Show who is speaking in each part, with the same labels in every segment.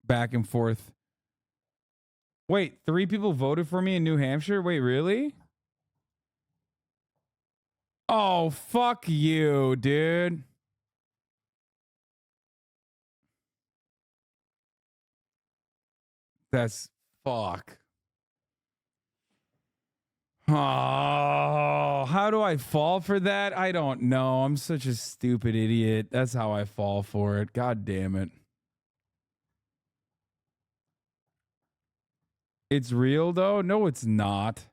Speaker 1: back and forth. Wait, 3 people voted for me in New Hampshire? Wait, really? Oh, fuck you, dude. That's fuck. Oh, how do I fall for that? I don't know. I'm such a stupid idiot. That's how I fall for it. God damn it. It's real though? No, it's not.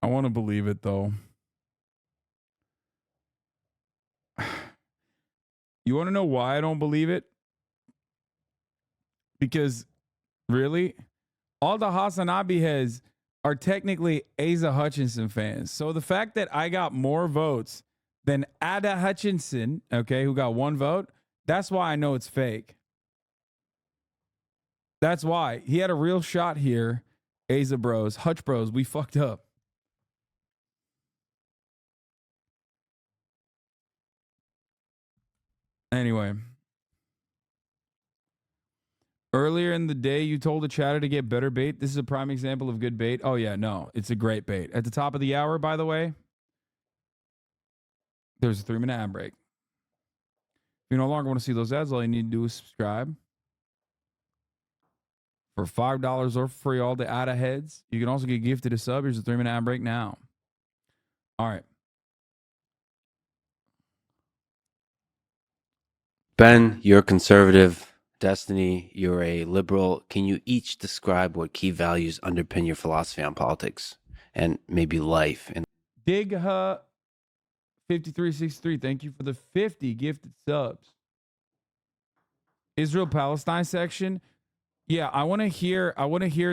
Speaker 1: I want to believe it though. You want to know why I don't believe it? Because really, all the Hasanabi heads are technically Asa Hutchinson fans. So the fact that I got more votes than Ada Hutchinson, okay, who got 1 vote, that's why I know it's fake. That's why. He had a real shot here. Asa bros, Hutch bros, we fucked up. Anyway. Earlier in the day, you told the chatter to get better bait. This is a prime example of good bait. Oh, yeah, no, it's a great bait. At the top of the hour, by the way, there's a 3-minute ad break. If you no longer want to see those ads, all you need to do is subscribe. For $5 or free, all the ad heads. You can also get gifted a sub. Here's a 3-minute ad break now. All right.
Speaker 2: Ben, you're conservative. Destiny, you're a liberal. Can you each describe what key values underpin your philosophy on politics and maybe life? And
Speaker 1: Digha 5363, thank you for the 50 gifted subs. Israel Palestine section. Yeah, I want to hear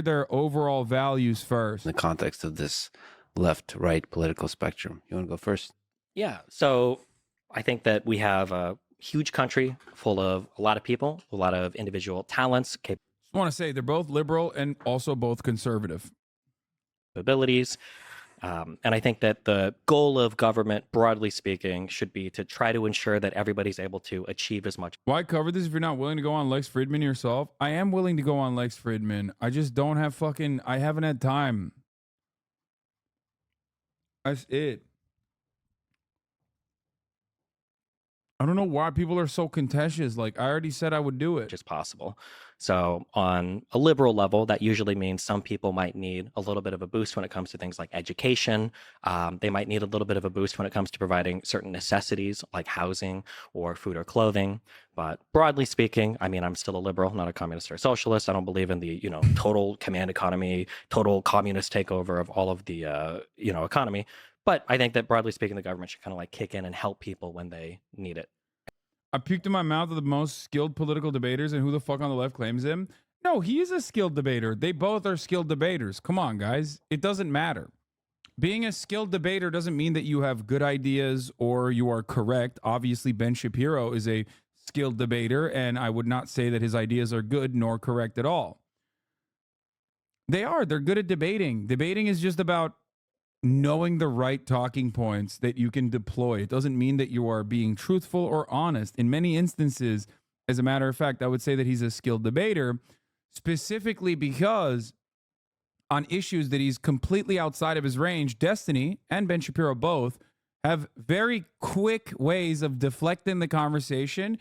Speaker 1: their overall values first.
Speaker 2: in the context of this left-right political spectrum. You want to go first?
Speaker 3: Yeah. So I think that we have a huge country full of a lot of people, a lot of individual talents,
Speaker 1: I want to say they're both liberal and also both conservative.
Speaker 3: capabilities. And I think that the goal of government, broadly speaking, should be to try to ensure that everybody's able to achieve as much.
Speaker 1: Why cover this if you're not willing to go on Lex Fridman yourself? I am willing to go on Lex Fridman. I just don't have I haven't had time. That's it. I don't know why people are so contentious. Like, I already said I would do it.
Speaker 3: As possible. So on a liberal level, that usually means some people might need a little bit of a boost when it comes to things like education. They might need a little bit of a boost when it comes to providing certain necessities like housing or food or clothing. But broadly speaking, I mean, I'm still a liberal, not a communist or socialist. I don't believe in the, total command economy, total communist takeover of all of the, economy. But I think that broadly speaking, the government should kind of like kick in and help people when they need it.
Speaker 1: I puked in my mouth of the most skilled political debaters, and who the fuck on the left claims him? No, he is a skilled debater. They both are skilled debaters. Come on, guys. It doesn't matter. Being a skilled debater doesn't mean that you have good ideas or you are correct. Obviously, Ben Shapiro is a skilled debater, and I would not say that his ideas are good nor correct at all. They're good at debating. Debating is just about knowing the right talking points that you can deploy. It doesn't mean that you are being truthful or honest. In many instances, as a matter of fact, I would say that he's a skilled debater, specifically because on issues that he's completely outside of his range, Destiny and Ben Shapiro both have very quick ways of deflecting the conversation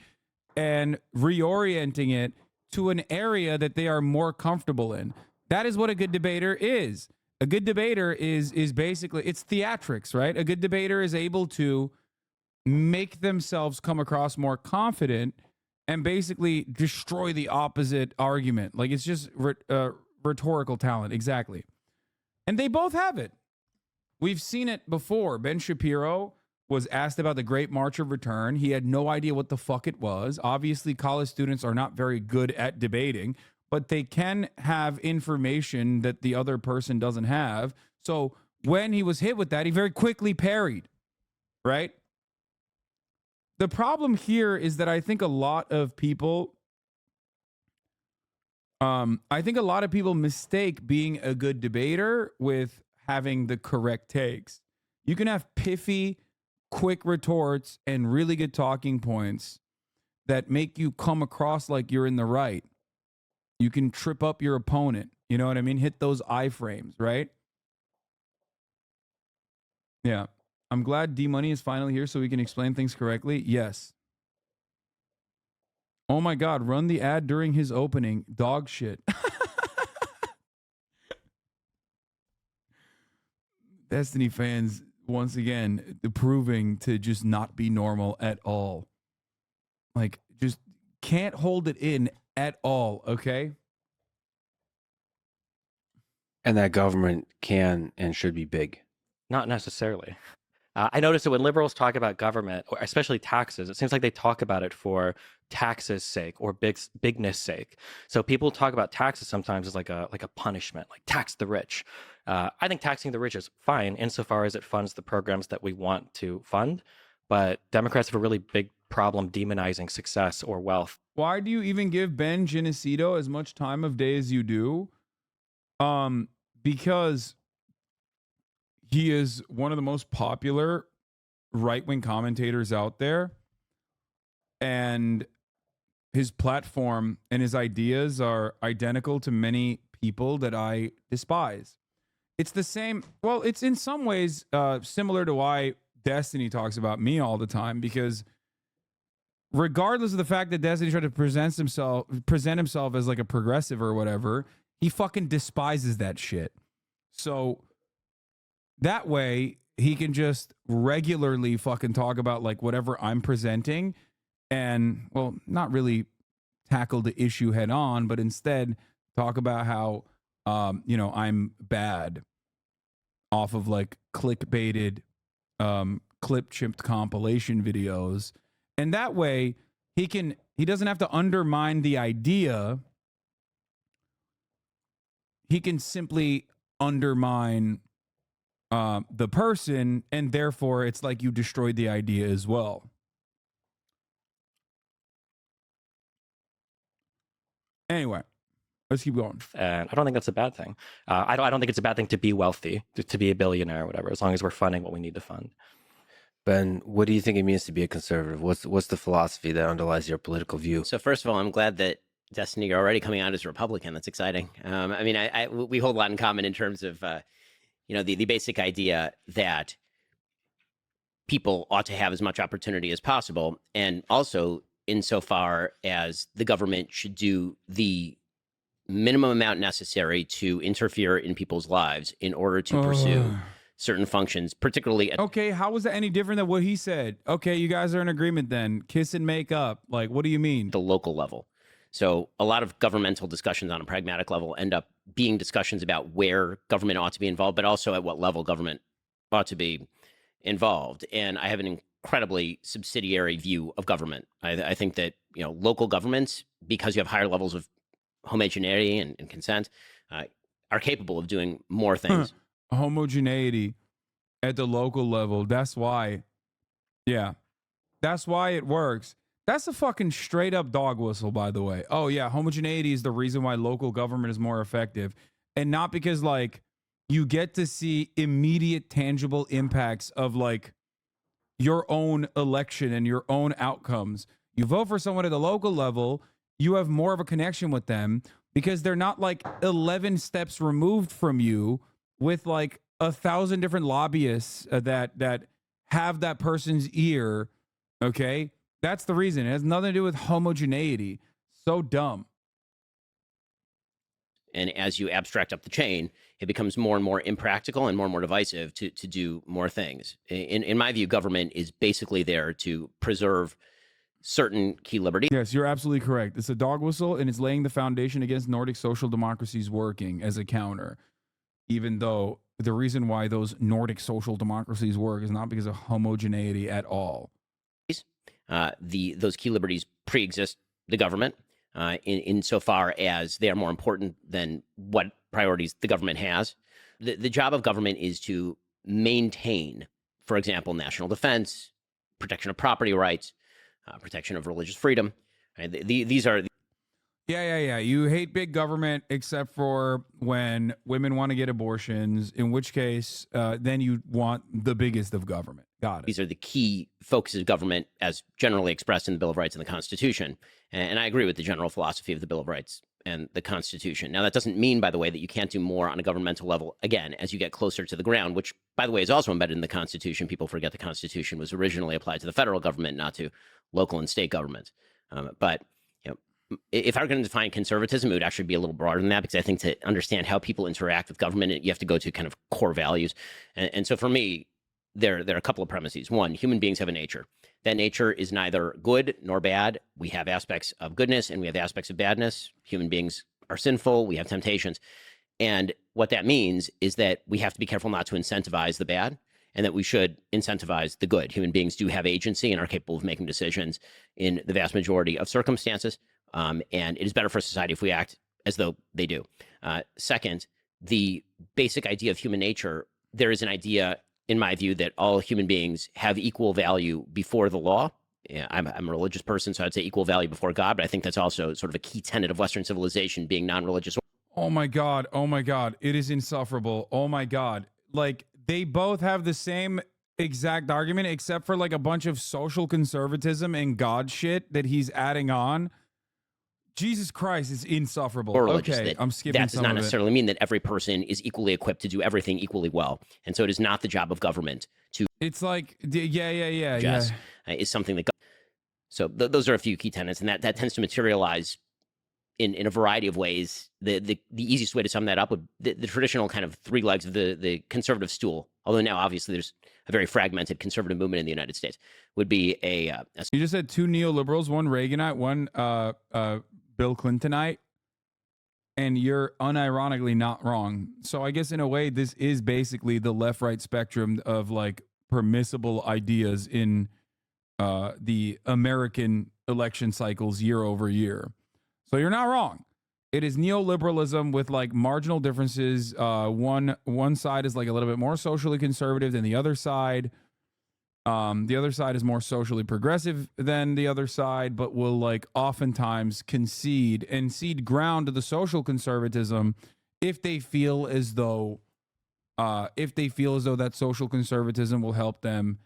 Speaker 1: and reorienting it to an area that they are more comfortable in. That is what a good debater is. A good debater is basically, it's theatrics, right? A good debater is able to make themselves come across more confident and basically destroy the opposite argument. Like, it's just rhetorical talent, exactly. And they both have it. We've seen it before. Ben Shapiro was asked about the Great March of Return. He had no idea what the fuck it was. Obviously, college students are not very good at debating, but they can have information that the other person doesn't have. So when he was hit with that, he very quickly parried, right? The problem here is that I think a lot of people mistake being a good debater with having the correct takes. You can have piffy, quick retorts and really good talking points that make you come across like you're in the right. You can trip up your opponent. You know what I mean? Hit those iframes, right? Yeah. I'm glad D Money is finally here so we can explain things correctly. Yes. Oh my God, run the ad during his opening. Dog shit. Destiny fans, once again, proving to just not be normal at all. Like, just can't hold it in at all, okay?
Speaker 2: And that government can and should be big.
Speaker 3: Not necessarily. I noticed that when liberals talk about government, or especially taxes, it seems like they talk about it for taxes' sake or bigness sake. So people talk about taxes sometimes as like a punishment, like tax the rich. I think taxing the rich is fine insofar as it funds the programs that we want to fund. But Democrats have a really big problem demonizing success or wealth.
Speaker 1: Why do you even give Ben Genesito as much time of day as you do? Because he is one of the most popular right-wing commentators out there, and his platform and his ideas are identical to many people that I despise. It's the same. Well, it's in some ways similar to why Destiny talks about me all the time, because regardless of the fact that Destiny tried to present himself as like a progressive or whatever, he fucking despises that shit. So that way he can just regularly fucking talk about like whatever I'm presenting and, well, not really tackle the issue head on, but instead talk about how, I'm bad off of like clickbaited, clip chipped compilation videos. And that way he doesn't have to undermine the idea. He can simply undermine the person, and therefore it's like you destroyed the idea as well. Anyway, let's keep going.
Speaker 3: And I don't think that's a bad thing. I don't think it's a bad thing to be wealthy, to be a billionaire or whatever, as long as we're funding what we need to fund.
Speaker 2: Ben, what do you think it means to be a conservative? What's the philosophy that underlies your political view?
Speaker 4: So first of all, I'm glad that Destiny, you're already coming out as a Republican. That's exciting. I mean, we hold a lot in common in terms of, the basic idea that people ought to have as much opportunity as possible, and also insofar as the government should do the minimum amount necessary to interfere in people's lives in order to pursue certain functions, particularly.
Speaker 1: Okay, how was that any different than what he said? Okay, you guys are in agreement then. Kiss and make up. Like, what do you mean?
Speaker 4: The local level. So a lot of governmental discussions on a pragmatic level end up being discussions about where government ought to be involved, but also at what level government ought to be involved. And I have an incredibly subsidiary view of government. I think that, local governments, because you have higher levels of homogeneity and consent, are capable of doing more things.
Speaker 1: Homogeneity at the local level. That's why. Yeah. That's why it works. That's a fucking straight up dog whistle, by the way. Oh, yeah. Homogeneity is the reason why local government is more effective. And not because, like, you get to see immediate tangible impacts of, like, your own election and your own outcomes. You vote for someone at the local level, you have more of a connection with them because they're not, like, 11 steps removed from you with, like, 1,000 different lobbyists that have that person's ear, okay? That's the reason. It has nothing to do with homogeneity. So dumb.
Speaker 4: And as you abstract up the chain, it becomes more and more impractical and more divisive to do more things. In my view, government is basically there to preserve certain key liberties.
Speaker 1: Yes, you're absolutely correct. It's a dog whistle, and it's laying the foundation against Nordic social democracies working as a counter, even though the reason why those Nordic social democracies work is not because of homogeneity at all.
Speaker 4: Those key liberties pre-exist the government insofar as they are more important than what priorities the government has. The job of government is to maintain, for example, national defense, protection of property rights, protection of religious freedom. Right? These are.
Speaker 1: Yeah. You hate big government except for when women want to get abortions, in which case, then you want the biggest of government. Got it.
Speaker 4: These are the key focuses of government as generally expressed in the Bill of Rights and the Constitution. And I agree with the general philosophy of the Bill of Rights and the Constitution. Now, that doesn't mean, by the way, that you can't do more on a governmental level, again, as you get closer to the ground, which, by the way, is also embedded in the Constitution. People forget the Constitution was originally applied to the federal government, not to local and state governments. But if I were going to define conservatism, it would actually be a little broader than that, because I think to understand how people interact with government, you have to go to kind of core values. And so for me, there are a couple of premises. One, human beings have a nature. That nature is neither good nor bad. We have aspects of goodness and we have aspects of badness. Human beings are sinful. We have temptations. And what that means is that we have to be careful not to incentivize the bad, and that we should incentivize the good. Human beings do have agency and are capable of making decisions in the vast majority of circumstances. And it is better for society if we act as though they do. Second, the basic idea of human nature, there is an idea, in my view, that all human beings have equal value before the law. Yeah, I'm a religious person, so I'd say equal value before God, but I think that's also sort of a key tenet of Western civilization, being non-religious.
Speaker 1: Oh my God. It is insufferable. Oh my God. Like, they both have the same exact argument, except for like a bunch of social conservatism and God shit that he's adding on. Jesus Christ, is insufferable.
Speaker 4: Or religious.
Speaker 1: Okay, I'm skipping.
Speaker 4: That does not necessarily mean that every person is equally equipped to do everything equally well, and so it is not the job of government to.
Speaker 1: It's like, yeah.
Speaker 4: Is something that. So those are a few key tenets, and that tends to materialize in a variety of ways. The easiest way to sum that up would the traditional kind of three legs of the conservative stool. Although now obviously there's a very fragmented conservative movement in the United States. Would be
Speaker 1: you just said two neoliberals, one Reaganite, one Bill Clintonite, and you're unironically not wrong. So I guess in a way, this is basically the left-right spectrum of like permissible ideas in the American election cycles year over year. So you're not wrong. It is neoliberalism with like marginal differences. One side is like a little bit more socially conservative than the other side. The other side is more socially progressive than the other side, but will like oftentimes concede and cede ground to the social conservatism if they feel as though that social conservatism will help them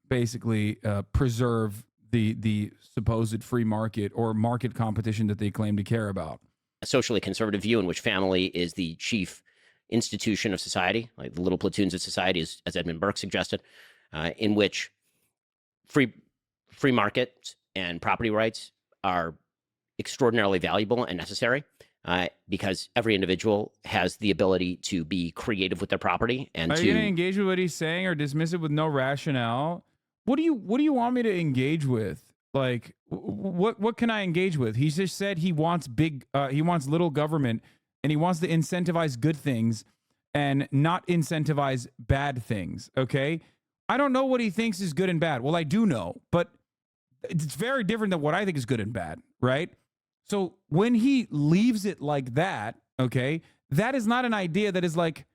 Speaker 1: basically preserve the supposed free market or market competition that they claim to care about.
Speaker 4: A socially conservative view in which family is the chief institution of society, like the little platoons of society, as Edmund Burke suggested. In which free markets and property rights are extraordinarily valuable and necessary, because every individual has the ability to be creative with their property. And
Speaker 1: are you going to engage with what he's saying or dismiss it with no rationale? What do you want me to engage with? Like, what can I engage with? He just said he wants he wants little government, and he wants to incentivize good things and not incentivize bad things. Okay. I don't know what he thinks is good and bad. Well, I do know, but it's very different than what I think is good and bad, right? So when he leaves it like that, okay, that is not an idea that is like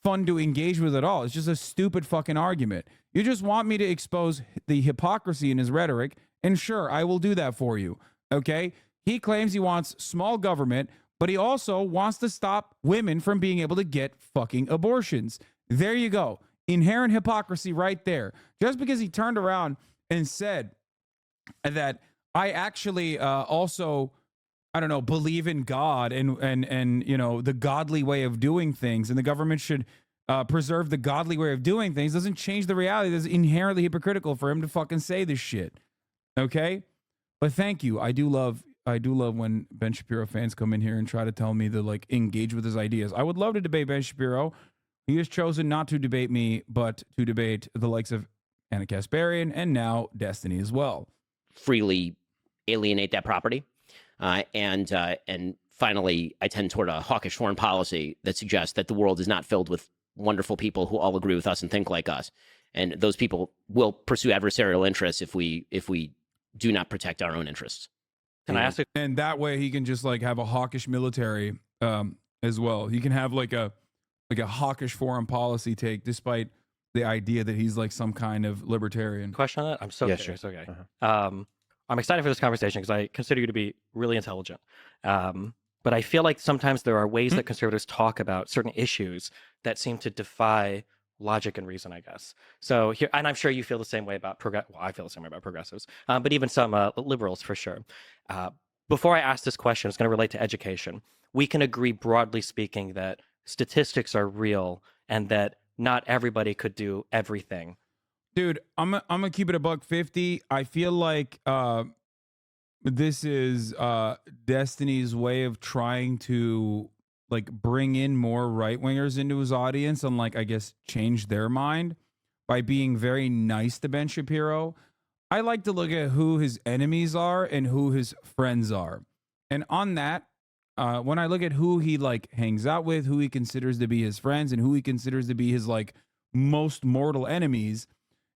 Speaker 1: fun to engage with at all. It's just a stupid fucking argument. You just want me to expose the hypocrisy in his rhetoric, and sure, I will do that for you, okay? He claims he wants small government, but he also wants to stop women from being able to get fucking abortions. There you go. Inherent hypocrisy right there. Just because he turned around and said that I actually also, I don't know, believe in God and you know, the godly way of doing things, and the government should preserve the godly way of doing things, doesn't change the reality. That's inherently hypocritical for him to fucking say this shit. Okay? But thank you. I do love when Ben Shapiro fans come in here and try to tell me to like engage with his ideas. I would love to debate Ben Shapiro. He has chosen not to debate me, but to debate the likes of Anna Kasparian and now Destiny as well.
Speaker 4: Freely alienate that property. And finally, I tend toward a hawkish foreign policy that suggests that the world is not filled with wonderful people who all agree with us and think like us. And those people will pursue adversarial interests if we do not protect our own interests.
Speaker 3: Can I ask a
Speaker 1: And that way he can just like have a hawkish military as well. He can have like a hawkish foreign policy take, despite the idea that he's like some kind of libertarian.
Speaker 3: question on that? I'm so
Speaker 2: Yeah,
Speaker 3: curious.
Speaker 2: sure.
Speaker 3: Okay. I'm excited for this conversation because I consider you to be really intelligent. But I feel like sometimes there are ways that conservatives talk about certain issues that seem to defy logic and reason, I guess. So here, and I'm sure you feel the same way about well, I feel the same way about progressives, but even some liberals for sure. Before I ask this question, it's going to relate to education. We can agree, broadly speaking, that statistics are real and that not everybody could do everything.
Speaker 1: Dude, I'm gonna keep it $1.50. I feel like this is Destiny's way of trying to like bring in more right wingers into his audience and like I guess change their mind by being very nice to Ben Shapiro. I like to look at who his enemies are and who his friends are. And on that, when I look at who he like hangs out with, who he considers to be his friends, and who he considers to be his like most mortal enemies,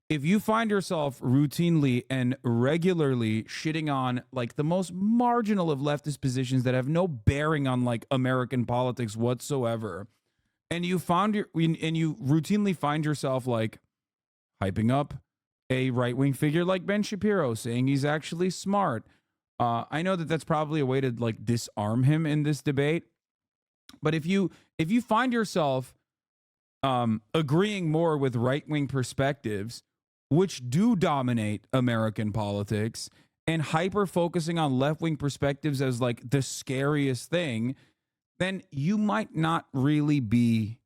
Speaker 1: if you find yourself routinely and regularly shitting on like the most marginal of leftist positions that have no bearing on like American politics whatsoever, and you routinely find yourself like hyping up a right-wing figure like Ben Shapiro, saying he's actually smart. I know that that's probably a way to like disarm him in this debate, but if you find yourself agreeing more with right-wing perspectives, which do dominate American politics, and hyper focusing on left-wing perspectives as like the scariest thing, then you might not really be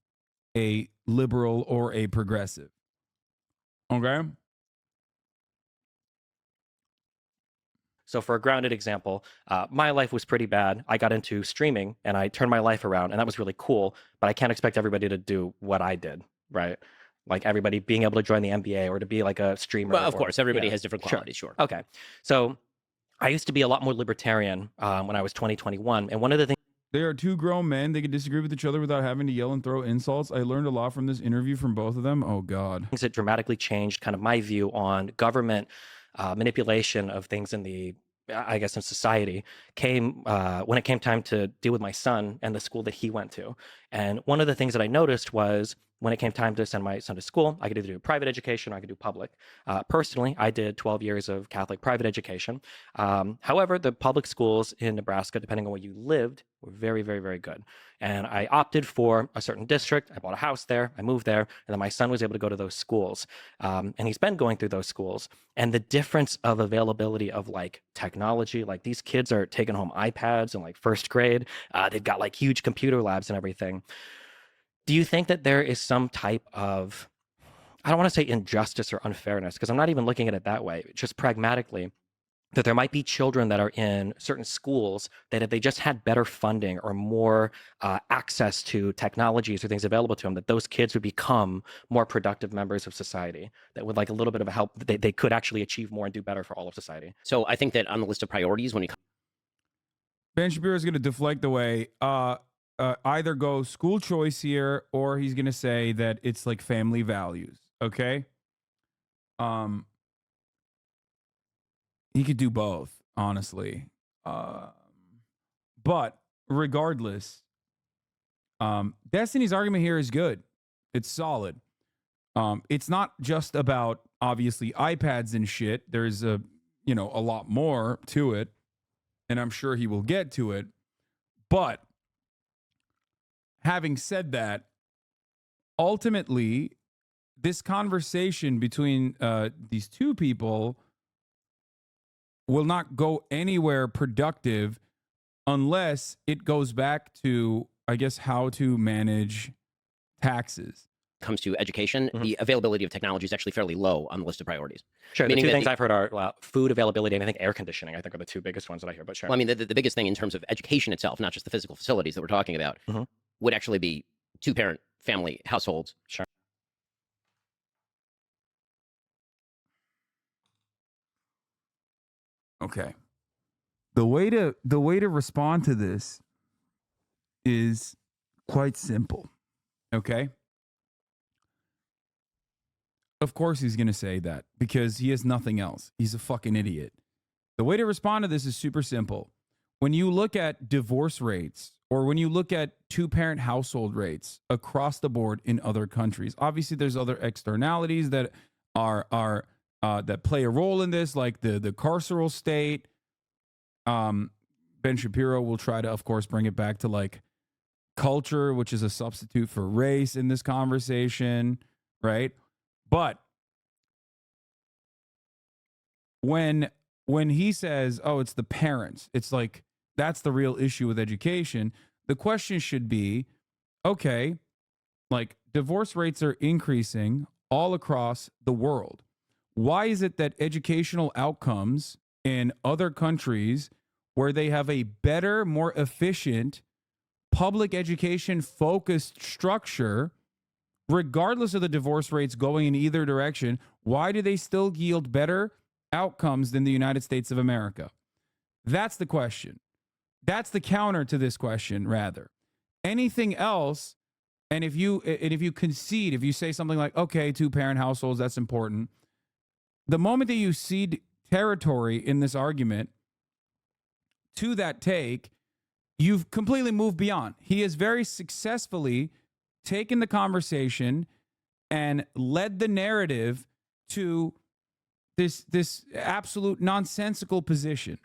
Speaker 1: a liberal or a progressive. Okay?
Speaker 3: So for a grounded example, my life was pretty bad. I got into streaming and I turned my life around, and that was really cool. But I can't expect everybody to do what I did, right? Like everybody being able to join the NBA or to be like a streamer.
Speaker 4: Well, of course, everybody has different
Speaker 3: Sure.
Speaker 4: qualities, sure.
Speaker 3: Okay. So I used to be a lot more libertarian when I was 21. And one of the things
Speaker 1: They are two grown men. They can disagree with each other without having to yell and throw insults. I learned a lot from this interview from both of them. Oh, God.
Speaker 3: that dramatically changed kind of my view on government manipulation of things in the, I guess, in society came when it came time to deal with my son and the school that he went to. And one of the things that I noticed was when it came time to send my son to school, I could either do private education or I could do public. Personally, I did 12 years of Catholic private education. However, the public schools in Nebraska, depending on where you lived, were very, very, very good. And I opted for a certain district. I bought a house there. I moved there. And then my son was able to go to those schools. And he's been going through those schools. And the difference of availability of like technology, like these kids are taking home iPads in like first grade. They've got like huge computer labs and everything. Do you think that there is some type of, I don't want to say injustice or unfairness, because I'm not even looking at it that way, just pragmatically, that there might be children that are in certain schools that if they just had better funding or more access to technologies or things available to them, that those kids would become more productive members of society, that would like a little bit of a help, they could actually achieve more and do better for all of society?
Speaker 4: So I think that on the list of priorities, when you
Speaker 1: Ben Shapiro is going to deflect away. Either go school choice here, or he's going to say that it's like family values. Okay. He could do both, honestly. But regardless, Destiny's argument here is good. It's solid. It's not just about obviously iPads and shit. There's a lot more to it, and I'm sure he will get to it. But having said that, ultimately, this conversation between these two people will not go anywhere productive unless it goes back to, I guess, how to manage taxes.
Speaker 4: comes to education, the availability of technology is actually fairly low on the list of priorities.
Speaker 3: Sure. The
Speaker 4: Meaning
Speaker 3: two
Speaker 4: that
Speaker 3: things I've heard are food availability and I think air conditioning, I think, are the two biggest ones that I hear. But sure.
Speaker 4: Well, I mean, the biggest thing in terms of education itself, not just the physical facilities that we're talking about, would actually be two-parent family households.
Speaker 3: Sure.
Speaker 1: Okay. The way to respond to this is quite simple. Okay? Of course he's going to say that because he has nothing else. He's a fucking idiot. The way to respond to this is super simple. When you look at divorce rates or when you look at two-parent household rates across the board in other countries, obviously there's other externalities that are that play a role in this, like the carceral state. Ben Shapiro will try to, of course, bring it back to like culture, which is a substitute for race in this conversation, right? But when he says, "Oh, it's the parents," it's like that's the real issue with education. The question should be, okay, like divorce rates are increasing all across the world. Why is it that educational outcomes in other countries where they have a better, more efficient public education focused structure, regardless of the divorce rates going in either direction, why do they still yield better outcomes than the United States of America? That's the question. That's the counter to this question, rather. Anything else, and if you concede, if you say something like, okay, 2-parent households, that's important, the moment that you cede territory in this argument to that take, you've completely moved beyond. He has very successfully taken the conversation and led the narrative to this absolute nonsensical position.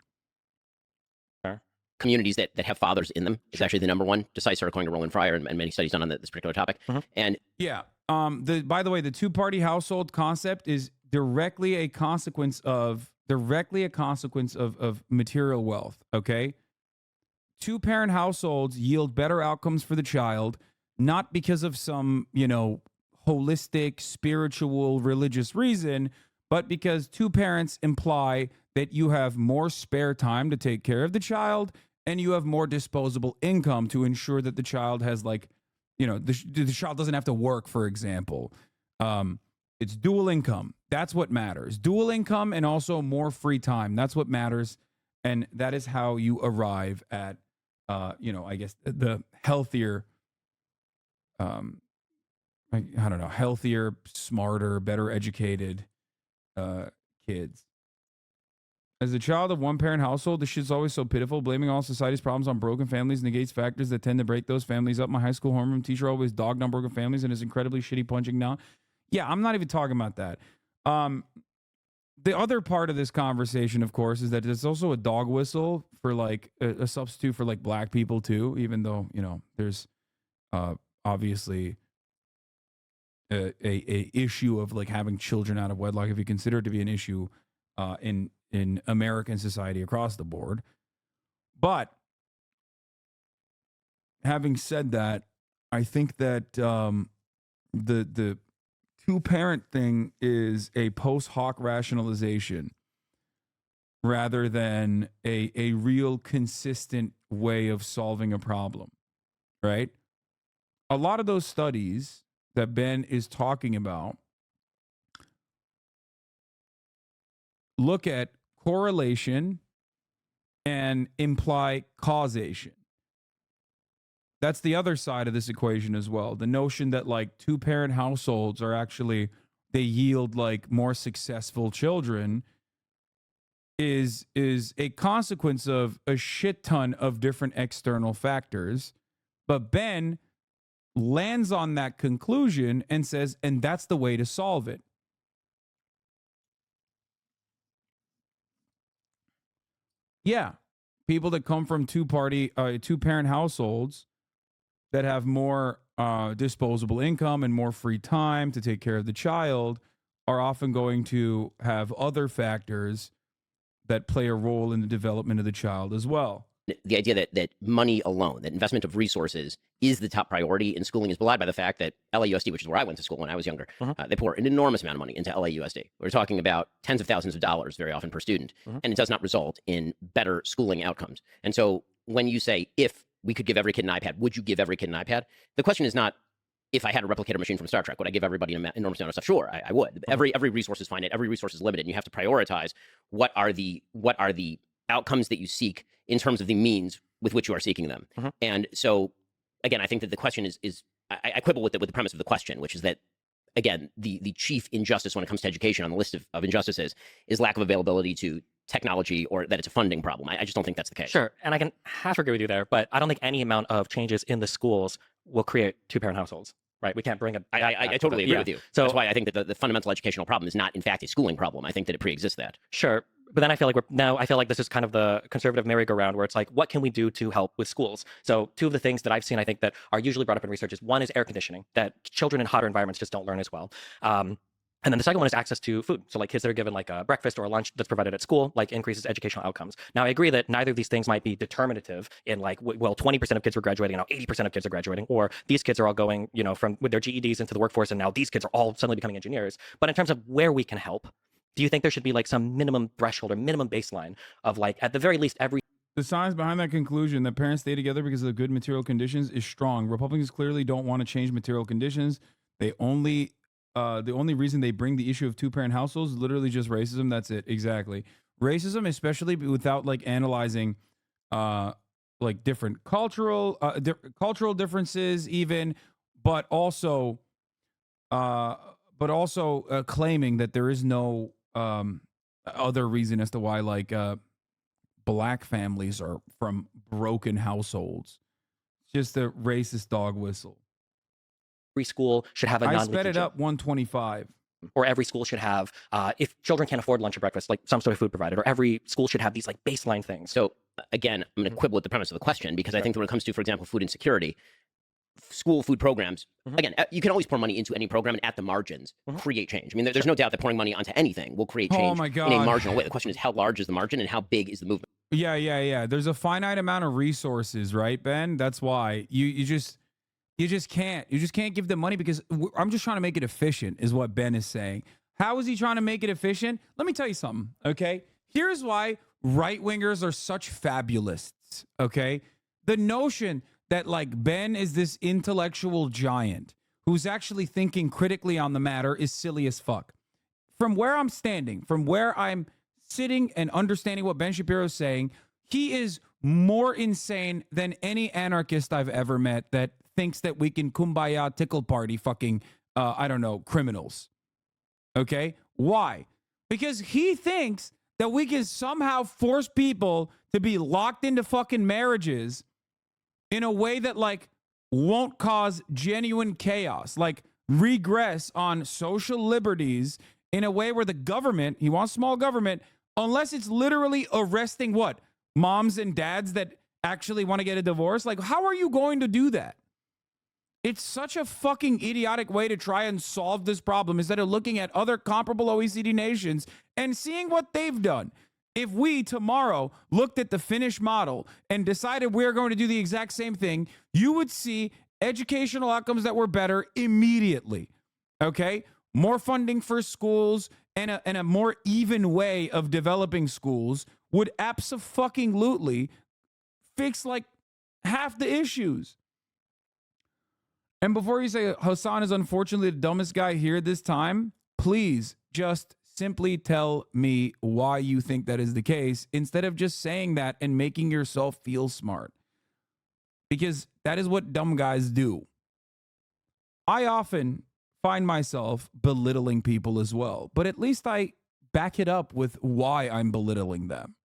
Speaker 4: Communities that have fathers in them is actually the number one, decisive, according to Roland Fryer and many studies done on this particular topic. And
Speaker 1: yeah, by the way, the 2-party household concept is directly a consequence of material wealth. Okay, 2-parent households yield better outcomes for the child, not because of some holistic, spiritual, religious reason, but because 2 parents imply that you have more spare time to take care of the child and you have more disposable income to ensure that the child has the child doesn't have to work, for example. It's dual income. That's what matters. Dual income and also more free time. That's what matters. And that is how you arrive at, I guess the healthier, I don't know, healthier, smarter, better educated kids. As a child of 1-parent household, this shit's always so pitiful. Blaming all society's problems on broken families negates factors that tend to break those families up. My high school homeroom teacher always dogged on broken families and is incredibly shitty punching down. Yeah, I'm not even talking about that. The other part of this conversation, of course, is that it's also a dog whistle for like a substitute for like black people too, even though, there's obviously a issue of like having children out of wedlock, if you consider it to be an issue in American society across the board. But having said that, I think that the 2-parent thing is a post hoc rationalization rather than a real consistent way of solving a problem, right? A lot of those studies that Ben is talking about look at correlation and imply causation. That's the other side of this equation as well. The notion that like 2-parent households are actually, they yield like more successful children is a consequence of a shit ton of different external factors. But Ben lands on that conclusion and says, and that's the way to solve it. Yeah, people that come from 2-parent households that have more disposable income and more free time to take care of the child are often going to have other factors that play a role in the development of the child as well.
Speaker 4: The idea that money alone, that investment of resources is the top priority in schooling is belied by the fact that LAUSD, which is where I went to school when I was younger, they pour an enormous amount of money into LAUSD. We're talking about tens of thousands of dollars very often per student, and it does not result in better schooling outcomes. And so when you say, if we could give every kid an iPad, would you give every kid an iPad? The question is not, if I had a replicator machine from Star Trek, would I give everybody an enormous amount of stuff? Sure, I would. Every resource is finite. Every resource is limited. And you have to prioritize what are the outcomes that you seek in terms of the means with which you are seeking them. And so, again, I think that the question is I quibble with the premise of the question, which is that, again, the chief injustice when it comes to education on the list of injustices is lack of availability to technology, or that it's a funding problem. I just don't think that's the case.
Speaker 3: Sure. And I can half agree with you there, but I don't think any amount of changes in the schools will create 2-parent households. right? We can't bring a
Speaker 4: I totally agree
Speaker 3: yeah.
Speaker 4: with you.
Speaker 3: So
Speaker 4: that's why I think that the fundamental educational problem is not, in fact, a schooling problem. I think that it pre-exists that.
Speaker 3: Sure. But then I feel like this is kind of the conservative merry-go-round where it's like, what can we do to help with schools? So two of the things that I've seen, I think that are usually brought up in research is one is air conditioning, that children in hotter environments just don't learn as well. And then the second one is access to food. So like kids that are given like a breakfast or a lunch that's provided at school, like increases educational outcomes. Now I agree that neither of these things might be determinative in like, well, 20% of kids were graduating and now 80% of kids are graduating, or these kids are all going, from with their GEDs into the workforce and now these kids are all suddenly becoming engineers. But in terms of where we can help, do you think there should be like some minimum threshold or minimum baseline of like, at the very least,
Speaker 1: The science behind that conclusion that parents stay together because of good material conditions is strong. Republicans clearly don't want to change material conditions. The only reason they bring the issue of two-parent households is literally just racism. That's it. Exactly. Racism, especially without like analyzing like different cultural differences even, but also claiming that there is no other reason as to why like black families are from broken households. Just a racist dog whistle.
Speaker 3: every school should have a
Speaker 1: I
Speaker 3: non-leaky
Speaker 1: sped it
Speaker 3: gym.
Speaker 1: up 125.
Speaker 3: Or every school should have, if children can't afford lunch or breakfast, like some sort of food provided, or every school should have these like baseline things.
Speaker 4: So again, I'm going to quibble with the premise of the question because I think that when it comes to, for example, food insecurity, school food programs, again, you can always pour money into any program and at the margins create change. I mean, there's no doubt that pouring money onto anything will create change
Speaker 1: my
Speaker 4: in
Speaker 1: God.
Speaker 4: a marginal way. The question is how large is the margin and how big is the movement?
Speaker 1: Yeah. There's a finite amount of resources, right, Ben? That's why you just can't give them money because I'm just trying to make it efficient is what Ben is saying. How is he trying to make it efficient? Let me tell you something, okay? Here's why right-wingers are such fabulists, okay? The notion that like Ben is this intellectual giant who's actually thinking critically on the matter is silly as fuck. From where I'm standing, from where I'm sitting and understanding what Ben Shapiro is saying, he is more insane than any anarchist I've ever met that thinks that we can kumbaya tickle party fucking, criminals. Okay? Why? Because he thinks that we can somehow force people to be locked into fucking marriages in a way that like won't cause genuine chaos, like regress on social liberties in a way where the government, he wants small government, unless it's literally arresting what? Moms and dads that actually want to get a divorce? Like, how are you going to do that? It's such a fucking idiotic way to try and solve this problem instead of looking at other comparable OECD nations and seeing what they've done. If we tomorrow looked at the Finnish model and decided we're going to do the exact same thing, you would see educational outcomes that were better immediately. Okay? More funding for schools and a more even way of developing schools would abso-fucking-lutely fix like half the issues. And before you say Hasan is unfortunately the dumbest guy here this time, please just simply tell me why you think that is the case instead of just saying that and making yourself feel smart. Because that is what dumb guys do. I often find myself belittling people as well, but at least I back it up with why I'm belittling them.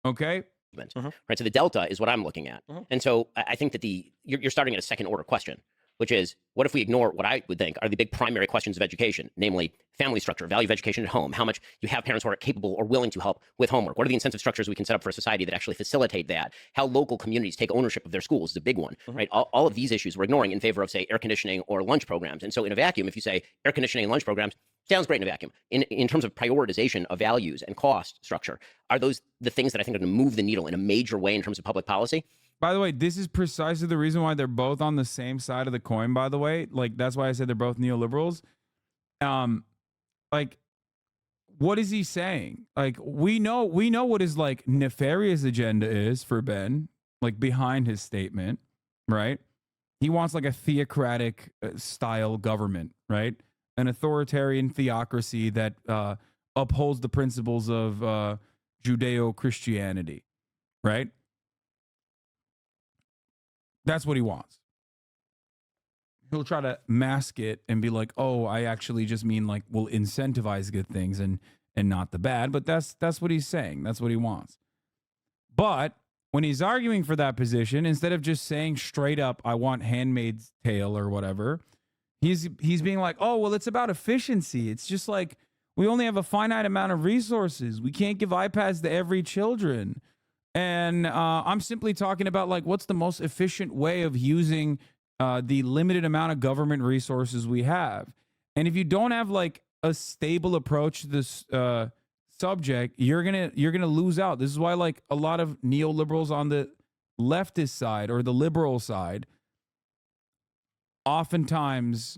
Speaker 1: Okay?
Speaker 4: Right. So the delta is what I'm looking at. And so I think that you're starting at a second order question, which is what if we ignore what I would think are the big primary questions of education, namely family structure, value of education at home, how much you have parents who are capable or willing to help with homework, what are the incentive structures we can set up for a society that actually facilitate that, how local communities take ownership of their schools is a big one, right? All of these issues we're ignoring in favor of, say, air conditioning or lunch programs. And so in a vacuum, if you say air conditioning and lunch programs, sounds great in a vacuum. In terms of prioritization of values and cost structure, are those the things that I think are going to move the needle in a major way in terms of public policy?
Speaker 1: By the way, this is precisely the reason why they're both on the same side of the coin, by the way. Like, that's why I said they're both neoliberals. Like, what is he saying? Like, we know what his, like, nefarious agenda is for Ben, like, behind his statement, right? He wants, like, a theocratic style government, right? An authoritarian theocracy that upholds the principles of Judeo-Christianity, right? That's what he wants. He'll try to mask it and be like, oh, I actually just mean like we'll incentivize good things and not the bad. But that's what he's saying. That's what he wants. But when he's arguing for that position, instead of just saying straight up, I want Handmaid's Tale or whatever, He's being like, oh, well, it's about efficiency. It's just like we only have a finite amount of resources. We can't give iPads to every children. And I'm simply talking about like what's the most efficient way of using the limited amount of government resources we have. And if you don't have like a stable approach to this subject, you're gonna lose out. This is why like a lot of neoliberals on the leftist side or the liberal side oftentimes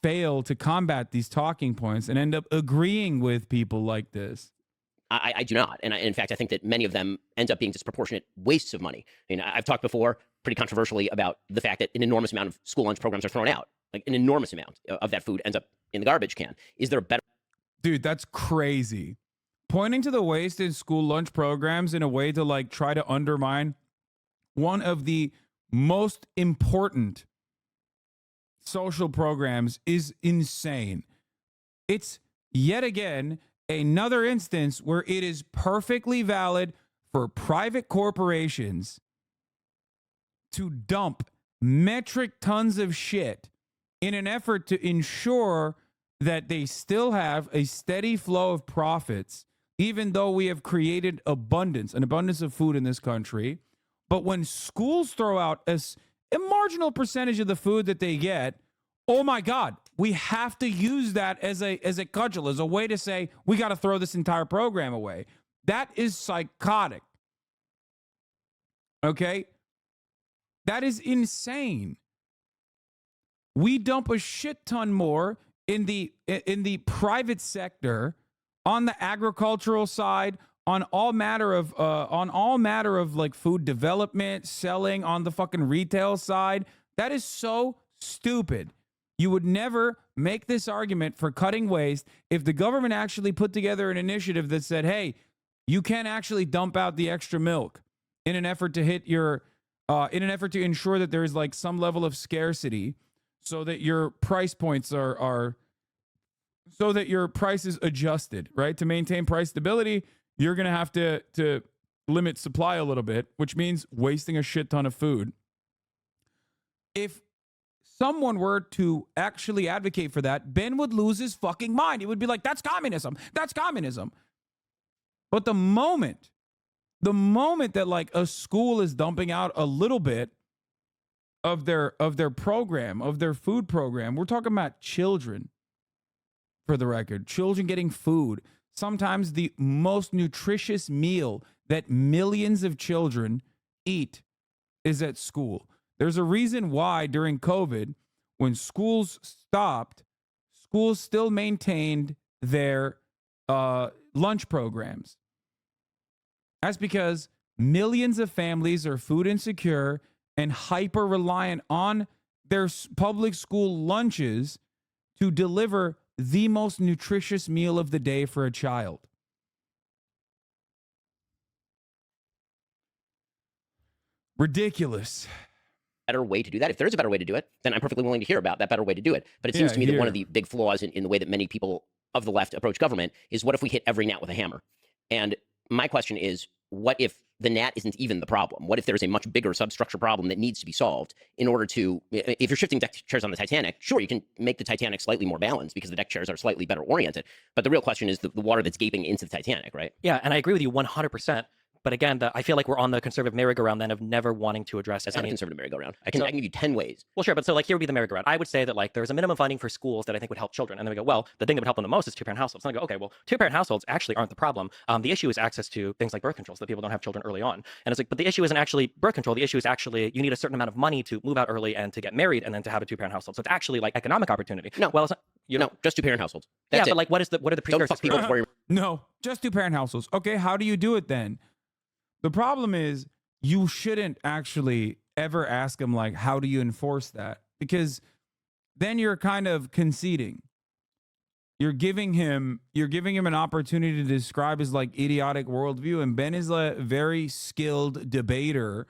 Speaker 1: fail to combat these talking points and end up agreeing with people like this.
Speaker 4: I do not. And in fact, I think that many of them end up being disproportionate wastes of money. I mean, I've talked before pretty controversially about the fact that an enormous amount of school lunch programs are thrown out. Like an enormous amount of that food ends up in the garbage can. Is there a better?
Speaker 1: Dude, that's crazy. Pointing to the waste in school lunch programs in a way to like try to undermine one of the most important social programs is insane. It's yet again another instance where it is perfectly valid for private corporations to dump metric tons of shit in an effort to ensure that they still have a steady flow of profits, even though we have created an abundance of food in this country. But when schools throw out a marginal percentage of the food that they get, oh my God, we have to use that as a cudgel, as a way to say we got to throw this entire program away. That is psychotic. Okay? That is insane. We dump a shit ton more in the private sector, on the agricultural side, on all matter of like food development, selling, on the fucking retail side. That is so stupid. You would never make this argument for cutting waste if the government actually put together an initiative that said, hey, you can actually dump out the extra milk in an effort to to ensure that there is like some level of scarcity so that your price points so that your price is adjusted, right? To maintain price stability, you're going to have to limit supply a little bit, which means wasting a shit ton of food. If someone were to actually advocate for that, Ben would lose his fucking mind. He would be like, that's communism. That's communism. But the moment that like a school is dumping out a little bit of their program, of their food program, we're talking about children, for the record, children getting food. Sometimes the most nutritious meal that millions of children eat is at school. There's a reason why during COVID, when schools stopped, schools still maintained their lunch programs. That's because millions of families are food insecure and hyper reliant on their public school lunches to deliver the most nutritious meal of the day for a child. Ridiculous.
Speaker 4: Better way to do that. If there is a better way to do it, then I'm perfectly willing to hear about that better way to do it. But it seems to me that one of the big flaws in the way that many people of the left approach government is, what if we hit every gnat with a hammer? And my question is, what if the gnat isn't even the problem? What if there's a much bigger substructure problem that needs to be solved in order to, if you're shifting deck chairs on the Titanic, sure, you can make the Titanic slightly more balanced because the deck chairs are slightly better oriented. But the real question is the water that's gaping into the Titanic, right?
Speaker 3: Yeah, and I agree with you 100%. But again, I feel like we're on the conservative merry-go-round then of never wanting to address
Speaker 4: That's not a conservative merry-go-round. I can give you 10 ways.
Speaker 3: Well, sure, but so like here would be the merry-go-round. I would say that like there's a minimum funding for schools that I think would help children. And then we go, well, the thing that would help them the most is two-parent households. And I go, okay, well, two-parent households actually aren't the problem. The issue is access to things like birth control so that people don't have children early on. And it's like, but the issue isn't actually birth control. The issue is actually you need a certain amount of money to move out early and to get married and then to have a two-parent household. So it's actually like economic opportunity.
Speaker 4: No,
Speaker 3: well, it's not,
Speaker 4: no, just two-parent households. That's
Speaker 3: yeah,
Speaker 4: it.
Speaker 3: but like what are the
Speaker 4: Don't
Speaker 3: precursors?
Speaker 4: fuck people before you.
Speaker 1: No, just two-parent households. Okay, how do you do it then? The problem is you shouldn't actually ever ask him, like, how do you enforce that? Because then you're kind of conceding. You're giving him an opportunity to describe his like idiotic worldview. And Ben is a very skilled debater,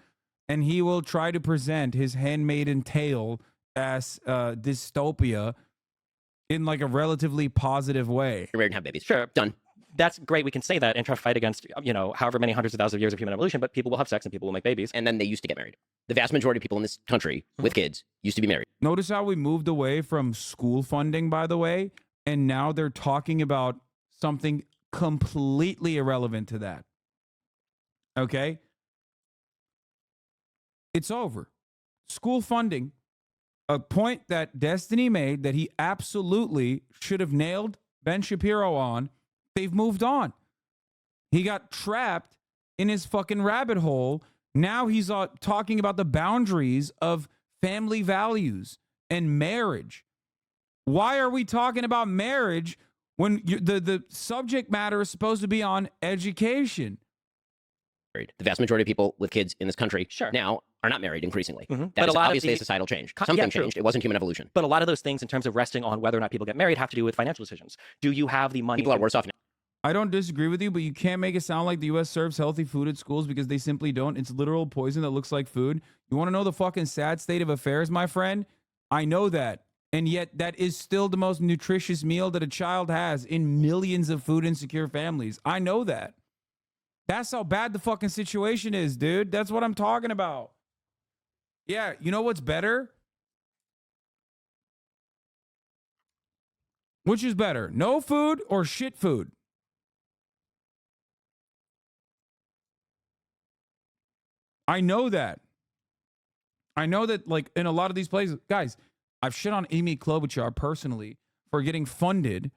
Speaker 1: and he will try to present his handmaiden tale as dystopia in like a relatively positive way.
Speaker 4: You're married and have babies.
Speaker 3: Sure.
Speaker 4: Done.
Speaker 3: That's great. We can say that and try to fight against, however many hundreds of thousands of years of human evolution, but people will have sex and people will make babies.
Speaker 4: And then they used to get married. The vast majority of people in this country with kids used to be married.
Speaker 1: Notice how we moved away from school funding, by the way, and now they're talking about something completely irrelevant to that. Okay? It's over. School funding, a point that Destiny made that he absolutely should have nailed Ben Shapiro on, they've moved on. He got trapped in his fucking rabbit hole. Now he's talking about the boundaries of family values and marriage. Why are we talking about marriage when the subject matter is supposed to be on education?
Speaker 4: The vast majority of people with kids in this country
Speaker 3: Sure.
Speaker 4: now are not married increasingly.
Speaker 3: Mm-hmm.
Speaker 4: That
Speaker 3: But
Speaker 4: is
Speaker 3: a lot
Speaker 4: obviously
Speaker 3: of
Speaker 4: a societal change.
Speaker 3: Yeah,
Speaker 4: Something
Speaker 3: true.
Speaker 4: changed. It wasn't human evolution.
Speaker 3: But a lot of those things in terms of resting on whether or not people get married have to do with financial decisions. Do you have the money?
Speaker 4: People are worse off now.
Speaker 1: I don't disagree with you, but you can't make it sound like the U.S. serves healthy food at schools because they simply don't. It's literal poison that looks like food. You want to know the fucking sad state of affairs, my friend? I know that. And yet that is still the most nutritious meal that a child has in millions of food insecure families. I know that. That's how bad the fucking situation is, dude. That's what I'm talking about. Yeah, you know what's better? Which is better, no food or shit food? I know that. I know that, like, in a lot of these places, guys, I've shit on Amy Klobuchar personally for getting funded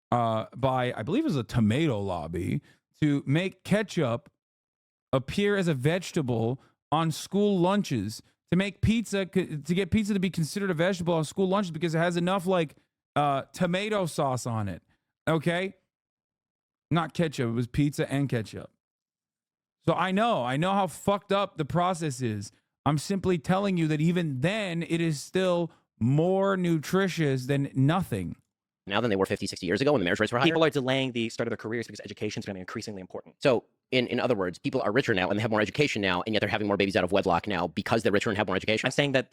Speaker 1: by, I believe it was a tomato lobby, to make ketchup appear as a vegetable on school lunches, to make pizza, to get pizza to be considered a vegetable on school lunches because it has enough, like, tomato sauce on it. Okay? Not ketchup. It was pizza and ketchup. So I know how fucked up the process is. I'm simply telling you that even then, it is still more nutritious than nothing.
Speaker 4: Now than they were 50, 60 years ago when the marriage rates were higher.
Speaker 3: People are delaying the start of their careers because education is going to be increasingly important.
Speaker 4: So, in other words, people are richer now and they have more education now, and yet they're having more babies out of wedlock now because they're richer and have more education.
Speaker 3: I'm saying that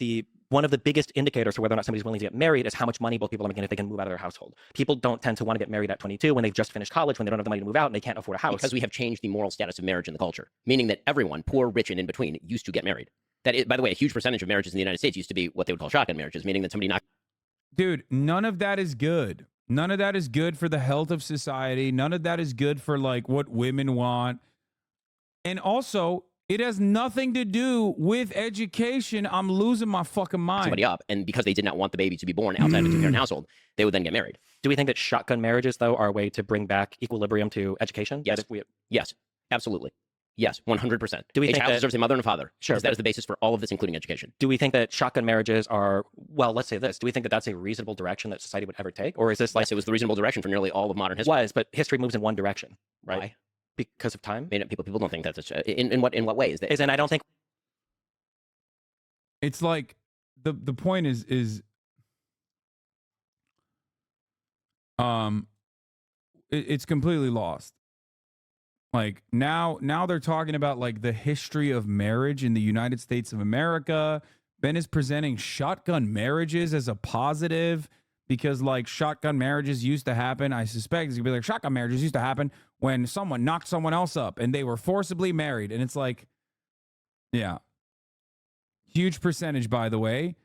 Speaker 3: one of the biggest indicators for whether or not somebody's willing to get married is how much money both people are making if they can move out of their household. People don't tend to want to get married at 22 when they've just finished college, when they don't have the money to move out and they can't afford a house.
Speaker 4: Because we have changed the moral status of marriage in the culture, meaning that everyone, poor, rich, and in between, used to get married. That is, by the way, a huge percentage of marriages in the United States used to be what they would call shotgun marriages, meaning that somebody knocked.
Speaker 1: Dude, none of that is good. None of that is good for the health of society. None of that is good for, like, what women want. And also, it has nothing to do with education. I'm losing my fucking mind.
Speaker 4: Somebody up, and because they did not want the baby to be born outside of a two-parent household, they would then get married.
Speaker 3: Do we think that shotgun marriages, though, are a way to bring back equilibrium to education?
Speaker 4: Yes. Yes, absolutely. Yes, 100%.
Speaker 3: Do we
Speaker 4: a
Speaker 3: think
Speaker 4: child
Speaker 3: that,
Speaker 4: deserves a mother and a father?
Speaker 3: Sure,
Speaker 4: Because that is the basis for all of this, including education.
Speaker 3: Do we think that shotgun marriages are, well, let's say this, do we think that that's a reasonable direction that society would ever take? Or is this like...
Speaker 4: Yes, it was the reasonable direction for nearly all of modern history.
Speaker 3: Was, but history moves in one direction, right?
Speaker 4: Why?
Speaker 3: Because of time?
Speaker 4: I mean, people don't think that's in what way is that?
Speaker 3: And I don't think...
Speaker 1: It's like, the point is it's completely lost. Like, now they're talking about, like, the history of marriage in the United States of America. Ben is presenting shotgun marriages as a positive because, like, shotgun marriages used to happen. I suspect it's gonna be like shotgun marriages used to happen when someone knocked someone else up and they were forcibly married. And it's like, yeah, huge percentage, by the way.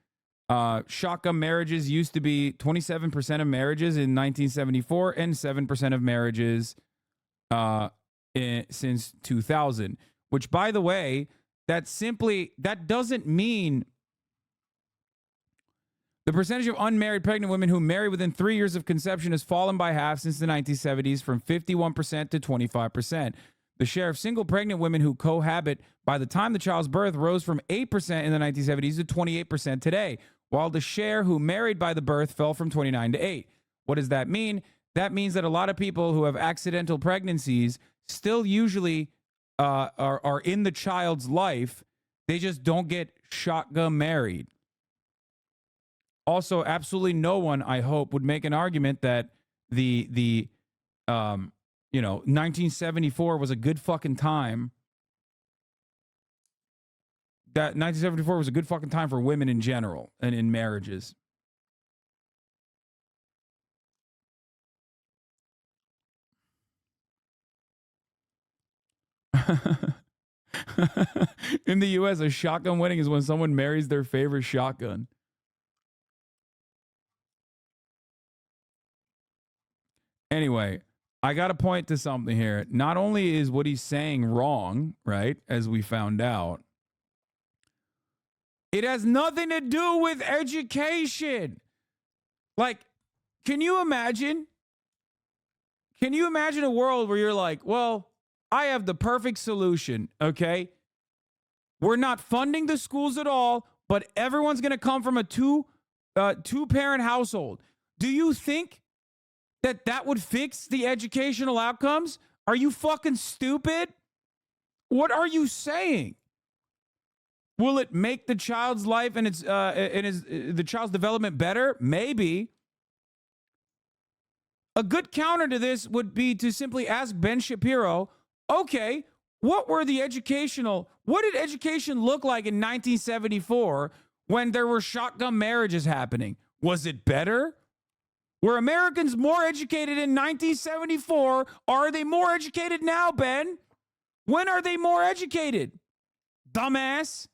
Speaker 1: Shotgun marriages used to be 27% of marriages in 1974 and 7% of marriages since 2000, which, by the way, that doesn't mean the percentage of unmarried pregnant women who marry within 3 years of conception has fallen by half since the 1970s, from 51% to 25%. The share of single pregnant women who cohabit by the time the child's birth rose from 8% in the 1970s to 28% today, while the share who married by the birth fell from 29 to 8. What does that mean? That means that a lot of people who have accidental pregnancies still usually are in the child's life. They just don't get shotgun married. Also, absolutely no one, I hope, would make an argument that the 1974 was a good fucking time. That 1974 was a good fucking time for women in general and in marriages. In the US, a shotgun wedding is when someone marries their favorite shotgun. Anyway, I got to point to something here. Not only is what he's saying wrong, right, as we found out, it has nothing to do with education. Like, can you imagine? Can you imagine a world where you're like, well, I have the perfect solution, okay? We're not funding the schools at all, but everyone's going to come from a two-parent household. Do you think that would fix the educational outcomes? Are you fucking stupid? What are you saying? Will it make the child's life and the child's development better? Maybe. A good counter to this would be to simply ask Ben Shapiro, okay, what did education look like in 1974 when there were shotgun marriages happening? Was it better? Were Americans more educated in 1974? Are they more educated now, Ben? When are they more educated? Dumbass.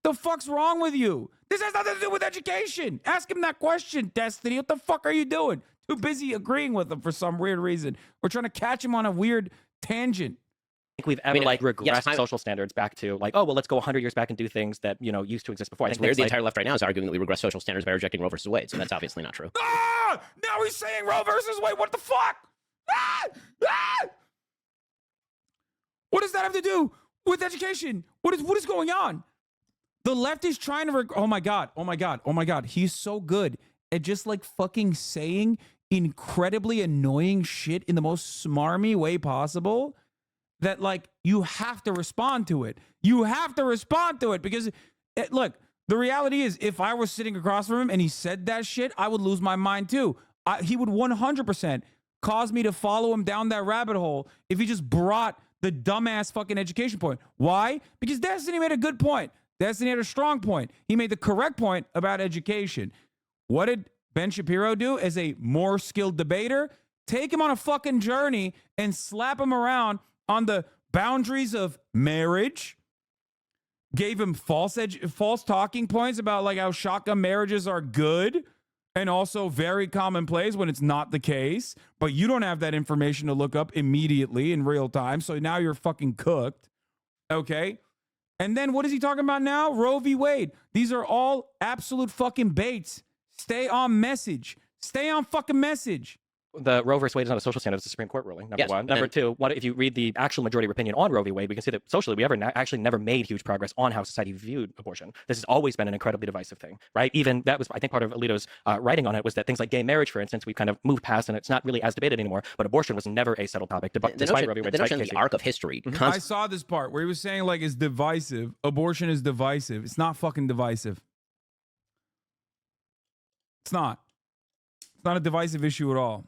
Speaker 1: The fuck's wrong with you? This has nothing to do with education. Ask him that question, Destiny. What the fuck are you doing? Too busy agreeing with him for some weird reason. We're trying to catch him on a weird tangent.
Speaker 3: I think we've ever regressed social standards back to like, oh, well, let's go 100 years back and do things that, used to exist before.
Speaker 4: It's weird. The entire left right now is arguing that we regress social standards by rejecting Roe versus Wade. So that's obviously not true.
Speaker 1: Ah! Now he's saying Roe versus Wade. What the fuck? Ah! Ah! What does that have to do with education? What is going on? The left is trying to oh my god. He's so good at just like fucking saying incredibly annoying shit in the most smarmy way possible that like you have to respond to it. You have to respond to it because look, the reality is if I was sitting across from him and he said that shit, I would lose my mind too. He would 100% cause me to follow him down that rabbit hole if he just brought the dumbass fucking education point. Why? Because Destiny made a good point. Destiny had a strong point. He made the correct point about education. What did Ben Shapiro do as a more skilled debater? Take him on a fucking journey and slap him around on the boundaries of marriage. Gave him false talking points about like how shotgun marriages are good and also very commonplace when it's not the case. But you don't have that information to look up immediately in real time. So now you're fucking cooked. Okay? And then what is he talking about now? Roe v. Wade. These are all absolute fucking baits. Stay on message. Stay on fucking message.
Speaker 3: The Roe versus Wade is not a social standard; it's a Supreme Court ruling. Number one. Number two, if you read the actual majority opinion on Roe v. Wade, we can see that socially we actually never made huge progress on how society viewed abortion. This has always been an incredibly divisive thing, right? Even that was, I think, part of Alito's writing on it was that things like gay marriage, for instance, we've kind of moved past and it's not really as debated anymore. But abortion was never a settled topic, despite Roe v. Wade.
Speaker 4: The notion of the arc of history.
Speaker 1: I saw this part where he was saying like it's divisive. Abortion is divisive. It's not fucking divisive. It's not. It's not a divisive issue at all.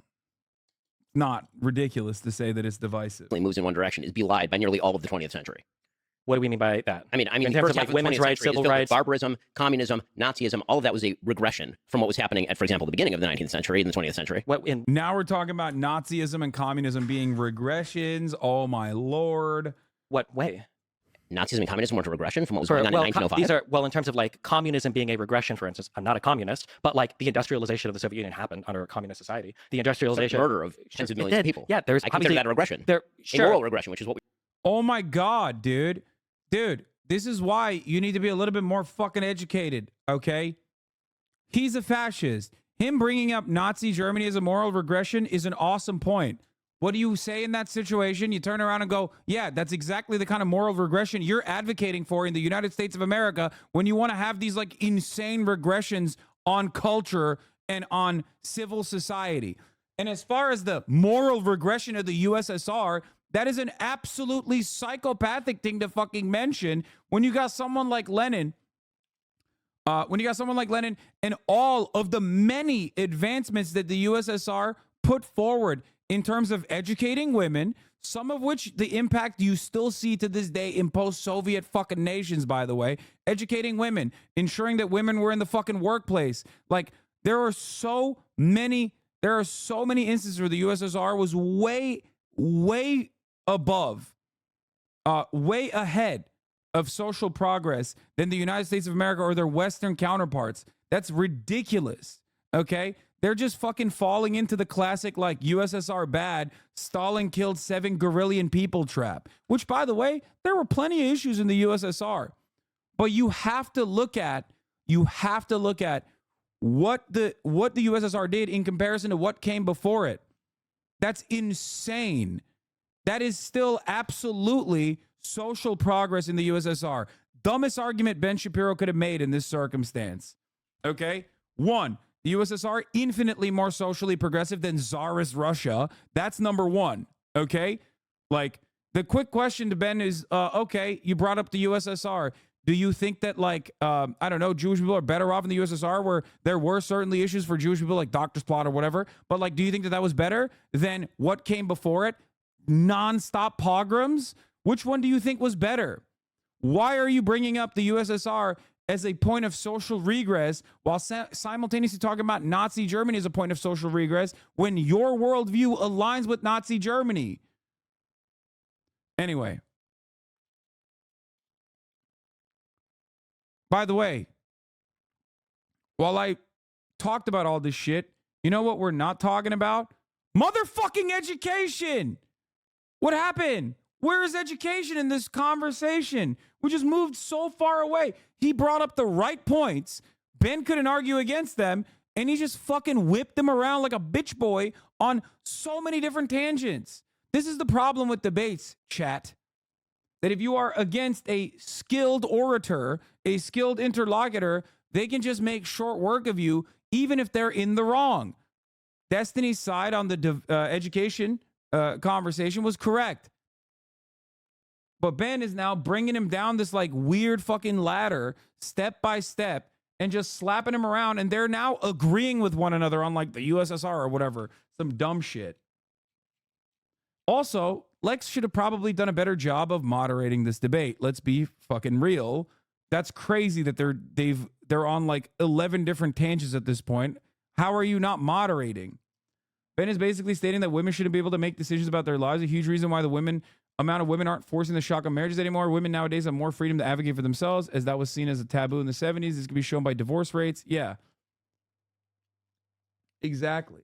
Speaker 1: Not ridiculous to say that it's divisive.
Speaker 4: Moves in one direction is belied by nearly all of the 20th century.
Speaker 3: What do we mean by that?
Speaker 4: I mean,
Speaker 3: in terms of like women's rights, civil rights,
Speaker 4: barbarism, communism, Nazism, all of that was a regression from what was happening at, for example, the beginning of the 19th century and the 20th century.
Speaker 1: Now we're talking about Nazism and communism being regressions. Oh my lord!
Speaker 3: What way?
Speaker 4: Nazism and communism weren't a regression from what was going on in 1905.
Speaker 3: These are, in terms of like communism being a regression, for instance, I'm not a communist, but like the industrialization of the Soviet Union happened under a communist society. The industrialization,
Speaker 4: murder of tens of millions of people.
Speaker 3: Yeah,
Speaker 4: I consider that a regression. A moral regression, which is what we.
Speaker 1: Oh my god, dude, this is why you need to be a little bit more fucking educated. Okay, he's a fascist. Him bringing up Nazi Germany as a moral regression is an awesome point. What do you say in that situation? You turn around and go, yeah, that's exactly the kind of moral regression you're advocating for in the United States of America when you want to have these like insane regressions on culture and on civil society. And as far as the moral regression of the USSR, that is an absolutely psychopathic thing to fucking mention when you got someone like Lenin. And all of the many advancements that the USSR put forward in terms of educating women, some of which the impact you still see to this day in post-Soviet fucking nations, by the way, educating women, ensuring that women were in the fucking workplace. Like there are so many instances where the USSR was way above, way ahead of social progress than the United States of America or their Western counterparts. That's ridiculous. Okay. They're just fucking falling into the classic, like, USSR bad, Stalin killed 7 guerrillion people trap, which, by the way, there were plenty of issues in the USSR. But you have to look at what the USSR did in comparison to what came before it. That's insane. That is still absolutely social progress in the USSR. Dumbest argument Ben Shapiro could have made in this circumstance. Okay? 1, the USSR, infinitely more socially progressive than Tsarist Russia. That's number 1. Okay? Like, the quick question to Ben is, okay, you brought up the USSR. Do you think that, like, I don't know, Jewish people are better off in the USSR, where there were certainly issues for Jewish people, like Doctor's Plot or whatever, but, like, do you think that that was better than what came before it? Nonstop pogroms? Which one do you think was better? Why are you bringing up the USSR as a point of social regress while simultaneously talking about Nazi Germany as a point of social regress when your worldview aligns with Nazi Germany? Anyway. By the way, while I talked about all this shit, you know what we're not talking about? Motherfucking education! What happened? Where is education in this conversation? We just moved so far away. He brought up the right points. Ben couldn't argue against them, and he just fucking whipped them around like a bitch boy on so many different tangents. This is the problem with debates, chat. That if you are against a skilled orator, a skilled interlocutor, they can just make short work of you, even if they're in the wrong. Destiny's side on the education conversation was correct. But Ben is now bringing him down this, like, weird fucking ladder, step by step, and just slapping him around. And they're now agreeing with one another on, like, the USSR or whatever. Some dumb shit. Also, Lex should have probably done a better job of moderating this debate. Let's be fucking real. That's crazy that they're on like 11 different tangents at this point. How are you not moderating? Ben is basically stating that women shouldn't be able to make decisions about their lives. A huge reason why the amount of women aren't forcing the shotgun marriages anymore. Women nowadays have more freedom to advocate for themselves, as that was seen as a taboo in the 70s. This can be shown by divorce rates. Yeah. Exactly.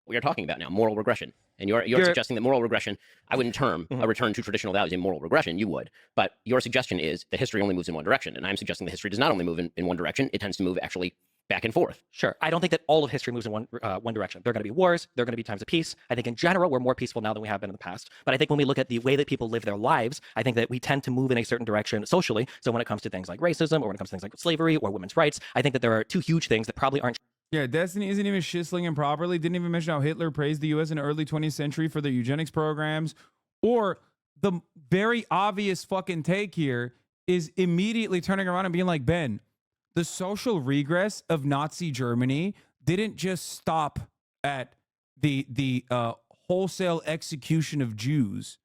Speaker 4: We are talking about now moral regression. And you're suggesting that moral regression, I wouldn't term a return to traditional values in moral regression. You would. But your suggestion is that history only moves in one direction. And I'm suggesting that history does not only move in one direction. It tends to move actually back and forth.
Speaker 3: Sure. I don't think that all of history moves in one direction. There are going to be wars. There are going to be times of peace. I think in general, we're more peaceful now than we have been in the past. But I think when we look at the way that people live their lives, I think that we tend to move in a certain direction socially. So when it comes to things like racism, or when it comes to things like slavery or women's rights, I think that there are two huge things that probably aren't.
Speaker 1: Yeah, Destiny isn't even shistling improperly. Didn't even mention how Hitler praised the U.S. in the early 20th century for their eugenics programs. Or the very obvious fucking take here is immediately turning around and being like, Ben, the social regress of Nazi Germany didn't just stop at the wholesale execution of Jews,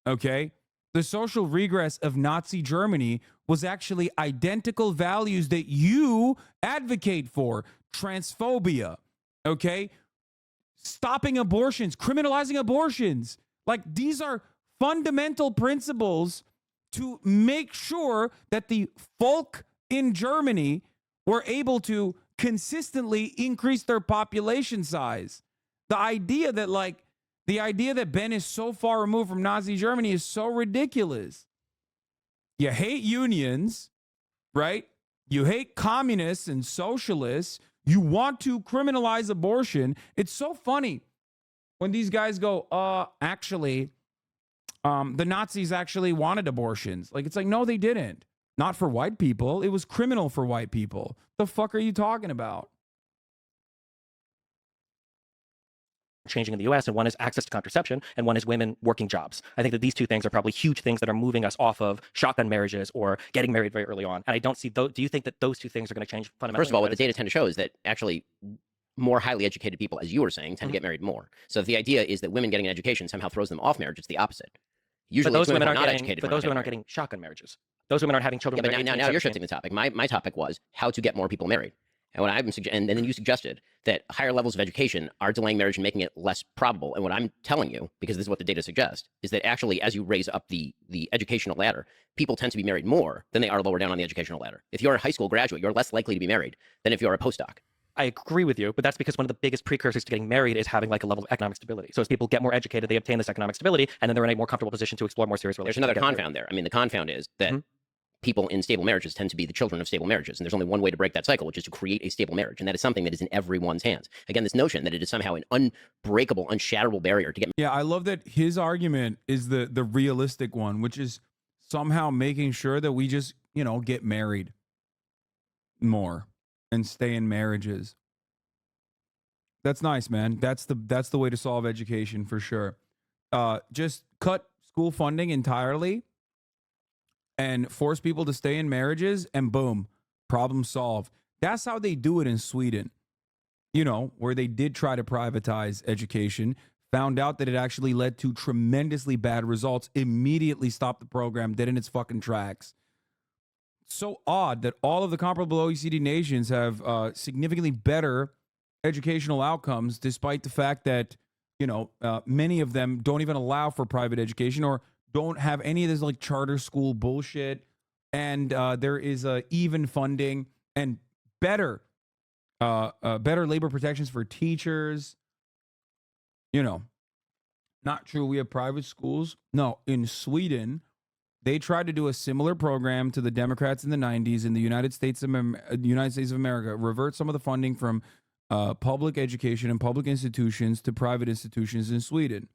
Speaker 1: okay? The social regress of Nazi Germany was actually identical values that you advocate for. Transphobia, okay? Stopping abortions, criminalizing abortions. Like, these are fundamental principles to make sure that the folk in Germany were able to consistently increase their population size. The idea that Ben is so far removed from Nazi Germany is so ridiculous. You hate unions, right? You hate communists and socialists. You want to criminalize abortion. It's so funny when these guys go, actually, the Nazis actually wanted abortions. Like, it's like, no, they didn't. Not for white people. It was criminal for white people. The fuck are you talking about?
Speaker 3: Changing in the US, and one is access to contraception, and one is women working jobs. I think that these two things are probably huge things that are moving us off of shotgun marriages or getting married very early on. And I don't see those. Do you think that those two things are going to change fundamentally?
Speaker 4: First of all, what the data tend to show is that actually more highly educated people, as you were saying, tend to get married more. So if the idea is that women getting an education somehow throws them off marriage, it's the opposite. Usually,
Speaker 3: those women
Speaker 4: are not
Speaker 3: getting,
Speaker 4: educated.
Speaker 3: But those women aren't getting shotgun marriages. Those women aren't having children.
Speaker 4: Yeah, but now you're shifting the topic. My topic was how to get more people married. And what I've been and then you suggested that higher levels of education are delaying marriage and making it less probable. And what I'm telling you, because this is what the data suggests, is that actually as you raise up the educational ladder, people tend to be married more than they are lower down on the educational ladder. If you're a high school graduate, you're less likely to be married than if you're a postdoc.
Speaker 3: I agree with you, but that's because one of the biggest precursors to getting married is having like a level of economic stability. So as people get more educated, they obtain this economic stability, and then they're in a more comfortable position to explore more serious
Speaker 4: There's
Speaker 3: relationships.
Speaker 4: another confound there. I mean, the confound is that people in stable marriages tend to be the children of stable marriages. And there's only one way to break that cycle, which is to create a stable marriage. And that is something that is in everyone's hands. Again, this notion that it is somehow an unbreakable, unshatterable barrier to get.
Speaker 1: Yeah, I love that his argument is the realistic one, which is somehow making sure that we just, get married more and stay in marriages. That's nice, man. That's the way to solve education for sure. Just cut school funding entirely and force people to stay in marriages, and boom, problem solved. That's how they do it in Sweden. Where they did try to privatize education, found out that it actually led to tremendously bad results, immediately stopped the program, dead in its fucking tracks. So odd that all of the comparable OECD nations have significantly better educational outcomes, despite the fact that, many of them don't even allow for private education or don't have any of this like charter school bullshit. And there is even funding and better labor protections for teachers. Not true. We have private schools. No, in Sweden, they tried to do a similar program to the Democrats in the 90s in the United States of America, revert some of the funding from public education and public institutions to private institutions in Sweden.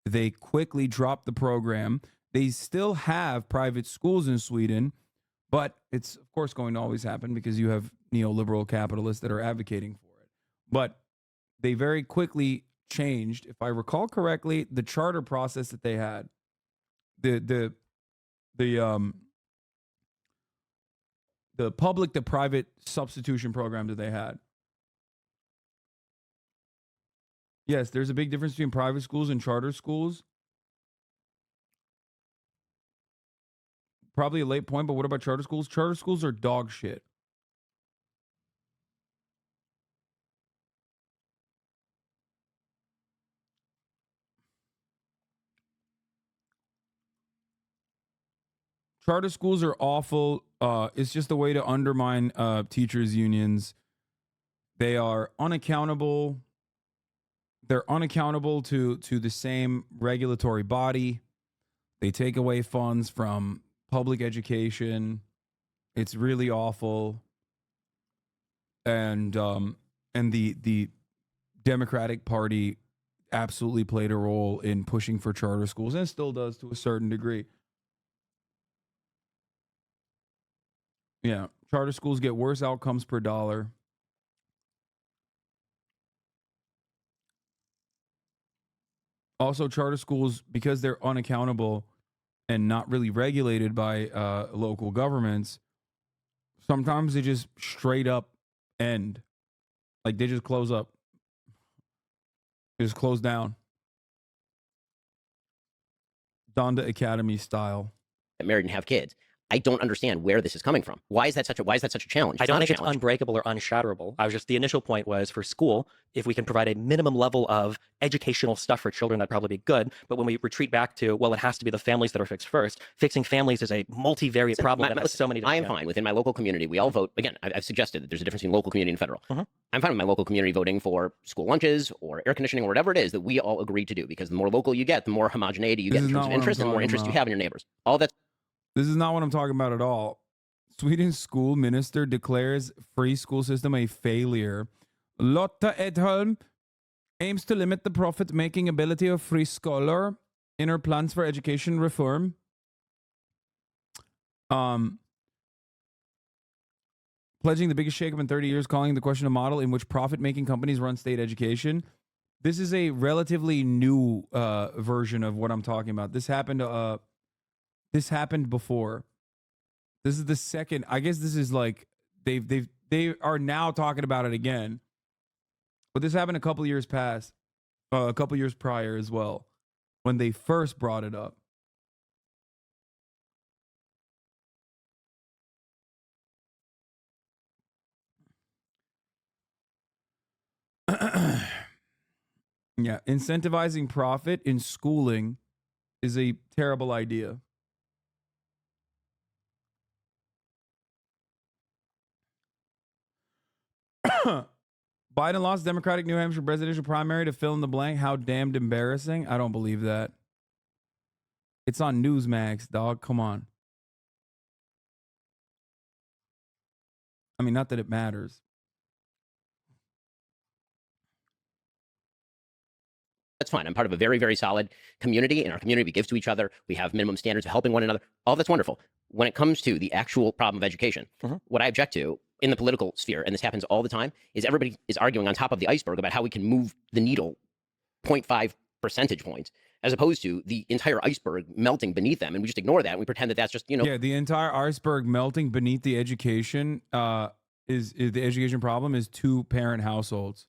Speaker 1: They quickly dropped the program. They still have private schools in Sweden, but it's, of course, going to always happen because you have neoliberal capitalists that are advocating for it. But they very quickly changed, if I recall correctly, the charter process that they had. The public to private substitution program that they had. Yes, there's a big difference between private schools and charter schools. Probably a late point, but what about charter schools? Charter schools are dog shit. Charter schools are awful. It's just a way to undermine teachers' unions. They are unaccountable. They're unaccountable to the same regulatory body. They take away funds from public education. It's really awful. And the Democratic Party absolutely played a role in pushing for charter schools and still does to a certain degree. Yeah, charter schools get worse outcomes per dollar. Also, charter schools, because they're unaccountable and not really regulated by local governments, sometimes they just straight up end. Like they just close up. They just close down. Donda Academy style.
Speaker 4: Get married and have kids. I don't understand where this is coming from. Why is that such a challenge?
Speaker 3: I don't think it's unbreakable or unshatterable. The initial point was for school, if we can provide a minimum level of educational stuff for children, that'd probably be good. But when we retreat back to, well, it has to be the families that are fixed first, fixing families is a multivariate problem that has so many different.
Speaker 4: I am fine. Within my local community, we all vote. Again, I've suggested that there's a difference between local community and federal. I'm fine with my local community voting for school lunches or air conditioning or whatever it is that we all agree to do, because the more local you get, the more homogeneity you get in terms of interest and the more interest you have in your neighbors. All that's.
Speaker 1: This is not what I'm talking about at all. Sweden's school minister declares free school system a failure. Lotta Edholm aims to limit the profit-making ability of free scholar in her plans for education reform. Pledging the biggest shakeup in 30 years, calling the question a model in which profit-making companies run state education. This is a relatively new version of what I'm talking about. This happened before. This is the second. I guess this is like they are now talking about it again. But this happened a couple years prior as well, when they first brought it up. Yeah, incentivizing profit in schooling is a terrible idea. Biden lost Democratic New Hampshire presidential primary to fill in the blank. How damned embarrassing. I don't believe that. It's on Newsmax, dog. Come on. I mean, not that it matters.
Speaker 4: That's fine. I'm part of a very, very solid community. In our community, we give to each other. We have minimum standards of helping one another. All that's wonderful. When it comes to the actual problem of education, what I object to in the political sphere, and this happens all the time, is everybody is arguing on top of the iceberg about how we can move the needle 0.5 percentage points, as opposed to the entire iceberg melting beneath them. And we just ignore that. And we pretend that that's just,
Speaker 1: Yeah, the entire iceberg melting beneath the education is the education problem is 2-parent households.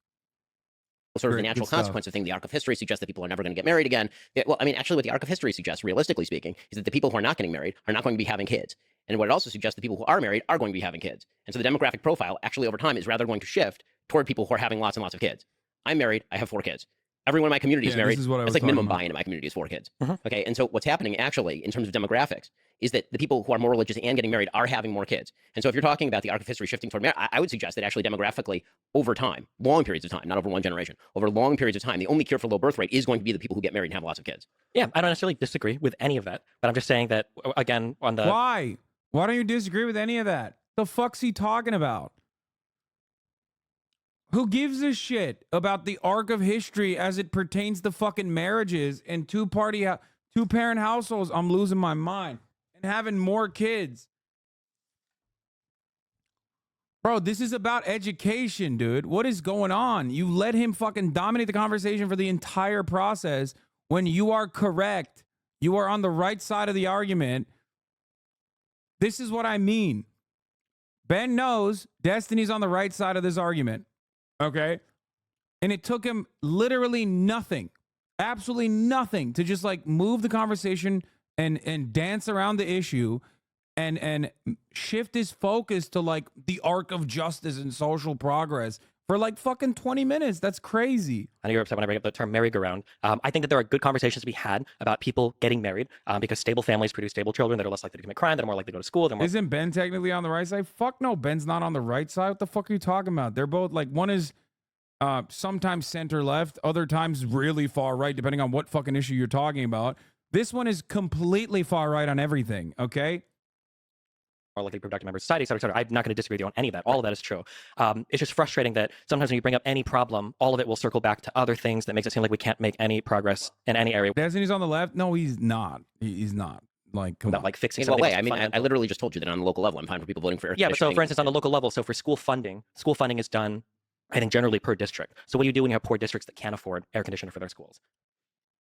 Speaker 4: sort of the natural consequence of thing. The arc of history suggests that people are never going to get married again. Well, I mean, actually, what the arc of history suggests, realistically speaking, is that the people who are not getting married are not going to be having kids. And what it also suggests, the people who are married are going to be having kids. And so the demographic profile, actually, over time, is rather going to shift toward people who are having lots and lots of kids. I'm married. I have 4 kids. Everyone in my community is married. It's like minimum buy-in in my community is 4 kids. Okay, and so what's happening actually in terms of demographics is that the people who are more religious and getting married are having more kids. And so if you're talking about the arc of history shifting toward marriage, I would suggest that actually demographically over time, long periods of time, not over one generation, over long periods of time, the only cure for low birth rate is going to be the people who get married and have lots of kids.
Speaker 3: Yeah, I don't necessarily disagree with any of that, but I'm just saying that, again, on the...
Speaker 1: Why? Why don't you disagree with any of that? The fuck's he talking about? Who gives a shit about the arc of history as it pertains to fucking marriages and two-parent households? I'm losing my mind. And having more kids. Bro, this is about education, dude. What is going on? You let him fucking dominate the conversation for the entire process when you are correct. You are on the right side of the argument. This is what I mean. Ben knows Destiny's on the right side of this argument. Okay? And it took him literally nothing, absolutely nothing to just like move the conversation and dance around the issue and shift his focus to like the arc of justice and social progress for like fucking 20 minutes. That's crazy.
Speaker 3: I know you're upset when I bring up the term merry-go-round. I think that there are good conversations to be had about people getting married because stable families produce stable children that are less likely to commit crime, that are more likely to go to school.
Speaker 1: Isn't Ben technically on the right side? Fuck no, Ben's not on the right side. What the fuck are you talking about? They're both like, one is sometimes center left, other times really far right, depending on what fucking issue you're talking about. This one is completely far right on everything, okay?
Speaker 3: More likely productive members of society, et cetera, et cetera. I'm not going to disagree with you on any of that. All of that is true. It's just frustrating that sometimes when you bring up any problem, all of it will circle back to other things that makes it seem like we can't make any progress in any area.
Speaker 1: Destiny's on the left? No, he's not. He's not. Like, come on.
Speaker 3: Like fixing
Speaker 4: In what way? I mean, I literally just told you that on the local level, I'm fine for people voting for air
Speaker 3: conditioning. Yeah, but so for instance, on the
Speaker 4: local
Speaker 3: local level, so for school funding is done, I think, generally per district. So what do you do when you have poor districts that can't afford air conditioner for their schools?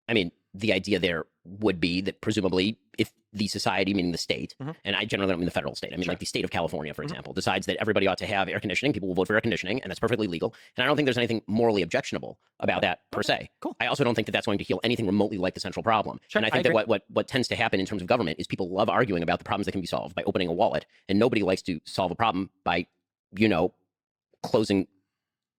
Speaker 4: I mean, the idea there would be that presumably if the society, meaning the state, and I generally don't mean the federal state, I mean like the state of California, for example, decides that everybody ought to have air conditioning, people will vote for air conditioning, and that's perfectly legal. And I don't think there's anything morally objectionable about that per se.
Speaker 3: Cool.
Speaker 4: I also don't think that that's going to heal anything remotely like the central problem.
Speaker 3: Sure,
Speaker 4: and I think that what tends to happen in terms of government is people love arguing about the problems that can be solved by opening a wallet, and nobody likes to solve a problem by, closing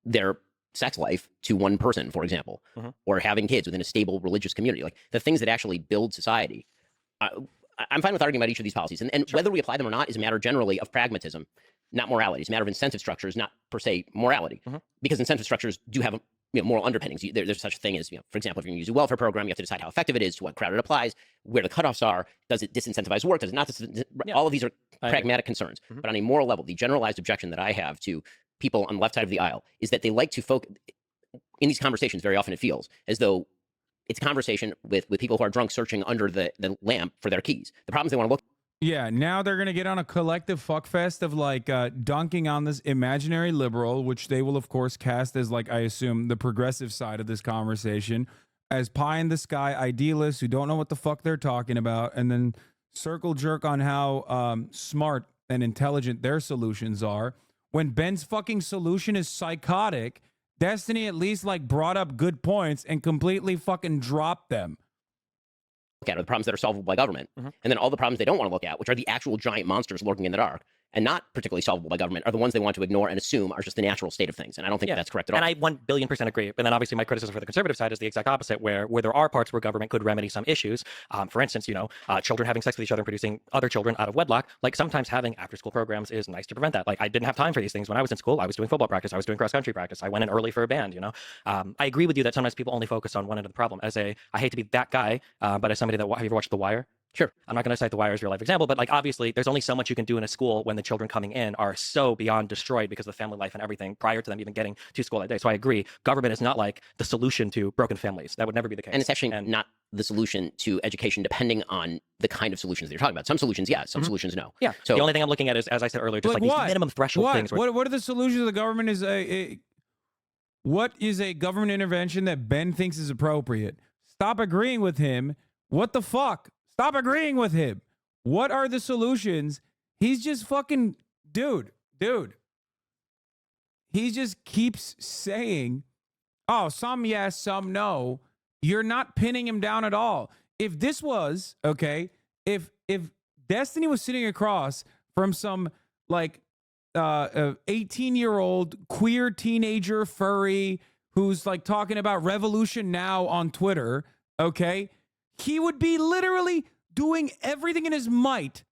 Speaker 4: their sex life to one person, for example, or having kids within a stable religious community, like the things that actually build society. I'm fine with arguing about each of these policies, and sure, whether we apply them or not is a matter generally of pragmatism, not morality. It's a matter of incentive structures, not per se morality, because incentive structures do have moral underpinnings. There's such a thing as, for example, if you're going to use a welfare program, you have to decide how effective it is, to what crowd it applies, where the cutoffs are. Does it disincentivize work? Does it not? All of these are pragmatic concerns. But on a moral level, the generalized objection that I have to people on the left side of the aisle is that they like to focus in these conversations. Very often it feels as though it's a conversation with people who are drunk searching under the lamp for their keys. The problems they want to look.
Speaker 1: Yeah, now they're going to get on a collective fuckfest of like dunking on this imaginary liberal, which they will of course cast as like, I assume, the progressive side of this conversation, as pie in the sky idealists who don't know what the fuck they're talking about, and then circle jerk on how smart and intelligent their solutions are. When Ben's fucking solution is psychotic, Destiny at least like brought up good points and completely fucking dropped them.
Speaker 4: Look at are the problems that are solvable by government, and then all the problems they don't want to look at, which are the actual giant monsters lurking in the dark. and not particularly solvable by government are the ones they want to ignore and assume are just the natural state of things. And I don't think that's correct at all.
Speaker 3: And I 1,000,000,000% agree. And then obviously my criticism for the conservative side is the exact opposite, where there are parts where government could remedy some issues. For instance, children having sex with each other and producing other children out of wedlock. Like sometimes having after-school programs is nice to prevent that. Like I didn't have time for these things when I was in school. I was doing football practice. I was doing cross-country practice. I went in early for a band. I agree with you that sometimes people only focus on one end of the problem. I hate to be that guy, but as somebody that have you ever watched The Wire?
Speaker 4: Sure.
Speaker 3: I'm not going to cite The Wire as a real life example, but like obviously there's only so much you can do in a school when the children coming in are so beyond destroyed because of the family life and everything prior to them even getting to school that day. So I agree. Government is not like the solution to broken families. That would never be the case.
Speaker 4: And it's actually not the solution to education, depending on the kind of solutions that you're talking about. Some solutions, yes. Some solutions, no.
Speaker 3: Yeah. So the only thing I'm looking at is, as I said earlier, just like these minimum threshold things.
Speaker 1: What are the solutions of the government? What is a government intervention that Ben thinks is appropriate? Stop agreeing with him. What the fuck? Stop agreeing with him. What are the solutions? He's just fucking, dude. He just keeps saying, oh, some yes, some no. You're not pinning him down at all. If this was, okay, if Destiny was sitting across from some like 18-year-old queer teenager furry who's like talking about revolution now on Twitter, okay, he would be literally doing everything in his might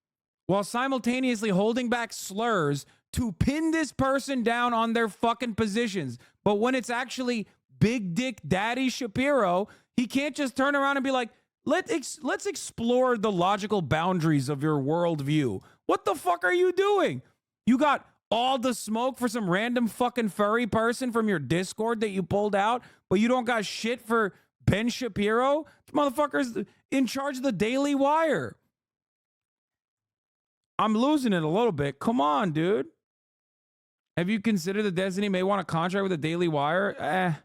Speaker 1: while simultaneously holding back slurs to pin this person down on their fucking positions. But when it's actually Big Dick Daddy Shapiro, he can't just turn around and be like, let's explore the logical boundaries of your worldview. What the fuck are you doing? You got all the smoke for some random fucking furry person from your Discord that you pulled out, but you don't got shit for Ben Shapiro? This motherfucker's in charge of the Daily Wire. I'm losing it a little bit. Come on, dude. Have you considered that Destiny may want a contract with the Daily Wire?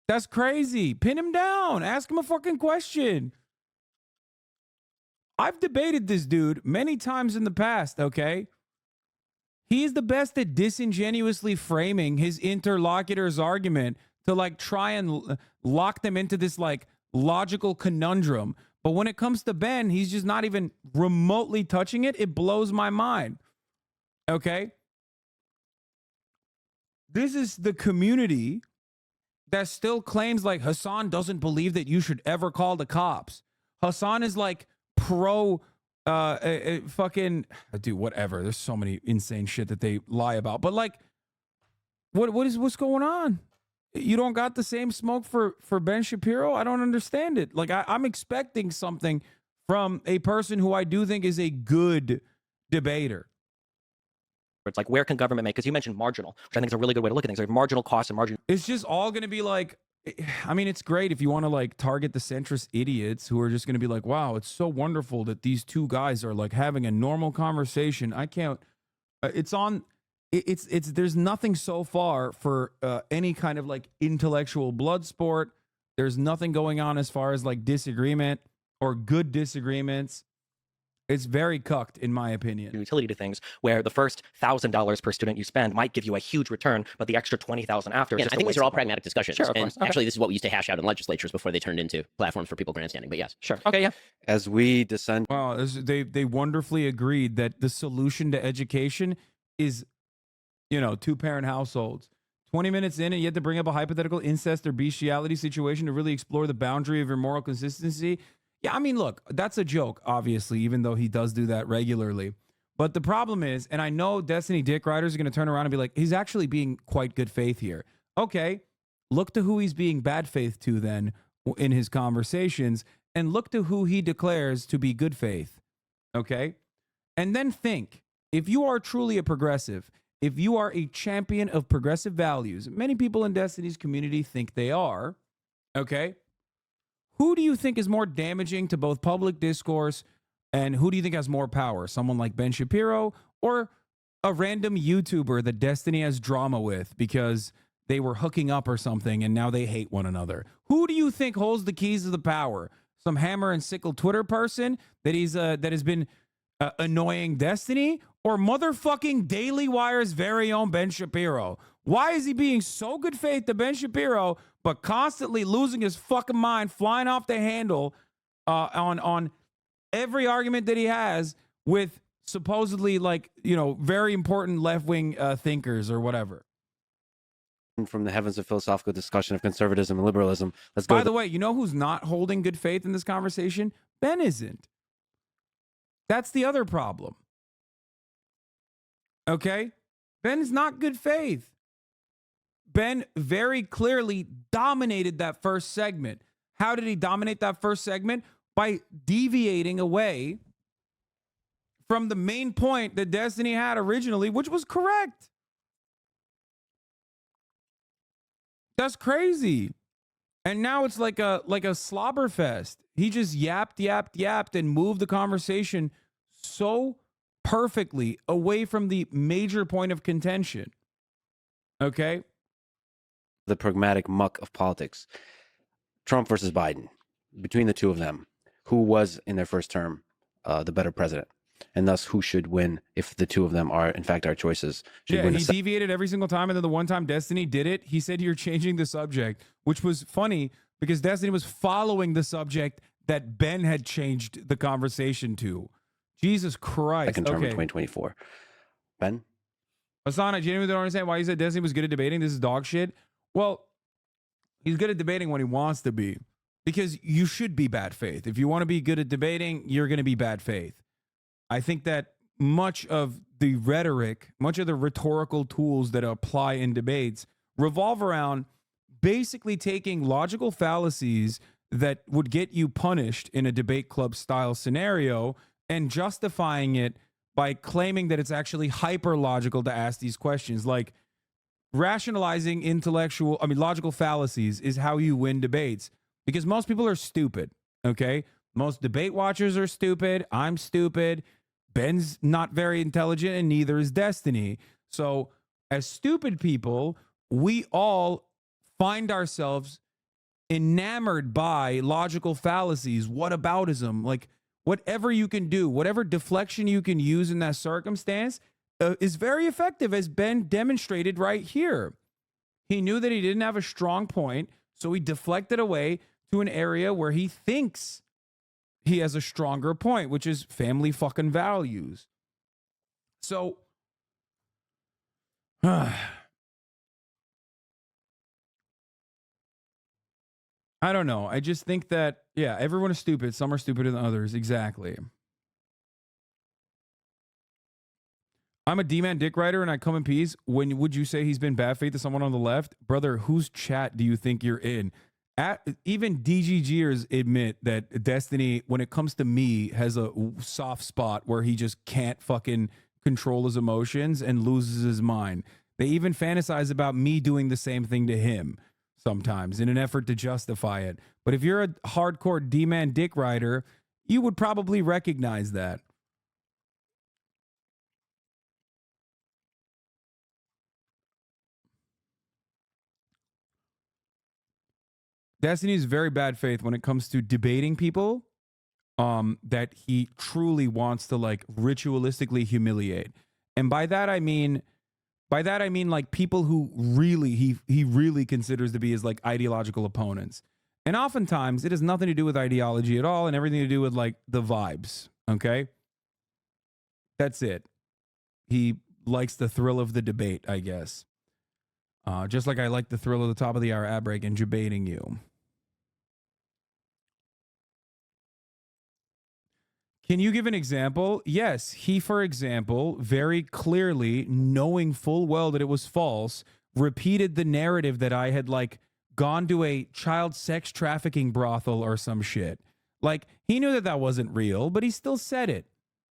Speaker 1: That's crazy. Pin him down. Ask him a fucking question. I've debated this dude many times in the past, okay? He's the best at disingenuously framing his interlocutor's argument to like try and lock them into this like logical conundrum. But when it comes to Ben, he's just not even remotely touching it. It blows my mind. Okay? This is the community that still claims like Hasan doesn't believe that you should ever call the cops. Hasan is like pro fucking dude, whatever. There's so many insane shit that they lie about. But like what's going on? You don't got the same smoke for Ben Shapiro? I don't understand it. Like I'm expecting something from a person who I do think is a good debater.
Speaker 3: It's like, where can government make? Because you mentioned marginal, which I think is a really good way to look at things. There's marginal costs and marginal.
Speaker 1: It's just all going to be like, I mean, it's great if you want to like target the centrist idiots who are just going to be like, wow, it's so wonderful that these two guys are like having a normal conversation. I can't, there's nothing so far for any kind of like intellectual blood sport. There's nothing going on as far as like disagreement or good disagreements. It's very cucked, in my opinion.
Speaker 3: Utility to things where the first $1,000 per student you spend might give you a huge return, but the extra $20,000 after.
Speaker 4: Yeah, I think these are all pragmatic discussions.
Speaker 3: Sure, of
Speaker 4: and
Speaker 3: course. Okay.
Speaker 4: Actually, this is what we used to hash out in legislatures before they turned into platforms for people grandstanding. But yes,
Speaker 3: sure. Okay, yeah.
Speaker 2: As we descend,
Speaker 1: Wow, they wonderfully agreed that the solution to education is, two-parent households. 20 minutes in, and you have to bring up a hypothetical incest or bestiality situation to really explore the boundary of your moral consistency. Yeah, I mean, look, that's a joke, obviously, even though he does do that regularly. But the problem is, and I know Destiny Dick Riders are going to turn around and be like, he's actually being quite good faith here. Okay, look to who he's being bad faith to then in his conversations, and look to who he declares to be good faith. Okay? And then think, if you are truly a progressive, if you are a champion of progressive values, many people in Destiny's community think they are, okay? Who do you think is more damaging to both public discourse, and who do you think has more power? Someone like Ben Shapiro or a random YouTuber that Destiny has drama with because they were hooking up or something and now they hate one another? Who do you think holds the keys to the power? Some hammer and sickle Twitter person that has been annoying Destiny, or motherfucking Daily Wire's very own Ben Shapiro? Why is he being so good faith to Ben Shapiro, but constantly losing his fucking mind, flying off the handle on every argument that he has with supposedly like, very important left-wing thinkers or whatever.
Speaker 2: From the heavens of philosophical discussion of conservatism and liberalism, let's go
Speaker 1: By
Speaker 2: to
Speaker 1: the way, you know who's not holding good faith in this conversation? Ben isn't. That's the other problem. Okay? Ben's not good faith. Ben very clearly dominated that first segment. How did he dominate that first segment? By deviating away from the main point that Destiny had originally, which was correct. That's crazy. And now it's like a slobber fest. He just yapped and moved the conversation so perfectly away from the major point of contention. Okay?
Speaker 2: the pragmatic muck of politics. Trump versus Biden. Between the two of them, who was in their first term the better president? And thus, who should win if the two of them are, in fact, our choices?
Speaker 1: Yeah, he deviated every single time. And then the one time Destiny did it, he said, "You're changing the subject," which was funny because Destiny was following the subject that Ben had changed the conversation to. Jesus Christ.
Speaker 2: Second term of 2024. Ben?
Speaker 1: Hasan, I genuinely don't understand why you said Destiny was good at debating. This is dog shit. Well, he's good at debating when he wants to be, because you should be bad faith. If you want to be good at debating, you're going to be bad faith. I think that much of the rhetoric, much of the rhetorical tools that apply in debates revolve around basically taking logical fallacies that would get you punished in a debate club style scenario and justifying it by claiming that it's actually hyper logical to ask these questions. Like rationalizing logical fallacies is how you win debates, because most people are stupid. Okay. Most debate watchers are stupid. I'm stupid. Ben's not very intelligent, and neither is Destiny. So as stupid people, we all find ourselves enamored by logical fallacies, whataboutism, like whatever you can do, whatever deflection you can use in that circumstance is very effective, as Ben demonstrated right here. He knew that he didn't have a strong point, so he deflected away to an area where he thinks he has a stronger point, which is family fucking values. So, I don't know. I just think that, yeah, everyone is stupid. Some are stupider than others. Exactly. I'm a D-man dick writer and I come in peace. When would you say he's been bad faith to someone on the left? Brother, whose chat do you think you're in? Even DGGers admit that Destiny, when it comes to me, has a soft spot where he just can't fucking control his emotions and loses his mind. They even fantasize about me doing the same thing to him sometimes in an effort to justify it. But if you're a hardcore D-man dick rider, you would probably recognize that. Destiny is very bad faith when it comes to debating people that he truly wants to like ritualistically humiliate. And by that I mean like people who really he really considers to be his like ideological opponents. And oftentimes it has nothing to do with ideology at all and everything to do with like the vibes, okay? That's it. He likes the thrill of the debate, I guess. Just like I like the thrill of the top of the hour ad break and debating you. Can you give an example? Yes, he, for example, very clearly, knowing full well that it was false, repeated the narrative that I had like gone to a child sex trafficking brothel or some shit. Like he knew that that wasn't real, but he still said it.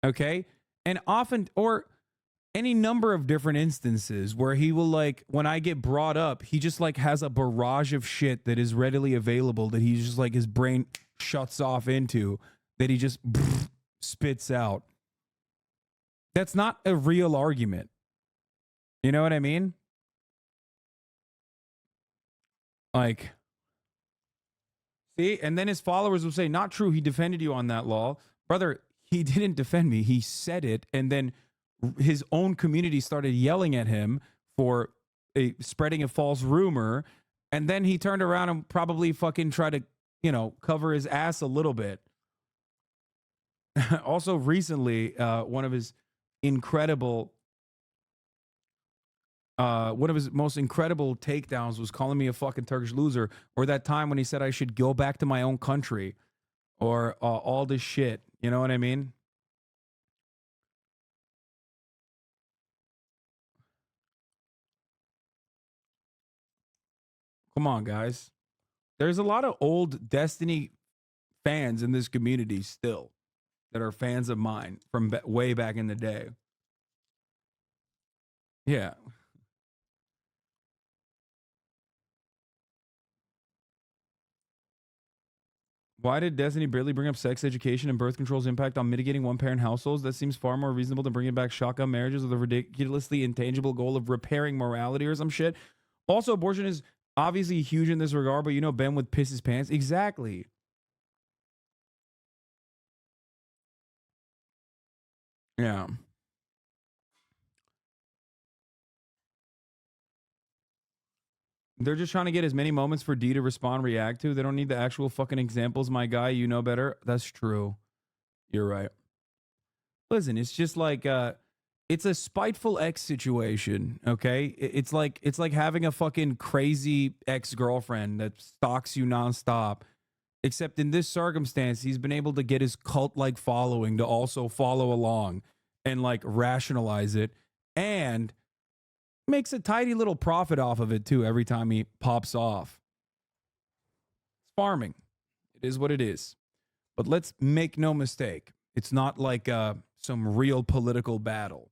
Speaker 1: Okay. And often, or any number of different instances where he will like, when I get brought up, he just like has a barrage of shit that is readily available that he's just like his brain shuts off into, that he just spits out. That's not a real argument. You know what I mean? Like, see, and then his followers will say, "Not true, he defended you on that law." Brother, he didn't defend me. He said it, and then his own community started yelling at him for spreading a false rumor, and then he turned around and probably fucking tried to, cover his ass a little bit. Also, recently, one of his incredible, one of his most incredible takedowns was calling me a fucking Turkish loser, or that time when he said I should go back to my own country, or all this shit. You know what I mean? Come on, guys. There's a lot of old Destiny fans in this community still that are fans of mine from way back in the day. Yeah. Why did Destiny barely bring up sex education and birth control's impact on mitigating one-parent households? That seems far more reasonable than bringing back shotgun marriages with a ridiculously intangible goal of repairing morality or some shit. Also, abortion is obviously huge in this regard, but you know Ben would piss his pants. Exactly. Yeah. They're just trying to get as many moments for D to respond, react to. They don't need the actual fucking examples, my guy. You know better. That's true. You're right. Listen, it's just like it's a spiteful ex situation, okay? It's like having a fucking crazy ex-girlfriend that stalks you nonstop. Except in this circumstance, he's been able to get his cult-like following to also follow along and like rationalize it, and makes a tidy little profit off of it too every time he pops off. It's farming. It is what it is. But let's make no mistake. It's not like some real political battle.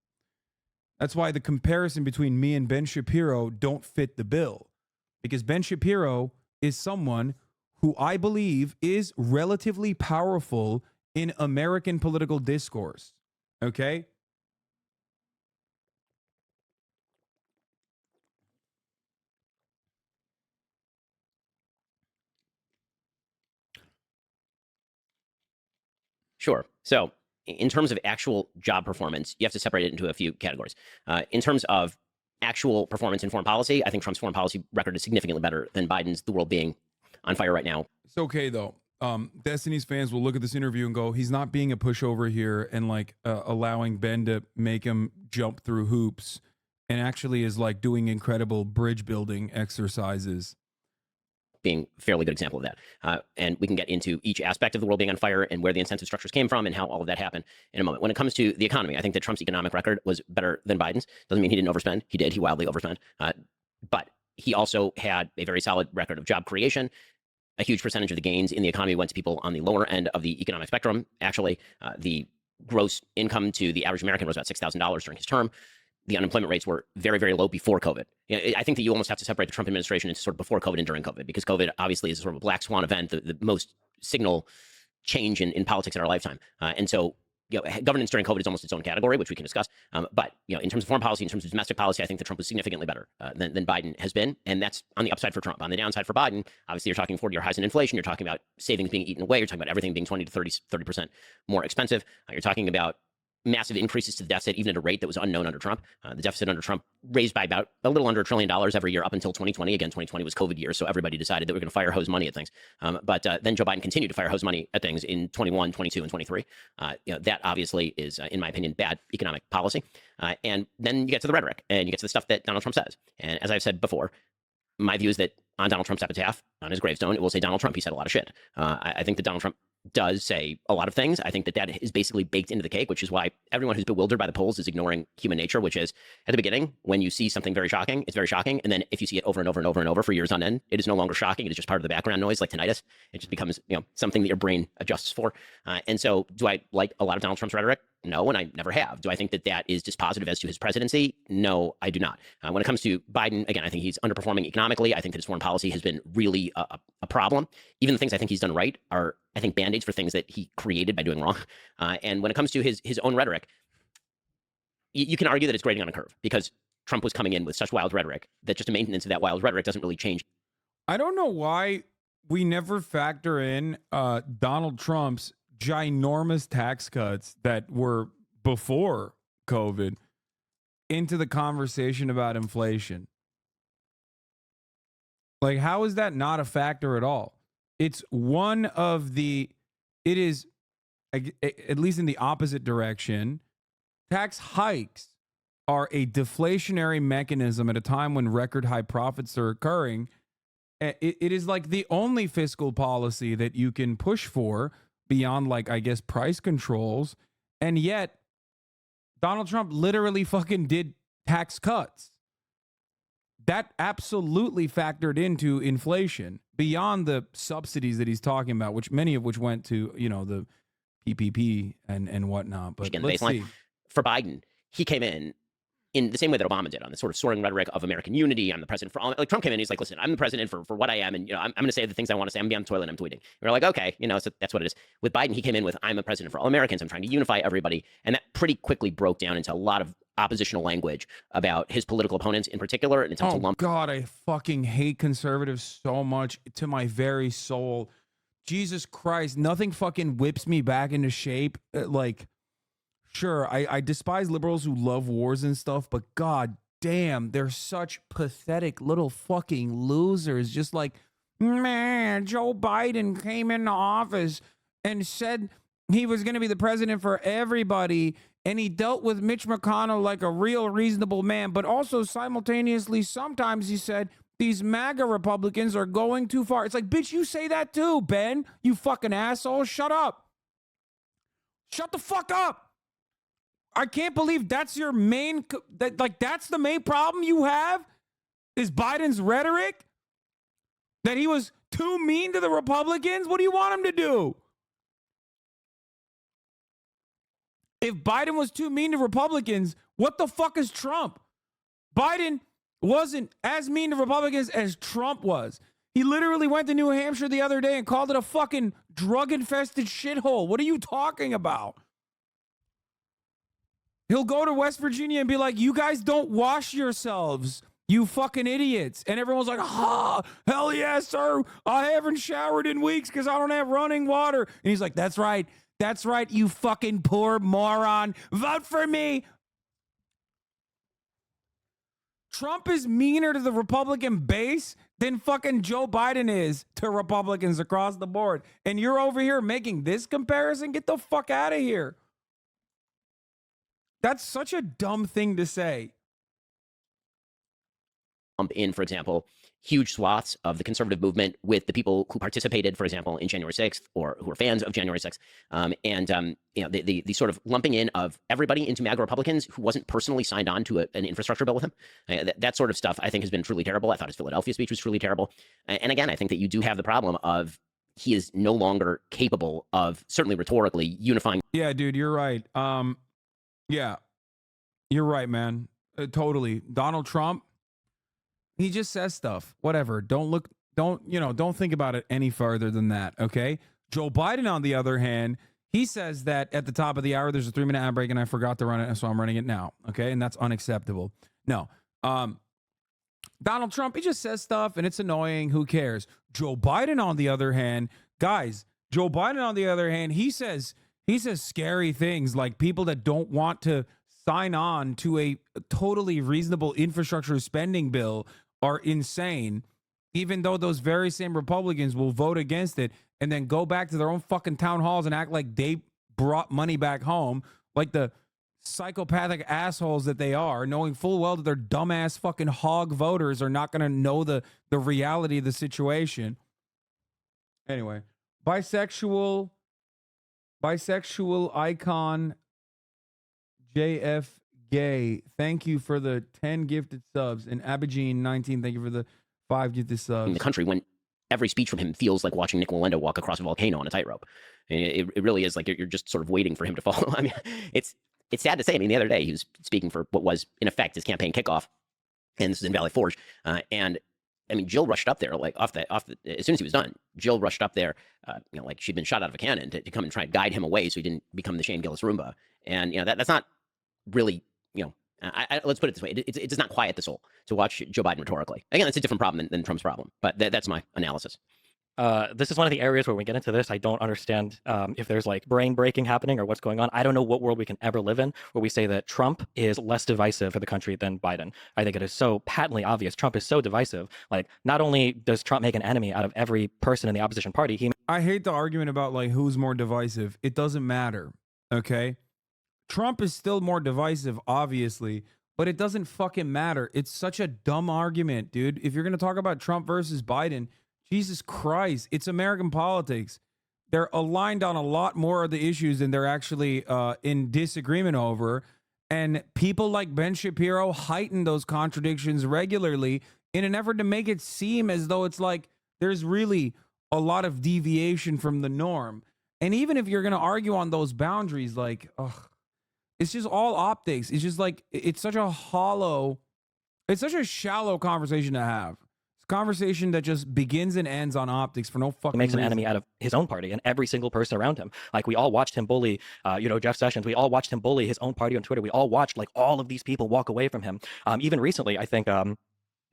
Speaker 1: That's why the comparison between me and Ben Shapiro don't fit the bill. Because Ben Shapiro is someone who I believe is relatively powerful in American political discourse. Okay?
Speaker 4: Sure. So, in terms of actual job performance, you have to separate it into a few categories. In terms of actual performance in foreign policy, I think Trump's foreign policy record is significantly better than Biden's, the world being on fire right now.
Speaker 1: It's okay, though. Destiny's fans will look at this interview and go, he's not being a pushover here and like allowing Ben to make him jump through hoops, and actually is like doing incredible bridge building exercises.
Speaker 4: Being a fairly good example of that. And we can get into each aspect of the world being on fire and where the incentive structures came from and how all of that happened in a moment. When it comes to the economy, I think that Trump's economic record was better than Biden's. Doesn't mean he didn't overspend. He did. He wildly overspent. But he also had a very solid record of job creation. A huge percentage of the gains in the economy went to people on the lower end of the economic spectrum. Actually, the gross income to the average American was about $6,000 during his term. The unemployment rates were very, very low before COVID. I think that you almost have to separate the Trump administration into sort of before COVID and during COVID, because COVID obviously is sort of a black swan event, the most signal change in politics in our lifetime. And so, governance during COVID is almost its own category, which we can discuss. But in terms of foreign policy, in terms of domestic policy, I think that Trump was significantly better than Biden has been, and that's on the upside for Trump. On the downside for Biden, obviously, you're talking 40-year highs in inflation. You're talking about savings being eaten away. You're talking about everything being 20 to 30% more expensive. You're talking about massive increases to the deficit, even at a rate that was unknown under Trump. The deficit under Trump raised by about a little under $1 trillion every year up until 2020. Again, 2020 was COVID year, so everybody decided that we're going to fire hose money at things. But then Joe Biden continued to fire hose money at things in 21, 22, and 23. That obviously is, in my opinion, bad economic policy. And then you get to the rhetoric, and you get to the stuff that Donald Trump says. And as I've said before, my view is that on Donald Trump's epitaph, on his gravestone, it will say Donald Trump. He said a lot of shit. I think that Donald Trump does say a lot of things. I think that that is basically baked into the cake, which is why everyone who's bewildered by the polls is ignoring human nature, which is at the beginning, when you see something very shocking, it's very shocking. And then if you see it over and over and over and over for years on end, it is no longer shocking. It is just part of the background noise, like tinnitus. It just becomes, something that your brain adjusts for. And so do I like a lot of Donald Trump's rhetoric? No, and I never have. Do I think that that is dispositive as to his presidency? No, I do not. When it comes to Biden, again, I think he's underperforming economically. I think that his foreign policy has been really a problem. Even the things I think he's done right are, I think, band-aids for things that he created by doing wrong. And when it comes to his own rhetoric, you can argue that it's grading on a curve, because Trump was coming in with such wild rhetoric that just a maintenance of that wild rhetoric doesn't really change.
Speaker 1: I don't know why we never factor in Donald Trump's ginormous tax cuts that were before COVID into the conversation about inflation. Like, how is that not a factor at all? It is at least in the opposite direction. Tax hikes are a deflationary mechanism at a time when record high profits are occurring. It is like the only fiscal policy that you can push for beyond, like, I guess, price controls. And yet, Donald Trump literally fucking did tax cuts. That absolutely factored into inflation beyond the subsidies that he's talking about, which many of which went to, you know, the PPP and whatnot. But let's see.
Speaker 4: For Biden, he came in the same way that Obama did, on the sort of soaring rhetoric of American unity. I'm the president for all. Like, Trump came in, he's like, listen, I'm the president for what I am, and, you know, I'm going to say the things I want to say. I'm going to be on the toilet, and I'm tweeting. And we're like, okay, you know, so that's what it is. With Biden, he came in with, I'm a president for all Americans. I'm trying to unify everybody. And that pretty quickly broke down into a lot of oppositional language about his political opponents in particular. And
Speaker 1: God, I fucking hate conservatives so much to my very soul. Jesus Christ, nothing fucking whips me back into shape. Like, sure, I despise liberals who love wars and stuff, but god damn, they're such pathetic little fucking losers. Just like, man, Joe Biden came into office and said he was going to be the president for everybody, and he dealt with Mitch McConnell like a real reasonable man, but also simultaneously sometimes he said these MAGA Republicans are going too far. It's like, bitch, you say that too, Ben, you fucking asshole. Shut up. Shut the fuck up. I can't believe that's your main, that's the main problem you have, is Biden's rhetoric? That he was too mean to the Republicans? What do you want him to do? If Biden was too mean to Republicans, what the fuck is Trump? Biden wasn't as mean to Republicans as Trump was. He literally went to New Hampshire the other day and called it a fucking drug-infested shithole. What are you talking about? He'll go to West Virginia and be like, you guys don't wash yourselves, you fucking idiots. And everyone's like, hell yes, sir. I haven't showered in weeks because I don't have running water. And he's like, that's right. That's right, you fucking poor moron. Vote for me. Trump is meaner to the Republican base than fucking Joe Biden is to Republicans across the board. And you're over here making this comparison? Get the fuck out of here. That's such a dumb thing to say.
Speaker 4: In, for example, huge swaths of the conservative movement with the people who participated, for example, in January 6th or who are fans of January 6th. You know, the sort of lumping in of everybody into MAGA Republicans who wasn't personally signed on to an infrastructure bill with him. That sort of stuff, I think, has been truly terrible. I thought his Philadelphia speech was truly terrible. And again, I think that you do have the problem of he is no longer capable of, certainly rhetorically, unifying.
Speaker 1: Yeah, dude, you're right. Yeah, you're right, man. Totally. Donald Trump, he just says stuff. Whatever. Don't think about it any further than that. Okay. Joe Biden, on the other hand, he says that at the top of the hour, there's a 3-minute ad break and I forgot to run it. So I'm running it now. Okay. And that's unacceptable. No. Donald Trump, he just says stuff and it's annoying. Who cares? Joe Biden, on the other hand, guys, Joe Biden, on the other hand, he says scary things like people that don't want to sign on to a totally reasonable infrastructure spending bill are insane, even though those very same Republicans will vote against it and then go back to their own fucking town halls and act like they brought money back home, like the psychopathic assholes that they are, knowing full well that their dumbass fucking hog voters are not going to know the reality of the situation. Anyway, bisexual icon JF Gay, thank you for the 10 gifted subs. And Abigene 19, thank you for the 5 gifted subs.
Speaker 4: In the country, when every speech from him feels like watching Nick Wallenda walk across a volcano on a tightrope. I mean, it really is like you're just sort of waiting for him to fall. I mean, it's sad to say. I mean, the other day he was speaking for what was in effect his campaign kickoff, and this is in Valley Forge. And I mean, Jill rushed up there like off the as soon as he was done. Jill rushed up there, like she'd been shot out of a cannon to come and try and guide him away so he didn't become the Shane Gillis Roomba. And that's not really, let's put it this way. It does not quiet the soul to watch Joe Biden rhetorically. Again, it's a different problem than Trump's problem, but that's my analysis.
Speaker 3: This is one of the areas where we get into this. I don't understand if there's like brain breaking happening or what's going on. I don't know what world we can ever live in where we say that Trump is less divisive for the country than Biden. I think it is so patently obvious. Trump is so divisive. Like, not only does Trump make an enemy out of every person in the opposition party, he
Speaker 1: I hate the argument about like who's more divisive. It doesn't matter. Okay. Trump is still more divisive, obviously, but it doesn't fucking matter. It's such a dumb argument, dude. If you're going to talk about Trump versus Biden, Jesus Christ, it's American politics. They're aligned on a lot more of the issues than they're actually in disagreement over. And people like Ben Shapiro heighten those contradictions regularly in an effort to make it seem as though it's like there's really a lot of deviation from the norm. And even if you're going to argue on those boundaries, like, ugh, it's just all optics. It's just like, it's such a shallow conversation to have. It's a conversation that just begins and ends on optics for no fucking
Speaker 3: makes an
Speaker 1: reason.
Speaker 3: enemy out of his own party and every single person around him. Like, we all watched him bully, Jeff Sessions. We all watched him bully his own party on Twitter. We all watched like all of these people walk away from him. Even recently, I think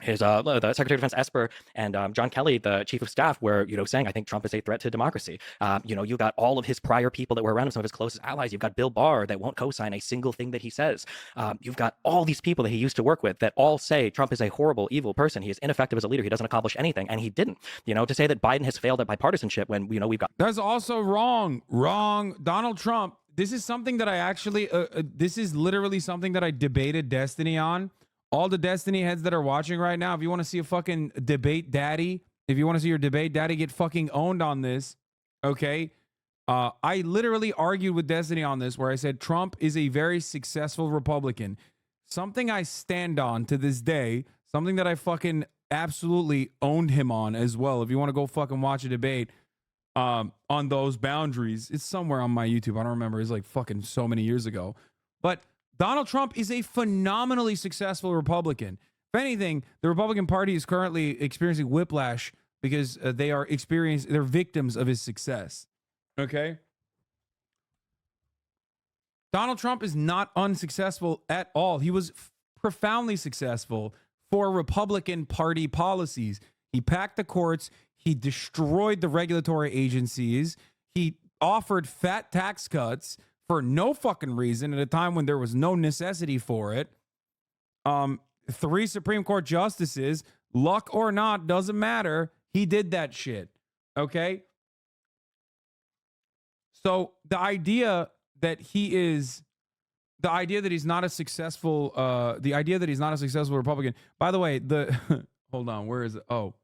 Speaker 3: his the Secretary of Defense Esper and John Kelly, the Chief of Staff, were saying, I think Trump is a threat to democracy. You got all of his prior people that were around him, some of his closest allies. You've got Bill Barr that won't co-sign a single thing that he says. You've got all these people that he used to work with that all say Trump is a horrible, evil person. He is ineffective as a leader. He doesn't accomplish anything, and he didn't. To say that Biden has failed at bipartisanship when we've got
Speaker 1: That's also wrong. Wrong. Donald Trump. This is something that I actually, this is literally something that I debated Destiny on. All the Destiny heads that are watching right now, if you want to see a fucking debate daddy, if you want to see your debate daddy get fucking owned on this, okay? I literally argued with Destiny on this where I said Trump is a very successful Republican. Something I stand on to this day, something that I fucking absolutely owned him on as well. If you want to go fucking watch a debate on those boundaries, it's somewhere on my YouTube. I don't remember. It's like fucking so many years ago. But Donald Trump is a phenomenally successful Republican. If anything, the Republican Party is currently experiencing whiplash because they're victims of his success. Okay? Donald Trump is not unsuccessful at all. He was profoundly successful for Republican Party policies. He packed the courts. He destroyed the regulatory agencies. He offered fat tax cuts for no fucking reason at a time when there was no necessity for it. 3 Supreme Court justices, luck or not, doesn't matter. He did that shit. Okay? So the idea that he's not a successful Republican. By the way, hold on, where is it? Oh.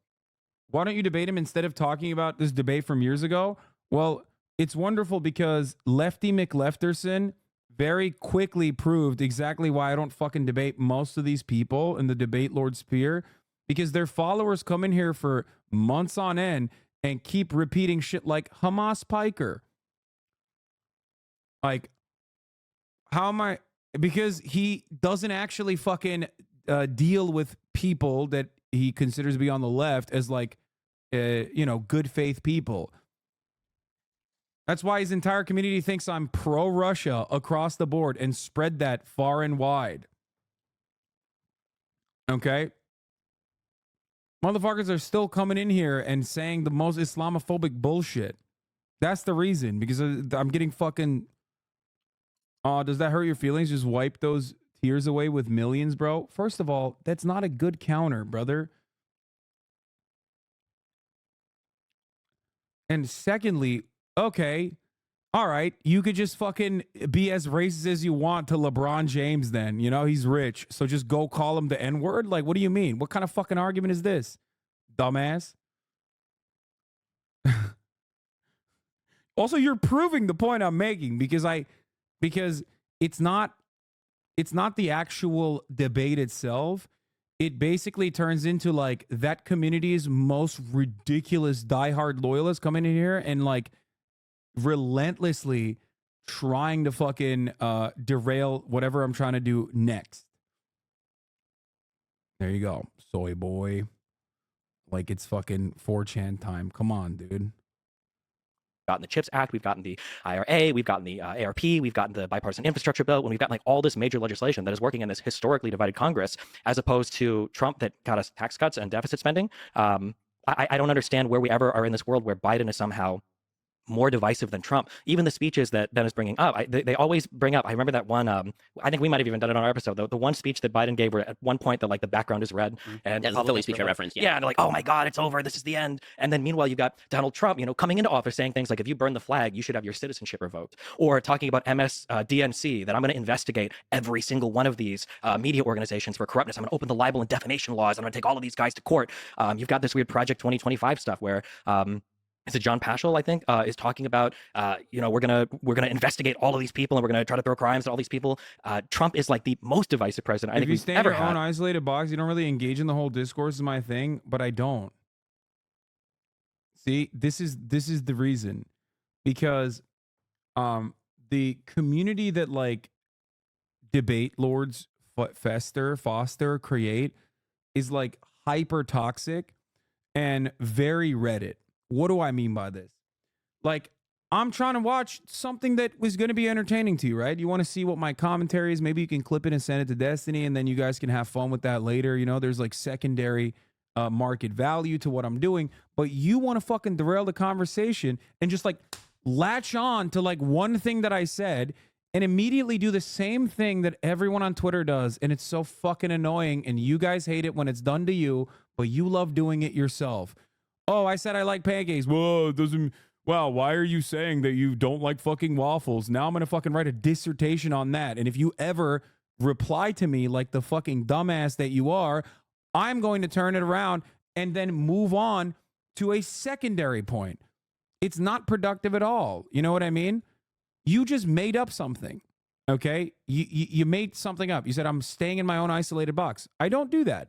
Speaker 1: Why don't you debate him instead of talking about this debate from years ago? Well, it's wonderful because Lefty McLefterson very quickly proved exactly why I don't fucking debate most of these people in the debate Lord Spear, because their followers come in here for months on end and keep repeating shit like Hamas Piker. Like, how am I? Because he doesn't actually fucking deal with people that he considers to be on the left as like, good faith people. That's why his entire community thinks I'm pro-Russia across the board and spread that far and wide. Okay? Motherfuckers are still coming in here and saying the most Islamophobic bullshit. That's the reason, because I'm getting fucking... does that hurt your feelings? Just wipe those tears away with millions, bro? First of all, that's not a good counter, brother. And secondly, okay, all right, you could just fucking be as racist as you want to LeBron James then. He's rich, so just go call him the N-word? Like, what do you mean? What kind of fucking argument is this, dumbass? Also, you're proving the point I'm making because it's not the actual debate itself. It basically turns into like that community's most ridiculous diehard loyalists coming in here and like relentlessly trying to fucking derail whatever I'm trying to do next. There you go, soy boy. Like it's fucking 4chan time. Come on, dude.
Speaker 3: gotten the CHIPS Act, we've gotten the IRA, we've gotten the ARP, we've gotten the bipartisan infrastructure bill, when we've got like all this major legislation that is working in this historically divided Congress, as opposed to Trump that got us tax cuts and deficit spending. I don't understand where we ever are in this world where Biden is somehow more divisive than Trump. Even the speeches that Ben is bringing up, they always bring up. I remember that one. I think we might have even done it on our episode. The one speech that Biden gave, where at one point the the background is red, and
Speaker 4: That's the Philly speech I referenced.
Speaker 3: Yeah, and they're like, "Oh my God, it's over. This is the end." And then meanwhile, you got Donald Trump, coming into office saying things like, "If you burn the flag, you should have your citizenship revoked," or talking about DNC, that I'm going to investigate every single one of these media organizations for corruptness. I'm going to open the libel and defamation laws. I'm going to take all of these guys to court. You've got this weird Project 2025 stuff where. Is it John Paschal, I think, is talking about, we're gonna investigate all of these people and we're gonna try to throw crimes at all these people. Trump is like the most divisive president I think we've ever had.
Speaker 1: If you stay in your own isolated box, you don't really engage in the whole discourse is my thing, but I don't. See, this is the reason, because the community that like debate lords foster create is like hyper toxic and very Reddit. What do I mean by this? Like, I'm trying to watch something that was going to be entertaining to you, right? You want to see what my commentary is. Maybe you can clip it and send it to Destiny, and then you guys can have fun with that later. There's like secondary market value to what I'm doing, but you want to fucking derail the conversation and just like latch on to like one thing that I said and immediately do the same thing that everyone on Twitter does. And it's so fucking annoying, and you guys hate it when it's done to you, but you love doing it yourself. Oh, I said I like pancakes. Whoa, wow, why are you saying that you don't like fucking waffles? Now I'm going to fucking write a dissertation on that. And if you ever reply to me like the fucking dumbass that you are, I'm going to turn it around and then move on to a secondary point. It's not productive at all. You know what I mean? You just made up something, okay? You made something up. You said, I'm staying in my own isolated box. I don't do that.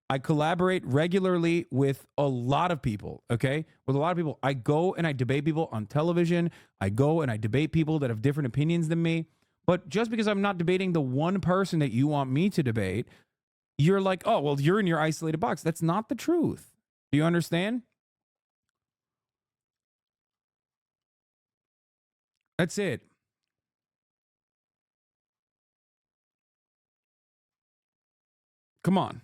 Speaker 1: I collaborate regularly with a lot of people, okay? With a lot of people. I go and I debate people on television. I go and I debate people that have different opinions than me. But just because I'm not debating the one person that you want me to debate, you're like, oh, well, you're in your isolated box. That's not the truth. Do you understand? That's it. Come on.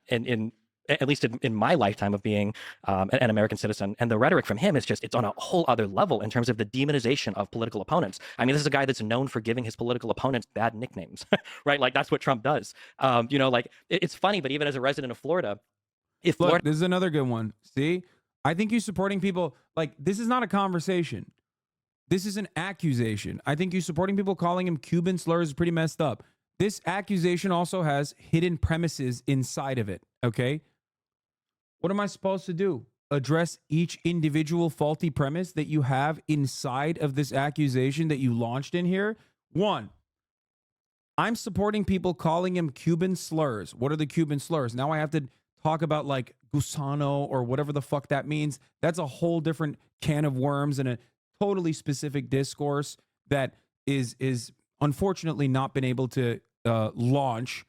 Speaker 3: In at least in my lifetime of being an American citizen, and the rhetoric from him is just, it's on a whole other level in terms of the demonization of political opponents. I mean, this is a guy that's known for giving his political opponents bad nicknames, right? Like, that's what Trump does. It's funny, but even as a resident of Florida,
Speaker 1: Look, this is another good one. See, I think you supporting people, like, this is not a conversation. This is an accusation. I think you supporting people calling him Cuban slurs is pretty messed up. This accusation also has hidden premises inside of it, okay? What am I supposed to do? Address each individual faulty premise that you have inside of this accusation that you launched in here? One, I'm supporting people calling him Cuban slurs. What are the Cuban slurs? Now I have to talk about like gusano or whatever the fuck that means. That's a whole different can of worms and a totally specific discourse that is unfortunately not been able to launch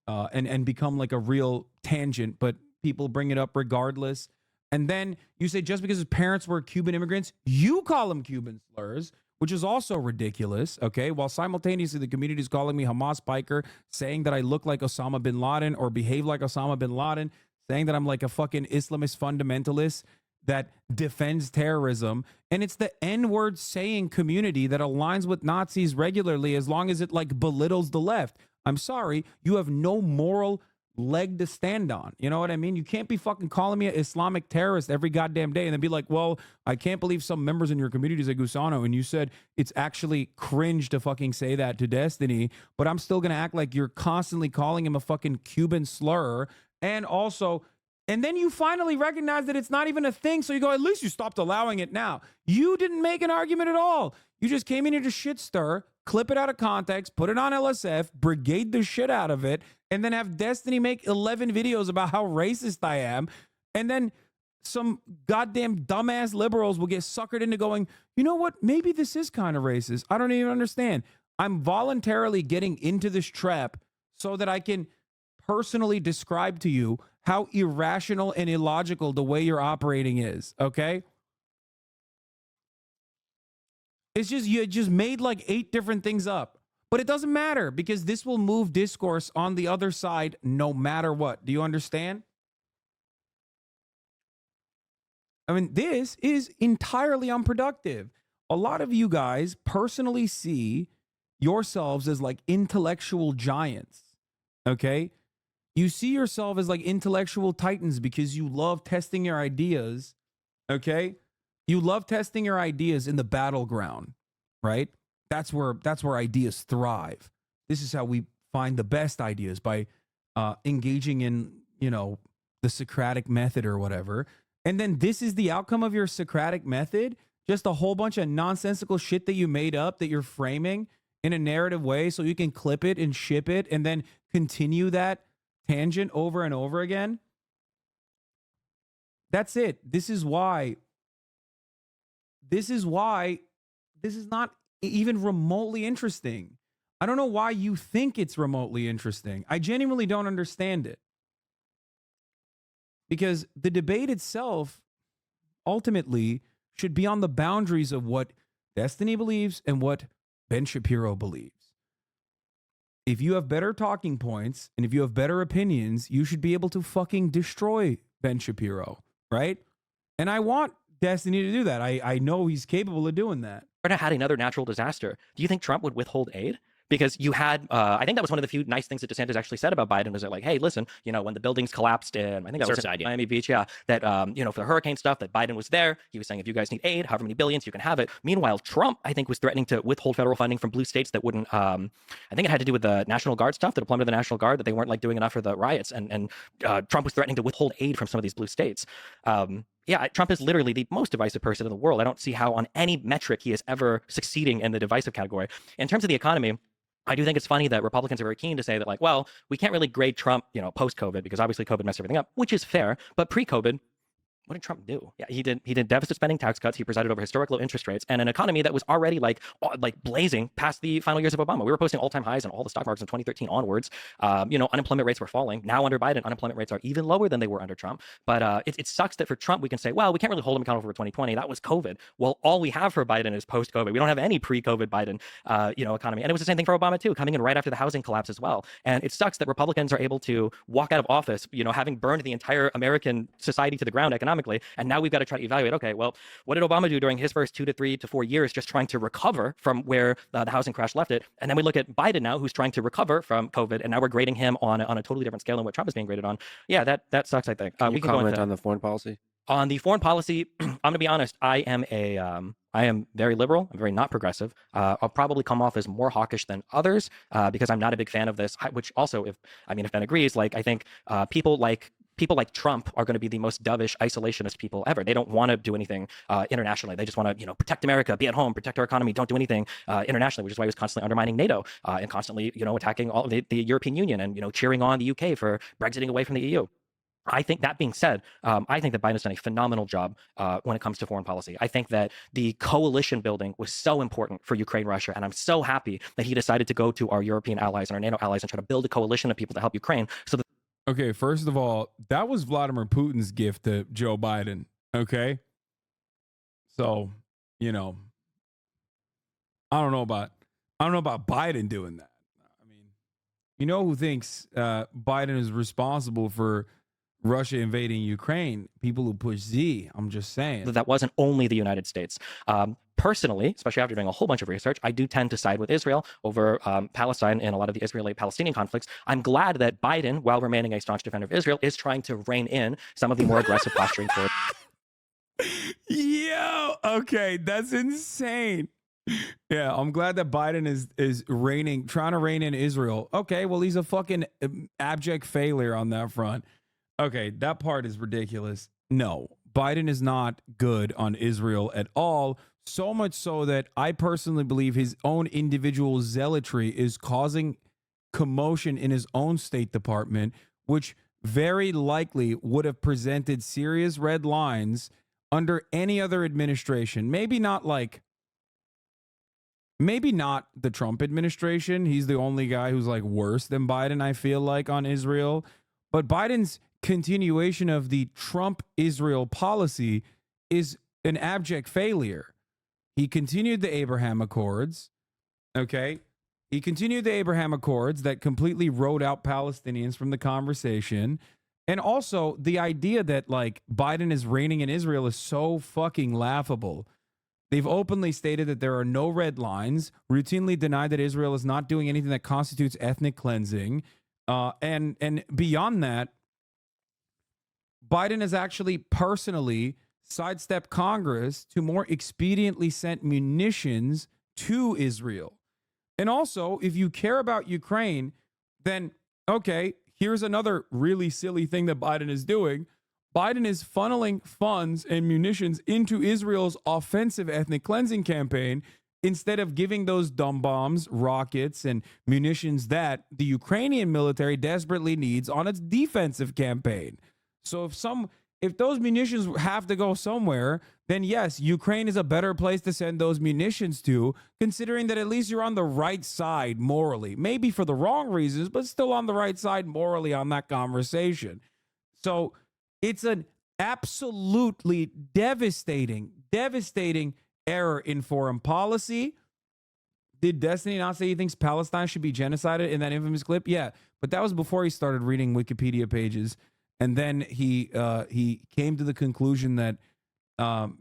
Speaker 1: and become like a real tangent, but people bring it up regardless. And then you say just because his parents were Cuban immigrants, you call them Cuban slurs, which is also ridiculous, okay? While simultaneously the community is calling me Hamas biker, saying that I look like Osama bin Laden or behave like Osama bin Laden, saying that I'm like a fucking Islamist fundamentalist that defends terrorism. And it's the N-word saying community that aligns with Nazis regularly as long as it like belittles the left. I'm sorry, you have no moral leg to stand on. You know what I mean? You can't be fucking calling me an Islamic terrorist every goddamn day and then be like, well, I can't believe some members in your community say Gusano, and you said it's actually cringe to fucking say that to Destiny, but I'm still gonna act like you're constantly calling him a fucking Cuban slur. And also, and then you finally recognize that it's not even a thing, so you go, at least you stopped allowing it now. You didn't make an argument at all. You just came in here to shit stir, clip it out of context, put it on LSF, brigade the shit out of it, and then have Destiny make 11 videos about how racist I am. And then some goddamn dumbass liberals will get suckered into going, you know what? Maybe this is kind of racist. I don't even understand. I'm voluntarily getting into this trap so that I can personally describe to you how irrational and illogical the way you're operating is, okay? It's just, you just made like 8 different things up. But it doesn't matter because this will move discourse on the other side no matter what. Do you understand? I mean, this is entirely unproductive. A lot of you guys personally see yourselves as like intellectual giants. Okay? You see yourself as like intellectual titans because you love testing your ideas. Okay? You love testing your ideas in the battleground, right? That's where ideas thrive. This is how we find the best ideas, by engaging in, the Socratic method or whatever. And then this is the outcome of your Socratic method, just a whole bunch of nonsensical shit that you made up that you're framing in a narrative way so you can clip it and ship it and then continue that tangent over and over again. That's it. This is why this is not even remotely interesting. I don't know why you think it's remotely interesting. I genuinely don't understand it. Because the debate itself ultimately should be on the boundaries of what Destiny believes and what Ben Shapiro believes. If you have better talking points and if you have better opinions, you should be able to fucking destroy Ben Shapiro, right? And I want Destiny to do that. I know he's capable of doing that.
Speaker 3: Had another natural disaster, do you think Trump would withhold aid? Because you had, I think that was one of the few nice things that DeSantis actually said about Biden, was that like, hey, listen, when the buildings collapsed in, I think that was in Miami Beach, that, for the hurricane stuff, that Biden was there. He was saying, if you guys need aid, however many billions, you can have it. Meanwhile, Trump, I think, was threatening to withhold federal funding from blue states that wouldn't, I think it had to do with the National Guard stuff, the deployment of the National Guard, that they weren't like doing enough for the riots. And Trump was threatening to withhold aid from some of these blue states. Trump is literally the most divisive person in the world. I don't see how on any metric he is ever succeeding in the divisive category. In terms of the economy, I do think it's funny that Republicans are very keen to say that, like, well, we can't really grade Trump, post-COVID, because obviously COVID messed everything up, which is fair. But pre-COVID, what did Trump do? Yeah, he did deficit spending, tax cuts. He presided over historic low interest rates and an economy that was already like blazing past the final years of Obama. We were posting all-time highs in all the stock markets in 2013 onwards. Unemployment rates were falling. Now under Biden, unemployment rates are even lower than they were under Trump. But it sucks that for Trump, we can say, well, we can't really hold him accountable for 2020. That was COVID. Well, all we have for Biden is post-COVID. We don't have any pre-COVID Biden, economy. And it was the same thing for Obama too, coming in right after the housing collapse as well. And it sucks that Republicans are able to walk out of office, having burned the entire American society to the ground economically. And now we've got to try to evaluate, okay, well, what did Obama do during his first 2 to 3 to 4 years, just trying to recover from where the housing crash left it? And then we look at Biden now, who's trying to recover from COVID, and now we're grading him on a totally different scale than what Trump is being graded on. Yeah, that sucks, I think.
Speaker 2: We can comment on the foreign policy?
Speaker 3: On the foreign policy, I'm going to be honest, I am very liberal. I'm very not progressive. I'll probably come off as more hawkish than others because I'm not a big fan of this, which also, if Ben agrees, like, I think people like Trump are going to be the most dovish, isolationist people ever. They don't want to do anything internationally. They just want to, protect America, be at home, protect our economy, don't do anything internationally, which is why he was constantly undermining NATO and constantly, attacking all the European Union and, cheering on the UK for Brexiting away from the EU. I think, that being said, I think that Biden has done a phenomenal job when it comes to foreign policy. I think that the coalition building was so important for Ukraine, Russia, and I'm so happy that he decided to go to our European allies and our NATO allies and try to build a coalition of people to help Ukraine. So that
Speaker 1: Okay, first of all, that was Vladimir Putin's gift to Joe Biden. Okay, so I don't know about Biden doing that. I mean, who thinks Biden is responsible for Russia invading Ukraine? People who push Z. I'm just saying.
Speaker 3: that wasn't only the United States. Personally, especially after doing a whole bunch of research, I do tend to side with Israel over Palestine in a lot of the Israeli-Palestinian conflicts. I'm glad that Biden, while remaining a staunch defender of Israel, is trying to rein in some of the more aggressive posturing toward.
Speaker 1: Yo, okay, that's insane. Yeah, I'm glad that Biden is trying to rein in Israel. Okay, well, he's a fucking abject failure on that front. Okay, that part is ridiculous. No, Biden is not good on Israel at all. So much so that I personally believe his own individual zealotry is causing commotion in his own State Department, which very likely would have presented serious red lines under any other administration. Maybe not the Trump administration. He's the only guy who's like worse than Biden, I feel like, on Israel. But Biden's continuation of the Trump-Israel policy is an abject failure. He continued the Abraham Accords, okay? He continued the Abraham Accords that completely wrote out Palestinians from the conversation. And also the idea that like Biden is reigning in Israel is so fucking laughable. They've openly stated that there are no red lines, routinely denied that Israel is not doing anything that constitutes ethnic cleansing. And beyond that, Biden has actually personally sidestepped Congress to more expediently send munitions to Israel. And also, if you care about Ukraine, then, okay, here's another really silly thing that Biden is doing. Biden is funneling funds and munitions into Israel's offensive ethnic cleansing campaign instead of giving those dumb bombs, rockets, and munitions that the Ukrainian military desperately needs on its defensive campaign. So if those munitions have to go somewhere, then yes, Ukraine is a better place to send those munitions to, considering that at least you're on the right side morally. Maybe for the wrong reasons, but still on the right side morally on that conversation. So it's an absolutely devastating error in foreign policy. Did Destiny not say he thinks Palestine should be genocided in that infamous clip? Yeah, but that was before he started reading Wikipedia pages. And then he came to the conclusion that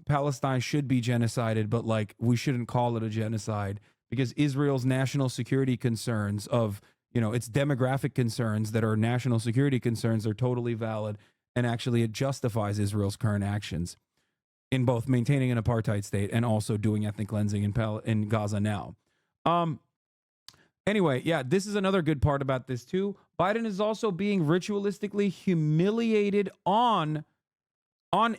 Speaker 1: Palestine should be genocided, but like we shouldn't call it a genocide because Israel's national security concerns of, its demographic concerns that are national security concerns are totally valid. And actually it justifies Israel's current actions in both maintaining an apartheid state and also doing ethnic cleansing in Gaza now. Anyway, yeah, this is another good part about this too. Biden is also being ritualistically humiliated on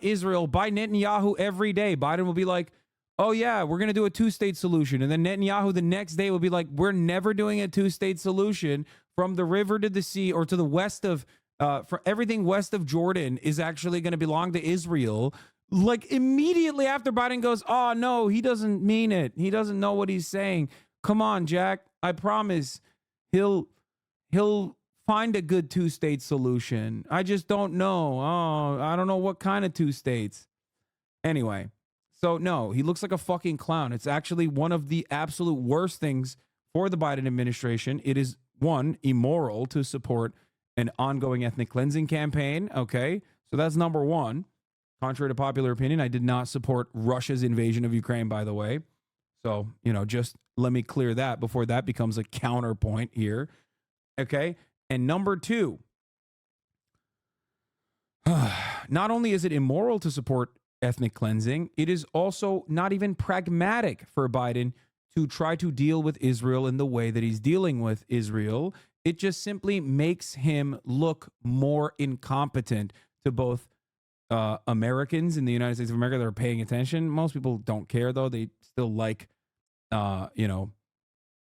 Speaker 1: Israel by Netanyahu every day. Biden will be like, oh yeah, we're going to do a two-state solution. And then Netanyahu the next day will be like, we're never doing a two-state solution. From the river to the sea or to the west of, for everything west of Jordan is actually going to belong to Israel. Like immediately after Biden goes, oh no, he doesn't mean it. He doesn't know what he's saying. Come on, Jack. I promise he'll find a good two-state solution. I just don't know. Oh, I don't know what kind of two states. Anyway, so no, he looks like a fucking clown. It's actually one of the absolute worst things for the Biden administration. It is, one, immoral to support an ongoing ethnic cleansing campaign. Okay, so that's number one. Contrary to popular opinion, I did not support Russia's invasion of Ukraine, by the way. So, just let me clear that before that becomes a counterpoint here. Okay. And number two, not only is it immoral to support ethnic cleansing, it is also not even pragmatic for Biden to try to deal with Israel in the way that he's dealing with Israel. It just simply makes him look more incompetent to both Americans in the United States of America that are paying attention. Most people don't care, though. They still like,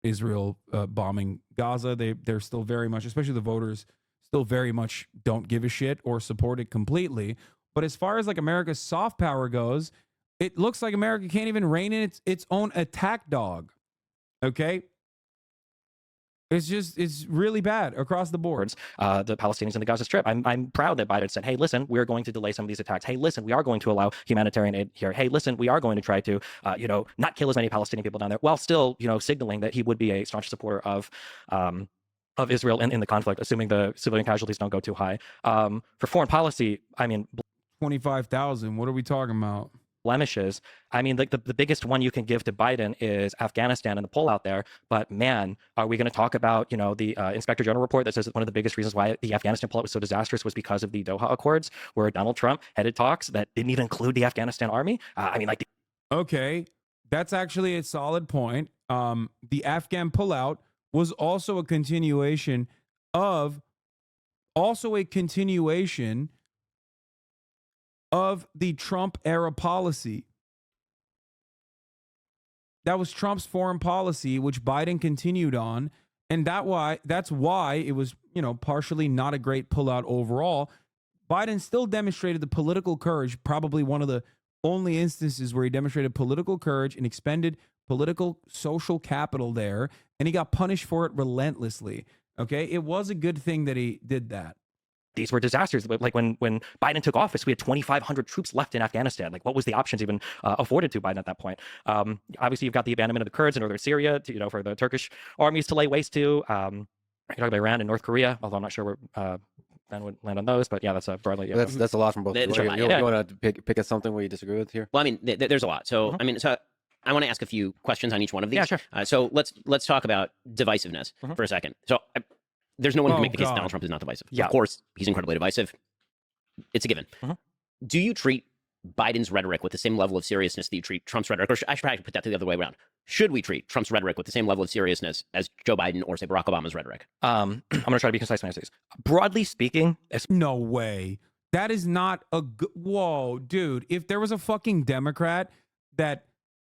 Speaker 1: Israel bombing Gaza. They're still very much, especially the voters, still very much don't give a shit or support it completely. But as far as like America's soft power goes, it looks like America can't even rein in its own attack dog. Okay. It's really bad across the board.
Speaker 3: The Palestinians in the Gaza Strip. I'm proud that Biden said, hey, listen, we're going to delay some of these attacks. Hey, listen, we are going to allow humanitarian aid here. Hey, listen, we are going to try to, not kill as many Palestinian people down there, while still, signaling that he would be a staunch supporter of Israel in the conflict, assuming the civilian casualties don't go too high. For foreign policy,
Speaker 1: 25,000. What are we talking about?
Speaker 3: Blemishes. Like the biggest one you can give to Biden is Afghanistan and the pullout there. But man, are we going to talk about, the Inspector General report that says that one of the biggest reasons why the Afghanistan pullout was so disastrous was because of the Doha Accords, where Donald Trump headed talks that didn't even include the Afghanistan army.
Speaker 1: Okay, that's actually a solid point. The Afghan pullout was also a continuation of the Trump era policy. That was Trump's foreign policy, which Biden continued on. And that's why it was, partially not a great pullout overall. Biden still demonstrated the political courage, probably one of the only instances where he demonstrated political courage and expended political social capital there. And he got punished for it relentlessly. Okay. It was a good thing that he did that.
Speaker 3: these were disasters. Like when Biden took office, we had 2,500 troops left in Afghanistan. Like, what was the options even afforded to Biden at that point? Obviously, you've got the abandonment of the Kurds in northern Syria, for the Turkish armies to lay waste to. You're talking about Iran and North Korea, although I'm not sure where Ben would land on those. But yeah, that's broadly. Yeah.
Speaker 2: That's a lot from both. You want to pick at something where you disagree with here?
Speaker 4: Well, I mean, there's a lot. So, I want to ask a few questions on each one of these.
Speaker 3: Yeah, sure.
Speaker 4: So let's talk about divisiveness for a second. So there's no one who can make the case that Donald Trump is not divisive.
Speaker 3: Yeah.
Speaker 4: Of course, he's incredibly divisive. It's a given. Do you treat Biden's rhetoric with the same level of seriousness that you treat Trump's rhetoric? Or I should probably put that the other way around. Should we treat Trump's rhetoric with the same level of seriousness as Joe Biden or, say, Barack Obama's rhetoric?
Speaker 3: I'm going to try to be concise when I say this. Broadly speaking,
Speaker 1: No way. That is not a good. Whoa, dude. If there was a fucking Democrat that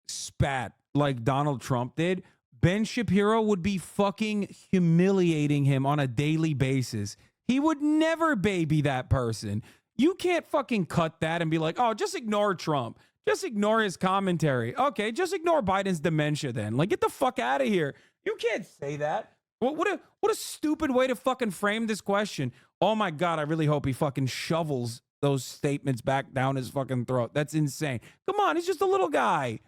Speaker 1: spat like Donald Trump did, Ben Shapiro would be fucking humiliating him on a daily basis. He would never baby that person. You can't fucking cut that and be like, oh, just ignore Trump. Just ignore his commentary. Okay, just ignore Biden's dementia then. Like, get the fuck out of here. You can't say that. What a stupid way to fucking frame this question. Oh my God, I really hope he fucking shovels those statements back down his fucking throat. That's insane. Come on, he's just a little guy.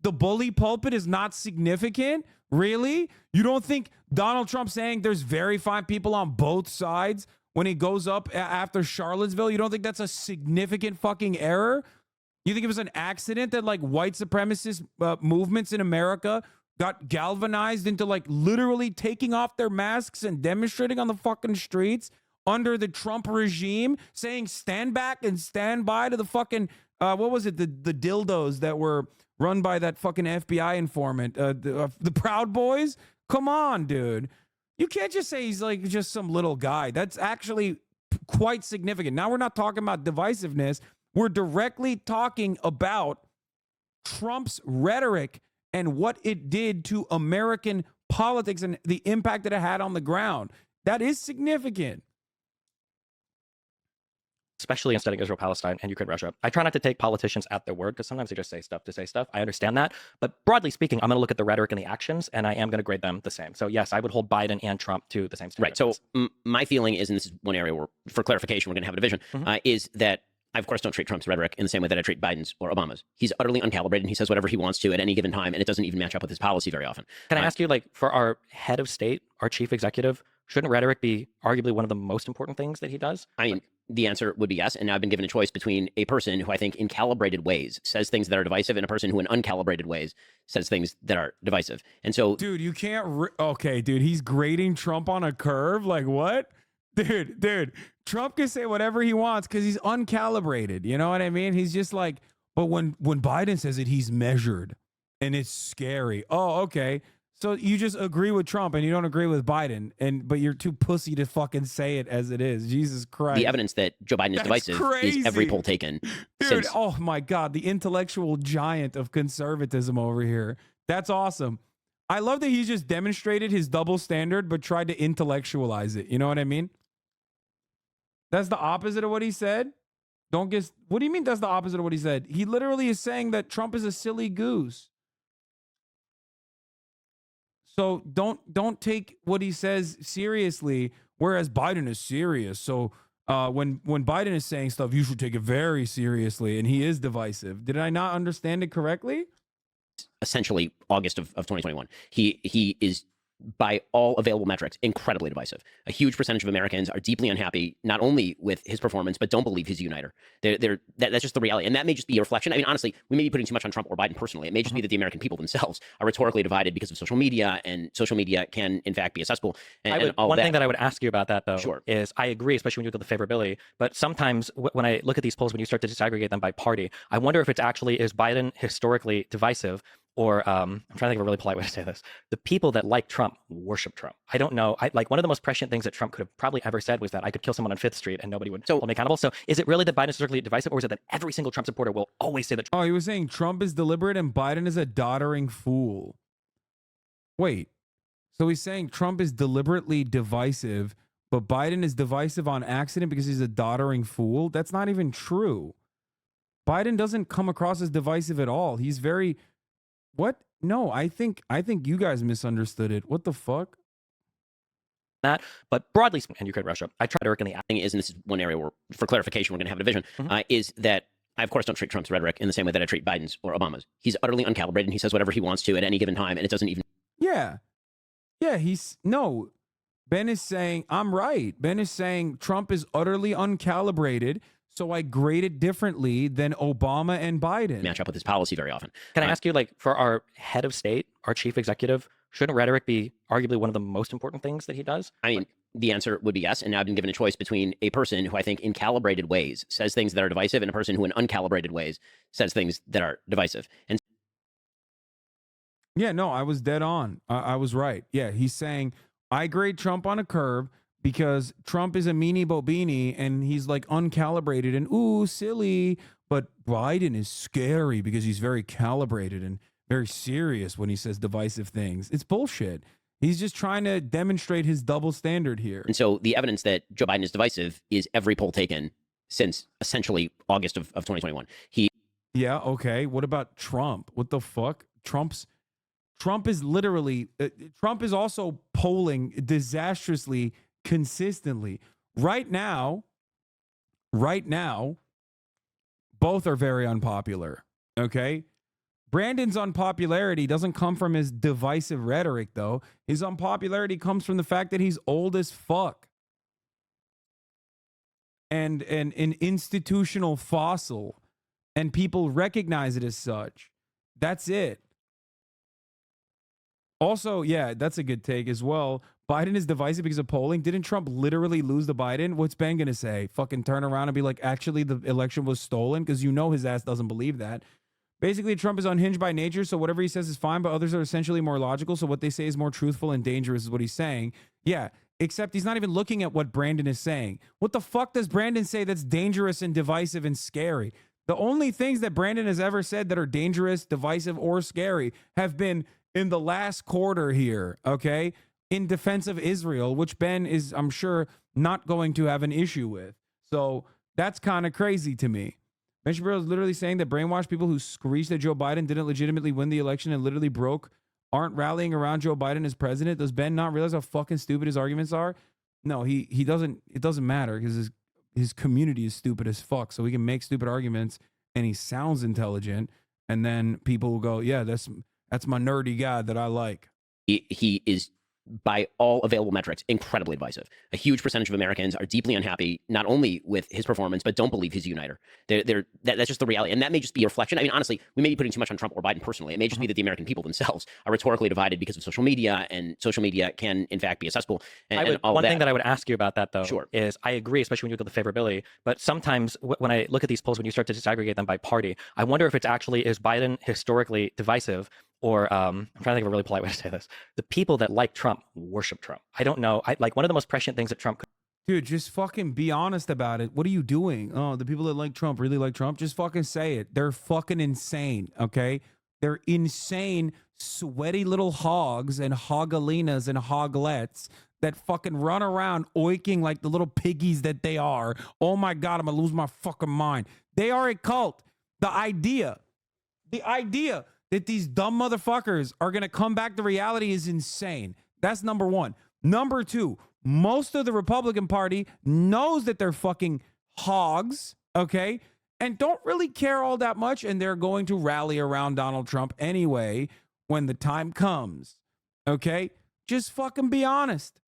Speaker 1: The bully pulpit is not significant? Really? You don't think Donald Trump saying there's very fine people on both sides when he goes up after Charlottesville, you don't think that's a significant fucking error? You think it was an accident that like white supremacist movements in America got galvanized into like literally taking off their masks and demonstrating on the fucking streets under the Trump regime, saying stand back and stand by to the fucking, what was it? The dildos that were run by that fucking FBI informant, the Proud Boys? Come on, dude. You can't just say he's like just some little guy. That's actually quite significant. Now we're not talking about divisiveness. We're directly talking about Trump's rhetoric and what it did to American politics and the impact that it had on the ground. That is significant.
Speaker 3: Especially in studying Israel, Palestine, and Ukraine, Russia. I try not to take politicians at their word because sometimes they just say stuff to say stuff. I understand that. But broadly speaking, I'm going to look at the rhetoric and the actions, and I am going to grade them the same. So yes, I would hold Biden and Trump to the same standard.
Speaker 4: Right. So my feeling is, and this is one area where, for clarification, we're going to have a division, is that I, of course, don't treat Trump's rhetoric in the same way that I treat Biden's or Obama's. He's utterly uncalibrated, and he says whatever he wants to at any given time, and it doesn't even match up with his policy very often.
Speaker 3: Can I ask you, like, for our head of state, our chief executive, shouldn't rhetoric be arguably one of the most important things that he does?
Speaker 4: I mean, the answer would be yes. And now I've been given a choice between a person who I think in calibrated ways says things that are divisive and a person who in uncalibrated ways says things that are divisive. And so,
Speaker 1: dude, you can't. Okay, dude, he's grading Trump on a curve. Like what? Dude, Trump can say whatever he wants because he's uncalibrated. You know what I mean? He's just like, but when Biden says it, he's measured and it's scary. Oh, okay. So you just agree with Trump and you don't agree with Biden, but you're too pussy to fucking say it as it is. Jesus Christ.
Speaker 4: The evidence that Joe Biden is divisive is every poll taken.
Speaker 1: Dude, oh my God, the intellectual giant of conservatism over here. That's awesome. I love that he just demonstrated his double standard, but tried to intellectualize it. You know what I mean? That's the opposite of what he said. What do you mean that's the opposite of what he said? He literally is saying that Trump is a silly goose. So don't take what he says seriously, whereas Biden is serious. So when Biden is saying stuff, you should take it very seriously, and he is divisive. Did I not understand it correctly?
Speaker 4: Essentially August of 2021. He is, by all available metrics, incredibly divisive. A huge percentage of Americans are deeply unhappy, not only with his performance, but don't believe he's a uniter. That's just the reality. And that may just be a reflection. I mean, honestly, we may be putting too much on Trump or Biden personally. It may just be that the American people themselves are rhetorically divided because of social media, and social media can, in fact, be a cesspool.
Speaker 3: One thing that I would ask you about that, though,
Speaker 4: Sure.
Speaker 3: is I agree, especially when you look at the favorability, but sometimes when I look at these polls, when you start to disaggregate them by party, I wonder if it's actually, is Biden historically divisive? Or I'm trying to think of a really polite way to say this. The people that like Trump worship Trump. I don't know. Like one of the most prescient things that Trump could have probably ever said was that I could kill someone on 5th Street and nobody would hold me accountable. So is it really that Biden is historically divisive, or is it that every single Trump supporter will always say that?
Speaker 1: Oh, he was saying Trump is deliberate and Biden is a doddering fool. Wait. So he's saying Trump is deliberately divisive, but Biden is divisive on accident because he's a doddering fool? That's not even true. Biden doesn't come across as divisive at all. He's very... What? No, I think you guys misunderstood it. What the fuck?
Speaker 3: that. But broadly speaking, and Ukraine, Russia, I tried to work in the
Speaker 4: thing is, and this is one area where, for clarification, we're going to have a division, is that I, of course, don't treat Trump's rhetoric in the same way that I treat Biden's or Obama's. He's utterly uncalibrated, and he says whatever he wants to at any given time, and it doesn't even...
Speaker 1: Yeah. Yeah, no. Ben is saying, I'm right. Ben is saying Trump is utterly uncalibrated, so I grade it differently than Obama and Biden.
Speaker 4: match up with his policy very often.
Speaker 3: Can I ask you, like, for our head of state, our chief executive, shouldn't rhetoric be arguably one of the most important things that he does?
Speaker 4: I mean, the answer would be yes. And now I've been given a choice between a person who I think in calibrated ways says things that are divisive and a person who in uncalibrated ways says things that are divisive. And
Speaker 1: yeah, no, I was dead on. I was right. Yeah, he's saying, I grade Trump on a curve because Trump is a meanie bobini and he's like uncalibrated and ooh, silly. But Biden is scary because he's very calibrated and very serious when he says divisive things. It's bullshit. He's just trying to demonstrate his double standard here.
Speaker 4: And so the evidence that Joe Biden is divisive is every poll taken since essentially August of 2021.
Speaker 1: Yeah, okay. What about Trump? What the fuck? Trump is literally, Trump is also polling disastrously consistently. Right now, both are very unpopular, okay? Brandon's unpopularity doesn't come from his divisive rhetoric, though. His unpopularity comes from the fact that he's old as fuck. And an institutional fossil. And people recognize it as such. That's it. Also, yeah, that's a good take as well. Biden is divisive because of polling. Didn't Trump literally lose to Biden? What's Ben going to say? Fucking turn around and be like, actually, the election was stolen? Because you know his ass doesn't believe that. Basically, Trump is unhinged by nature, so whatever he says is fine, but others are essentially more logical, so what they say is more truthful and dangerous is what he's saying. Yeah, except he's not even looking at what Brandon is saying. What the fuck does Brandon say that's dangerous and divisive and scary? The only things that Brandon has ever said that are dangerous, divisive, or scary have been in the last quarter here, okay? In defense of Israel, which Ben is, I'm sure, not going to have an issue with. So that's kind of crazy to me. Ben Shapiro is literally saying that brainwashed people who screeched that Joe Biden didn't legitimately win the election and literally broke aren't rallying around Joe Biden as president. Does Ben not realize how fucking stupid his arguments are? No, he doesn't. It doesn't matter because his community is stupid as fuck. So he can make stupid arguments and he sounds intelligent. And then people will go, yeah, that's my nerdy guy that I like.
Speaker 4: He is, by all available metrics, incredibly divisive. A huge percentage of Americans are deeply unhappy, not only with his performance, but don't believe he's a uniter. That's just the reality. And that may just be a reflection. I mean, honestly, we may be putting too much on Trump or Biden personally. It may just be that the American people themselves are rhetorically divided because of social media, and social media can, in fact, be a cesspool.
Speaker 3: One thing that I would ask you about that, though,
Speaker 4: Sure.
Speaker 3: is I agree, especially when you look at the favorability, but sometimes when I look at these polls, when you start to disaggregate them by party, I wonder if it's actually, is Biden historically divisive? Or I'm trying to think of a really polite way to say this. The people that like Trump worship Trump. I don't know. Like one of the most prescient things that Trump could.
Speaker 1: Dude, just fucking be honest about it. What are you doing? Oh, the people that like Trump really like Trump? Just fucking say it. They're fucking insane, okay? They're insane, sweaty little hogs and hogalinas and hoglets that fucking run around oiking like the little piggies that they are. Oh my God, I'm gonna lose my fucking mind. They are a cult. The idea that these dumb motherfuckers are going to come back to reality is insane. That's number one. Number two, most of the Republican Party knows that they're fucking hogs, okay? And don't really care all that much, and they're going to rally around Donald Trump anyway when the time comes, okay? Just fucking be honest.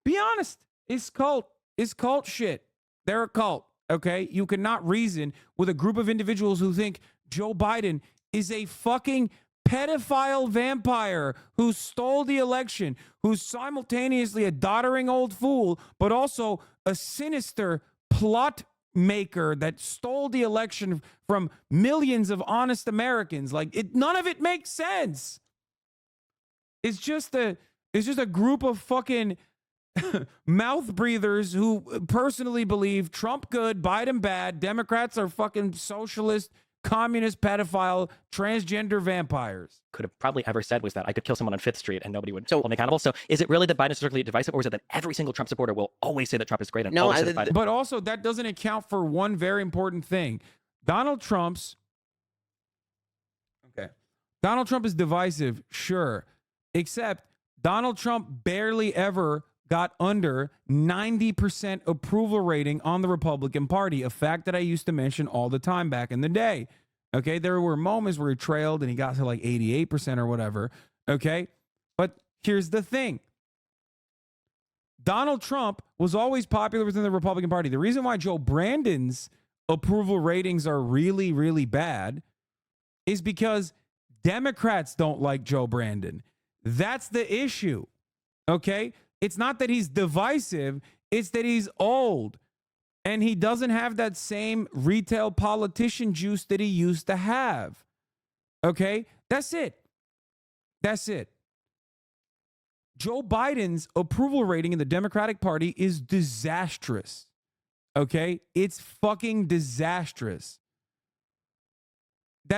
Speaker 1: Be honest. It's cult. It's cult shit. They're a cult, okay? You cannot reason with a group of individuals who think Joe Biden is a fucking pedophile vampire who stole the election, who's simultaneously a doddering old fool, but also a sinister plot maker that stole the election from millions of honest Americans. Like, none of it makes sense. It's just a group of fucking mouth breathers who personally believe Trump good, Biden bad, Democrats are fucking socialist, communist, pedophile, transgender vampires.
Speaker 3: Could have probably ever said was that I could kill someone on 5th Street and nobody would hold me accountable. So is it really that Biden is strictly divisive, or is it that every single Trump supporter will always say that Trump is great and always say that Biden?
Speaker 1: But also that doesn't account for one very important thing. Donald Trump is divisive, sure, except Donald Trump barely ever got under 90% approval rating on the Republican Party, a fact that I used to mention all the time back in the day. Okay, there were moments where he trailed and he got to like 88% or whatever. Okay, but here's the thing. Donald Trump was always popular within the Republican Party. The reason why Joe Brandon's approval ratings are really, really bad is because Democrats don't like Joe Brandon. That's the issue. Okay? It's not that he's divisive, it's that he's old and he doesn't have that same retail politician juice that he used to have. Okay? That's it. That's it. Joe Biden's approval rating in the Democratic Party is disastrous. Okay? It's fucking disastrous. It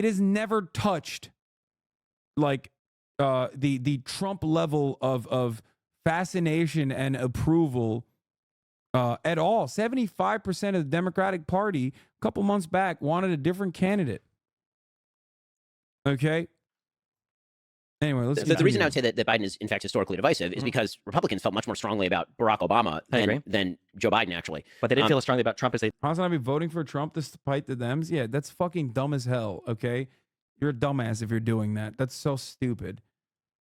Speaker 1: has never touched like the Trump level of fascination and approval at all. 75% of the Democratic Party a couple months back wanted a different candidate. Okay? Anyway, let's
Speaker 4: the reason I would say that Biden is in fact historically divisive is because Republicans felt much more strongly about Barack Obama than Joe Biden actually.
Speaker 3: But they didn't feel as strongly about Trump as they
Speaker 1: Hasanabi voting for Trump despite the Dems? Yeah, that's fucking dumb as hell, okay? You're a dumbass if you're doing that. That's so stupid.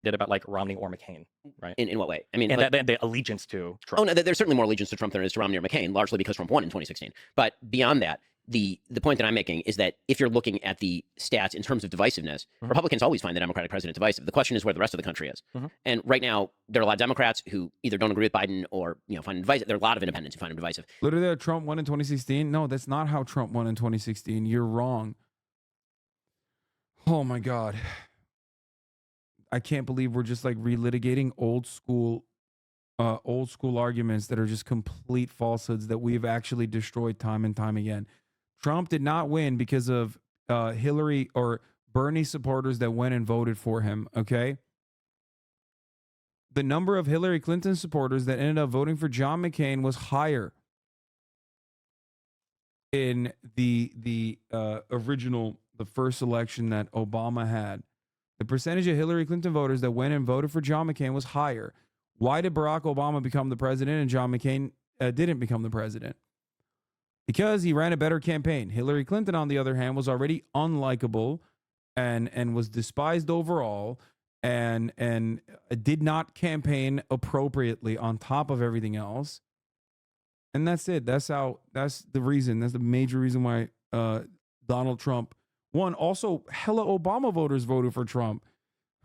Speaker 3: did about like Romney or McCain, right?
Speaker 4: In what way? I mean,
Speaker 3: And
Speaker 4: like,
Speaker 3: the allegiance to Trump.
Speaker 4: oh no, there's certainly more allegiance to Trump than there is to Romney or McCain, largely because Trump won in 2016. But beyond that, the point that I'm making is that if you're looking at the stats in terms of divisiveness, Republicans always find the Democratic president divisive. The question is where the rest of the country is. And right now, there are a lot of Democrats who either don't agree with Biden or find him divisive. There are a lot of independents who find him divisive.
Speaker 1: Literally, that Trump won in 2016. No, that's not how Trump won in 2016. You're wrong. Oh my God. I can't believe we're just like relitigating old school arguments that are just complete falsehoods that we've actually destroyed time and time again. Trump did not win because of Hillary or Bernie supporters that went and voted for him, okay? The number of Hillary Clinton supporters that ended up voting for John McCain was higher in the first election that Obama had. The percentage of Hillary Clinton voters that went and voted for John McCain was higher. Why did Barack Obama become the president and John McCain didn't become the president? Because he ran a better campaign. Hillary Clinton, on the other hand, was already unlikable and was despised overall and did not campaign appropriately on top of everything else. And that's it. That's the reason. That's the major reason why Donald Trump won. Also, hella Obama voters voted for Trump.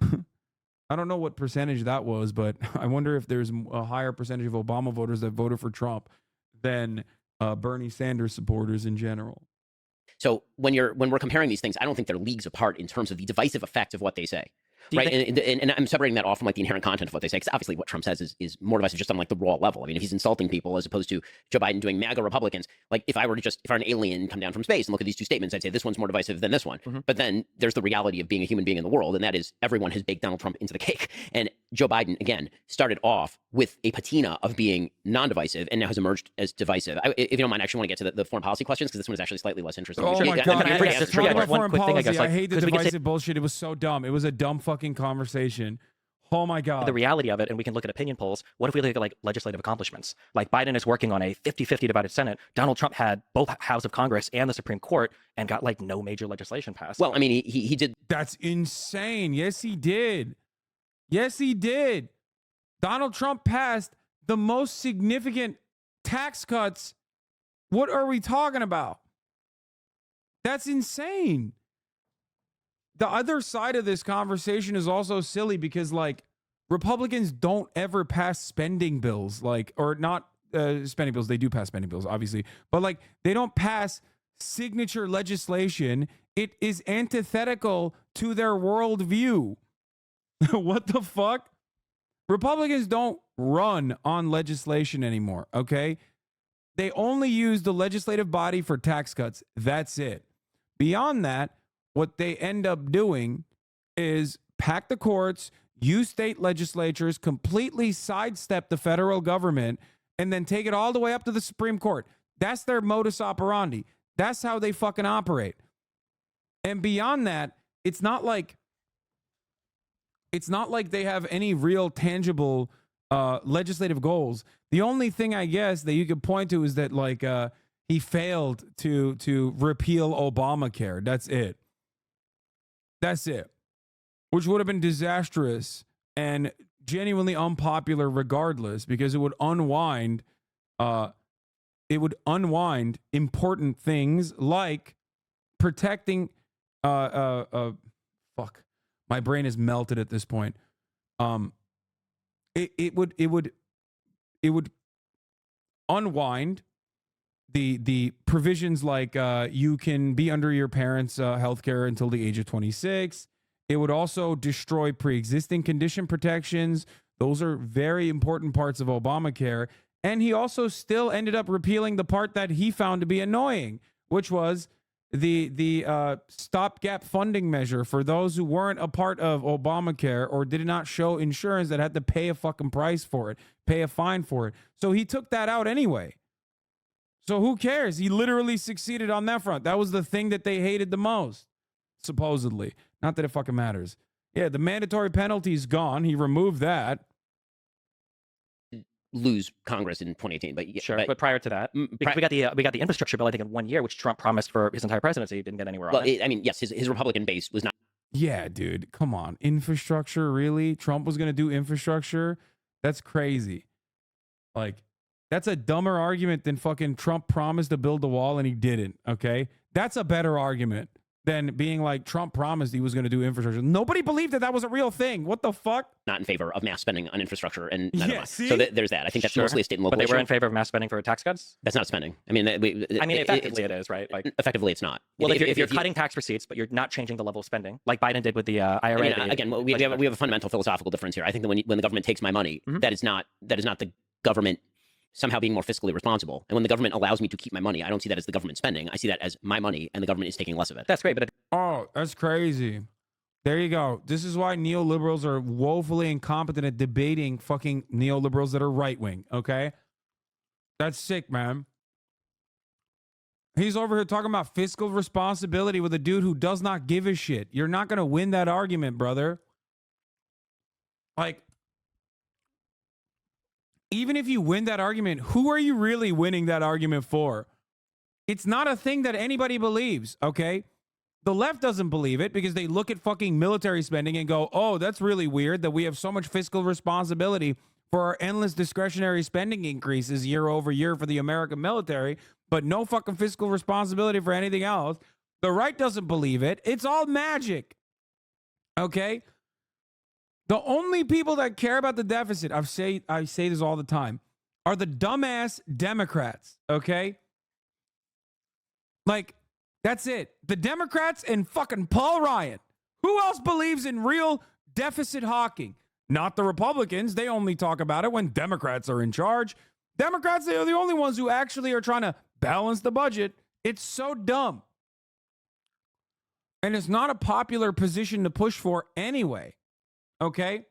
Speaker 1: I don't know what percentage that was, but I wonder if there's a higher percentage of Obama voters that voted for Trump than Bernie Sanders supporters in general.
Speaker 4: So when we're comparing these things, I don't think they're leagues apart in terms of the divisive effect of what they say. Right. And I'm separating that off from like the inherent content of what they say, because obviously what Trump says is more divisive just on like the raw level. I mean, if he's insulting people as opposed to Joe Biden doing MAGA Republicans, like if I were an alien come down from space and look at these two statements, I'd say this one's more divisive than this one. But then there's the reality of being a human being in the world, and that is everyone has baked Donald Trump into the cake. And Joe Biden, again, started off with a patina of being non-divisive and now has emerged as divisive. If you don't mind, I actually want to get to the foreign policy questions, because this one is actually slightly less interesting.
Speaker 1: Oh my God.
Speaker 3: One quick thing, I guess.
Speaker 1: I hate the
Speaker 3: Because we can say-
Speaker 1: divisive bullshit. It was so dumb. It was a dumb fucking conversation. Oh my God.
Speaker 3: The reality of it, and we can look at opinion polls. What if we look at like legislative accomplishments? Like Biden is working on a 50-50 divided Senate. Donald Trump had both houses of Congress and the Supreme Court and got like no major legislation passed.
Speaker 4: Well, I mean, he did.
Speaker 1: That's insane. Yes, he did. Yes, he did. Donald Trump passed the most significant tax cuts. What are we talking about? That's insane. The other side of this conversation is also silly because, like, Republicans don't ever pass spending bills, like, or not spending bills. They do pass spending bills, obviously, but like, they don't pass signature legislation. It is antithetical to their worldview. What the fuck? Republicans don't run on legislation anymore, okay? They only use the legislative body for tax cuts. That's it. Beyond that, what they end up doing is pack the courts, use state legislatures, completely sidestep the federal government, and then take it all the way up to the Supreme Court. That's their modus operandi. That's how they fucking operate. And beyond that, it's not like they have any real tangible legislative goals. The only thing I guess that you could point to is that like he failed to repeal Obamacare. That's it. That's it. Which would have been disastrous and genuinely unpopular regardless, because it would unwind important things like protecting fuck. My brain is melted at this point. It would unwind the provisions like you can be under your parents' healthcare until the age of 26. It would also destroy pre-existing condition protections. Those are very important parts of Obamacare. And he also still ended up repealing the part that he found to be annoying, which was the stopgap funding measure for those who weren't a part of Obamacare or did not show insurance that had to pay a fucking price for it, pay a fine for it. So he took that out anyway. So who cares? He literally succeeded on that front. That was the thing that they hated the most, supposedly. Not that it fucking matters. Yeah, the mandatory penalty is gone. He removed that.
Speaker 4: Lose Congress in 2018, but
Speaker 3: Sure, but prior to that, because we got the infrastructure bill, I think, in 1 year, which Trump promised for his entire presidency. He didn't get anywhere
Speaker 4: well,
Speaker 3: on it.
Speaker 4: I mean, yes, his Republican base was not.
Speaker 1: Yeah, dude, come on. Infrastructure, really? Trump was going to do infrastructure? That's crazy. Like, that's a dumber argument than fucking Trump promised to build the wall and he didn't, okay? That's a better argument than being like Trump promised he was going to do infrastructure. Nobody believed that was a real thing. What the fuck?
Speaker 4: Not in favor of mass spending on infrastructure, and
Speaker 1: see?
Speaker 4: so there's that. I think that's mostly a state and local.
Speaker 3: But they were
Speaker 4: issue.
Speaker 3: in favor of mass spending for tax cuts.
Speaker 4: That's not spending. I mean,
Speaker 3: Effectively it is, right? Like,
Speaker 4: effectively, it's not.
Speaker 3: well, if you're cutting tax receipts, but you're not changing the level of spending, like Biden did with the IRA.
Speaker 4: I mean, again, we have a fundamental philosophical difference here. I think that when the government takes my money, that is not the government somehow being more fiscally responsible. And when the government allows me to keep my money, I don't see that as the government spending. I see that as my money, and the government is taking less of it.
Speaker 3: That's great, but
Speaker 1: Oh, that's crazy. There you go. This is why neoliberals are woefully incompetent at debating fucking neoliberals that are right wing, okay? That's sick, man. He's over here talking about fiscal responsibility with a dude who does not give a shit. You're not going to win that argument, brother. Like, even if you win that argument, who are you really winning that argument for? It's not a thing that anybody believes, okay? The left doesn't believe it because they look at fucking military spending and go, oh, that's really weird that we have so much fiscal responsibility for our endless discretionary spending increases year over year for the American military, but no fucking fiscal responsibility for anything else. The right doesn't believe it. It's all magic, okay? The only people that care about the deficit, I say this all the time, are the dumbass Democrats, okay? Like, that's it. The Democrats and fucking Paul Ryan. Who else believes in real deficit hawking? Not the Republicans. They only talk about it when Democrats are in charge. Democrats, they are the only ones who actually are trying to balance the budget. It's so dumb. And it's not a popular position to push for anyway. Okay?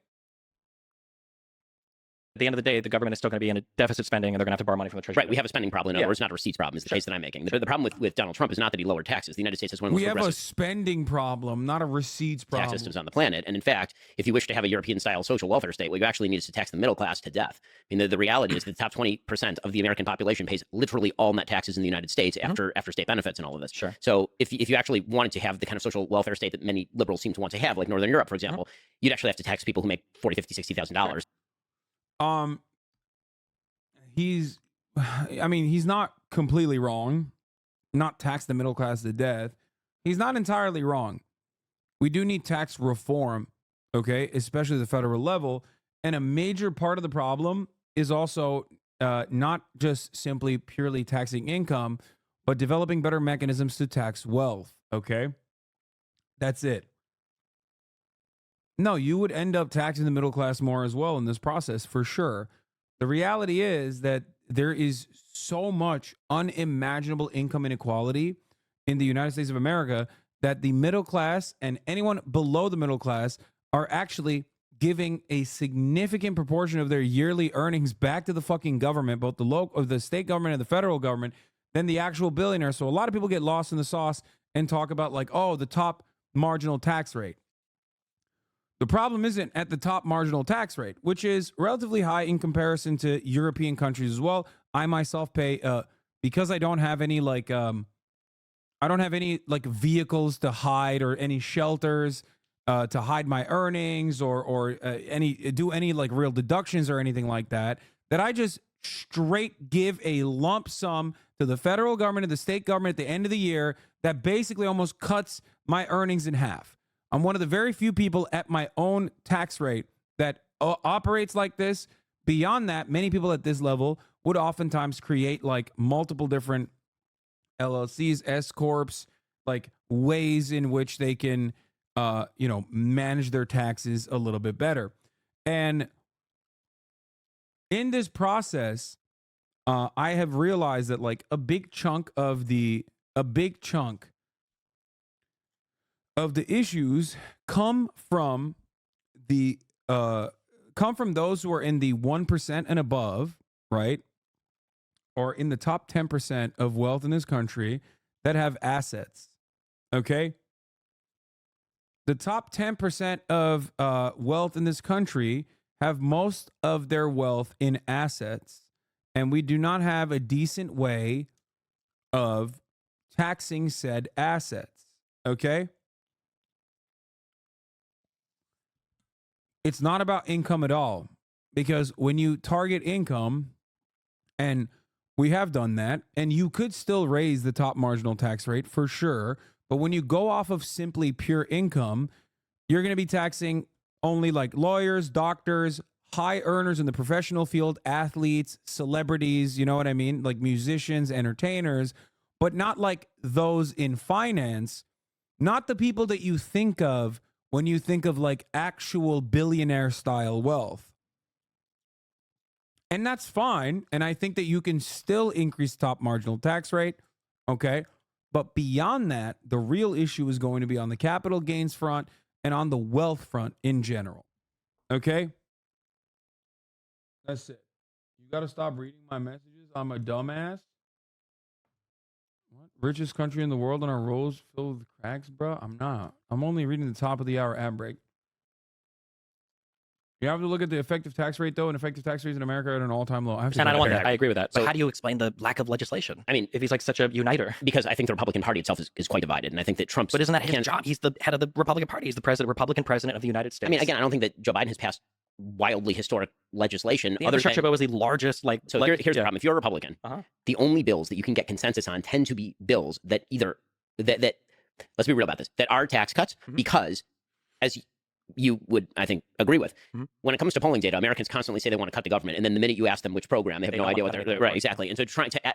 Speaker 3: at the end of the day, the government is still going to be in a deficit spending, and they're going to have to borrow money from the treasury.
Speaker 4: Right. We have a spending problem. In other words, not a receipts problem. Is the case that I'm making. The problem with Donald Trump is not that he lowered taxes. The United States has one of the most
Speaker 1: progressive. We have a spending problem, not a receipts problem.
Speaker 4: Tax systems on the planet. And in fact, if you wish to have a European-style social welfare state, what you actually need is to tax the middle class to death. I mean, the reality is that the top 20% of the American population pays literally all net taxes in the United States after state benefits and all of this.
Speaker 3: Sure.
Speaker 4: So if you actually wanted to have the kind of social welfare state that many liberals seem to want to have, like Northern Europe, for example, you'd actually have to tax people who make $40,000, $50,000, $60,000.
Speaker 1: He's not completely wrong. Not tax the middle class to death. He's not entirely wrong. We do need tax reform, okay, especially at the federal level. And a major part of the problem is also not just simply purely taxing income, but developing better mechanisms to tax wealth, okay? That's it. No, you would end up taxing the middle class more as well in this process, for sure. The reality is that there is so much unimaginable income inequality in the United States of America that the middle class and anyone below the middle class are actually giving a significant proportion of their yearly earnings back to the fucking government, both the local, the state government and the federal government, than the actual billionaire. So a lot of people get lost in the sauce and talk about like, oh, the top marginal tax rate. The problem isn't at the top marginal tax rate, which is relatively high in comparison to European countries as well. I myself pay because I don't have any vehicles to hide or any shelters to hide my earnings or any like real deductions or anything like that. That I just straight give a lump sum to the federal government and the state government at the end of the year that basically almost cuts my earnings in half. I'm one of the very few people at my own tax rate that operates like this. Beyond that, many people at this level would oftentimes create like multiple different LLCs, S corps, like ways in which they can, manage their taxes a little bit better. And in this process, I have realized that like a big chunk of the issues come from those who are in the 1% and above, right? Or in the top 10% of wealth in this country that have assets. Okay? The top 10% of wealth in this country have most of their wealth in assets, and we do not have a decent way of taxing said assets. Okay? It's not about income at all, because when you target income, and we have done that, and you could still raise the top marginal tax rate for sure, but when you go off of simply pure income, you're going to be taxing only like lawyers, doctors, high earners in the professional field, athletes, celebrities, you know what I mean? Like musicians, entertainers, but not like those in finance, not the people that you think of when you think of like actual billionaire style wealth. And that's fine. And I think that you can still increase top marginal tax rate. Okay. But beyond that, the real issue is going to be on the capital gains front and on the wealth front in general. Okay. That's it. You got to stop reading my messages. I'm a dumbass. What? Richest country in the world on our rolls filled with cracks, bro? I'm not. I'm only reading the top of the hour ad break. You have to look at the effective tax rate, though, and effective tax rates in America are at an all-time low.
Speaker 3: I don't want that. I agree with that. But how do you explain the lack of legislation?
Speaker 4: I mean,
Speaker 3: if he's like such a uniter.
Speaker 4: Because I think the Republican Party itself is quite divided, and I think that Trump's...
Speaker 3: But isn't that his job? He's the head of the Republican Party. He's the Republican president of the United States.
Speaker 4: I mean, again, I don't think that Joe Biden has passed wildly historic legislation.
Speaker 3: The infrastructure bill was the largest,
Speaker 4: here's the problem. If you're a Republican, the only bills that you can get consensus on tend to be bills that either... that let's be real about this, that are tax cuts, because as you would, I think, agree with. When it comes to polling data, Americans constantly say they want to cut the government, and then the minute you ask them which program, they have no idea what they're right. Exactly, and so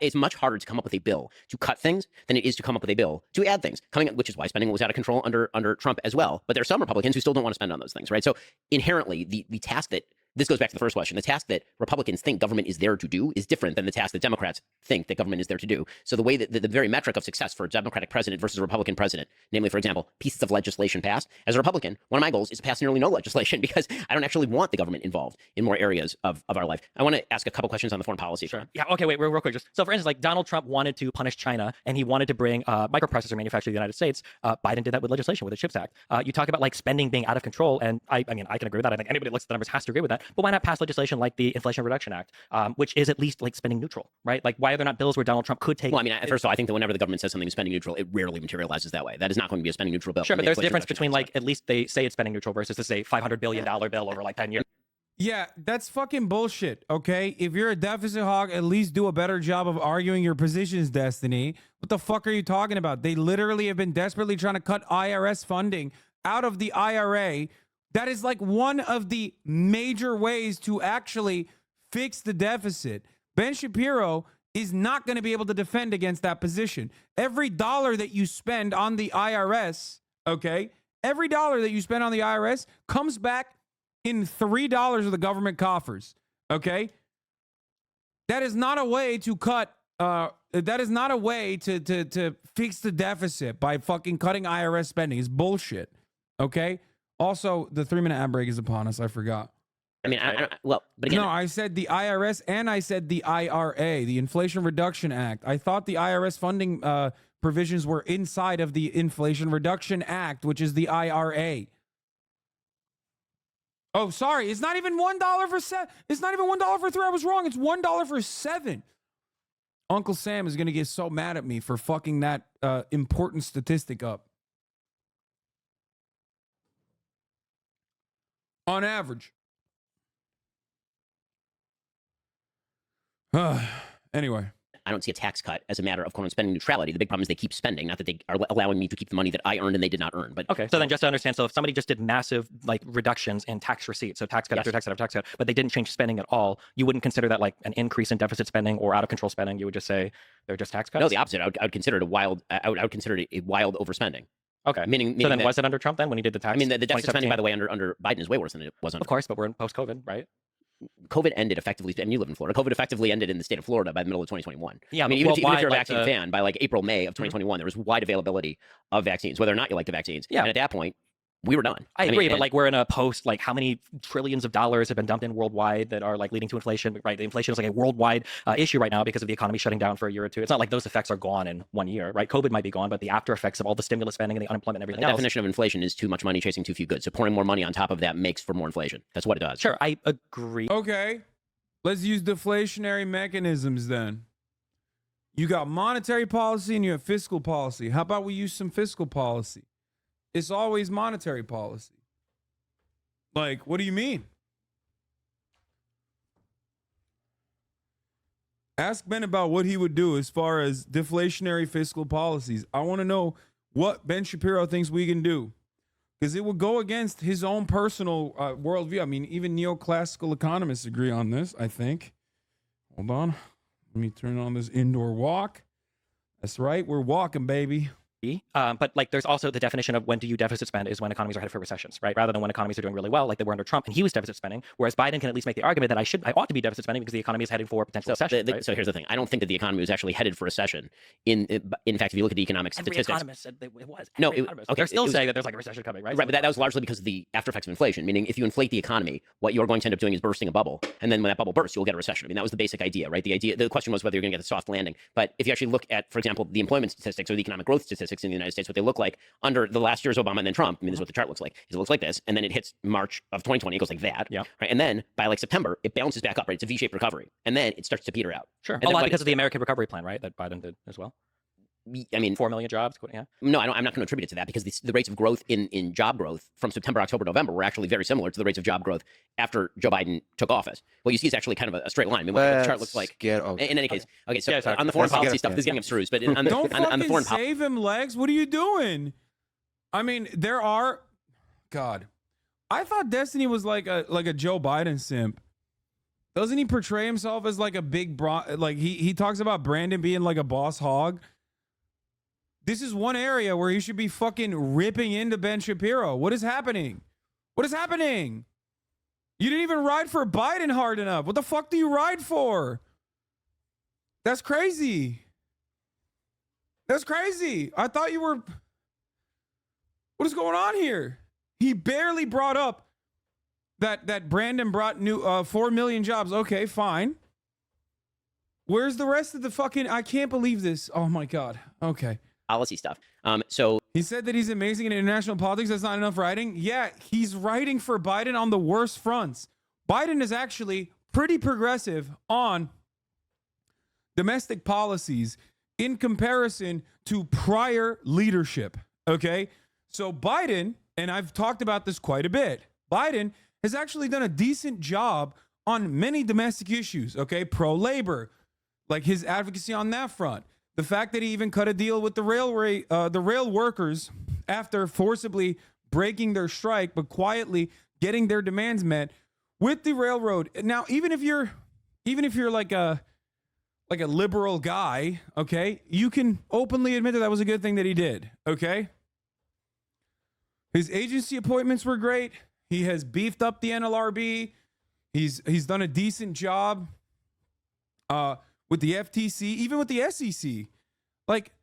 Speaker 4: it's much harder to come up with a bill to cut things than it is to come up with a bill to add things. Which is why spending was out of control under Trump as well. But there are some Republicans who still don't want to spend on those things, right? So inherently, the task that this goes back to the first question. The task that Republicans think government is there to do is different than the task that Democrats think that government is there to do. So the way that the very metric of success for a Democratic president versus a Republican president, namely, for example, pieces of legislation passed, as a Republican, one of my goals is to pass nearly no legislation because I don't actually want the government involved in more areas of our life. I want to ask a couple questions on the foreign policy.
Speaker 3: Sure. Yeah. Okay. Wait. Real quick. So, for instance, like Donald Trump wanted to punish China, and he wanted to bring microprocessor manufacturing to the United States. Biden did that with legislation, with the CHIPS Act. You talk about like spending being out of control, and I mean, I can agree with that. I think anybody who looks at the numbers has to agree with that. But why not pass legislation like the Inflation Reduction Act, which is at least like spending neutral, right? Like, why are there not bills where Donald Trump could take?
Speaker 4: Well, I mean, first of all, I think that whenever the government says something is spending neutral, it rarely materializes that way. That is not going to be a spending neutral bill.
Speaker 3: Sure, but there's a difference between like at least they say it's spending neutral versus to say $500 billion bill over like 10 years.
Speaker 1: Yeah, that's fucking bullshit, okay? If you're a deficit hog, at least do a better job of arguing your positions, Destiny. What the fuck are you talking about? They literally have been desperately trying to cut IRS funding out of the IRA. That is like one of the major ways to actually fix the deficit. Ben Shapiro is not going to be able to defend against that position. Every dollar that you spend on the IRS, okay? Every dollar that you spend on the IRS comes back in $3 of the government coffers, okay? That is not a way to cut, that is not a way to fix the deficit by fucking cutting IRS spending. It's bullshit, okay? Also, the 3-minute ad break is upon us. I forgot.
Speaker 4: I mean, but again,
Speaker 1: no, I said the IRS and I said the IRA, the Inflation Reduction Act. I thought the IRS funding provisions were inside of the Inflation Reduction Act, which is the IRA. Oh, sorry. It's not even $1 for It's not even $1 for 3. I was wrong. It's $1 for 7. Uncle Sam is going to get so mad at me for fucking that important statistic up. On average. Anyway.
Speaker 4: I don't see a tax cut as a matter of quote spending neutrality. The big problem is they keep spending, not that they are allowing me to keep the money that I earned and they did not earn. But
Speaker 3: okay, so then just to understand, so if somebody just did massive like reductions in tax receipts, so tax cut after tax cut after tax cut, but they didn't change spending at all, you wouldn't consider that like an increase in deficit spending or out of control spending. You would just say they're just tax cuts.
Speaker 4: No, the opposite. I would consider it a wild. I would consider it a wild overspending.
Speaker 3: Okay.
Speaker 4: Meaning
Speaker 3: so then
Speaker 4: that,
Speaker 3: was it under Trump then when he did the tax?
Speaker 4: I mean, the deficit spending, by the way, under Biden is way worse than it was under.
Speaker 3: Of course, but we're in post-COVID, right?
Speaker 4: COVID ended effectively, and you live in Florida. COVID effectively ended in the state of Florida by the middle of 2021.
Speaker 3: Yeah,
Speaker 4: I mean, even if you're a
Speaker 3: like
Speaker 4: vaccine fan, by like April, May of 2021, there was wide availability of vaccines, whether or not you like the vaccines.
Speaker 3: Yeah.
Speaker 4: And at that point, we were done.
Speaker 3: I agree, but like we're in a post, like how many trillions of dollars have been dumped in worldwide that are like leading to inflation, right? The inflation is like a worldwide issue right now because of the economy shutting down for a year or two. It's not like those effects are gone in 1 year, right? COVID might be gone, but the after effects of all the stimulus spending and the unemployment and everything else.
Speaker 4: The definition of inflation is too much money chasing too few goods. So pouring more money on top of that makes for more inflation. That's what it does.
Speaker 3: Sure, I agree.
Speaker 1: Okay. Let's use deflationary mechanisms then. You got monetary policy and you have fiscal policy. How about we use some fiscal policy? It's always monetary policy. Like, what do you mean? Ask Ben about what he would do as far as deflationary fiscal policies. I want to know what Ben Shapiro thinks we can do. Because it would go against his own personal worldview. I mean, even neoclassical economists agree on this, I think. Hold on. Let me turn on this indoor walk. That's right. We're walking, baby.
Speaker 3: But like there's also the definition of when do you deficit spend is when economies are headed for recessions, right? Rather than when economies are doing really well, like they were under Trump and he was deficit spending, whereas Biden can at least make the argument that I ought to be deficit spending because the economy is heading for potential recession. Right?
Speaker 4: So here's the thing. I don't think that the economy was actually headed for recession. In fact, if you look at the economic statistics.
Speaker 3: Every economist said it was.
Speaker 4: No,
Speaker 3: okay, they're still saying that there's like a recession coming, right?
Speaker 4: Right, but that was largely because of the after effects of inflation, meaning if you inflate the economy, what you're going to end up doing is bursting a bubble. And then when that bubble bursts, you'll get a recession. I mean, that was the basic idea, right? The question was whether you're going to get a soft landing. But if you actually look at, for example, the employment statistics or the economic growth statistics in the United States, what they look like under the last year's Obama and then Trump. I mean, this is what the chart looks like. It looks like this, and then it hits March of 2020. It goes like that,
Speaker 3: yeah.
Speaker 4: Right, and then by like September, it bounces back up. Right, it's a V-shaped recovery, and then it starts to peter out.
Speaker 3: Sure,
Speaker 4: and
Speaker 3: a lot because of the American Recovery Plan, right? That Biden did as well.
Speaker 4: I mean,
Speaker 3: 4 million jobs. Yeah.
Speaker 4: No, I'm not going to attribute it to that because the rates of growth in job growth from September, October, November were actually very similar to the rates of job growth after Joe Biden took office. What you see is actually kind of a straight line. I mean, what the chart looks like. In any case, okay. So on the foreign policy stuff, this is getting abstruse, but on the foreign policy,
Speaker 1: save him, Legs. What are you doing? I mean, there are. God, I thought Destiny was like a Joe Biden simp. Doesn't he portray himself as like a big like he talks about Brandon being like a boss hog? This is one area where he should be fucking ripping into Ben Shapiro. What is happening? What is happening? You didn't even ride for Biden hard enough. What the fuck do you ride for? That's crazy. That's crazy. I thought you were. What is going on here? He barely brought up that Brandon brought 4 million jobs. Okay, fine. Where's the rest of the fucking? I can't believe this. Oh my God. Okay.
Speaker 4: Policy stuff. So
Speaker 1: he said that he's amazing in international politics. That's not enough writing. Yeah, he's writing for Biden on the worst fronts. Biden is actually pretty progressive on domestic policies in comparison to prior leadership. Okay, so Biden, and I've talked about this quite a bit, Biden has actually done a decent job on many domestic issues. Okay, pro-labor, like his advocacy on that front. The fact that he even cut a deal with the rail workers after forcibly breaking their strike, but quietly getting their demands met with the railroad. Now, even if you're like a liberal guy, okay, you can openly admit that was a good thing that he did. Okay, his agency appointments were great. He has beefed up the NLRB. He's done a decent job. With the FTC, even with the SEC, like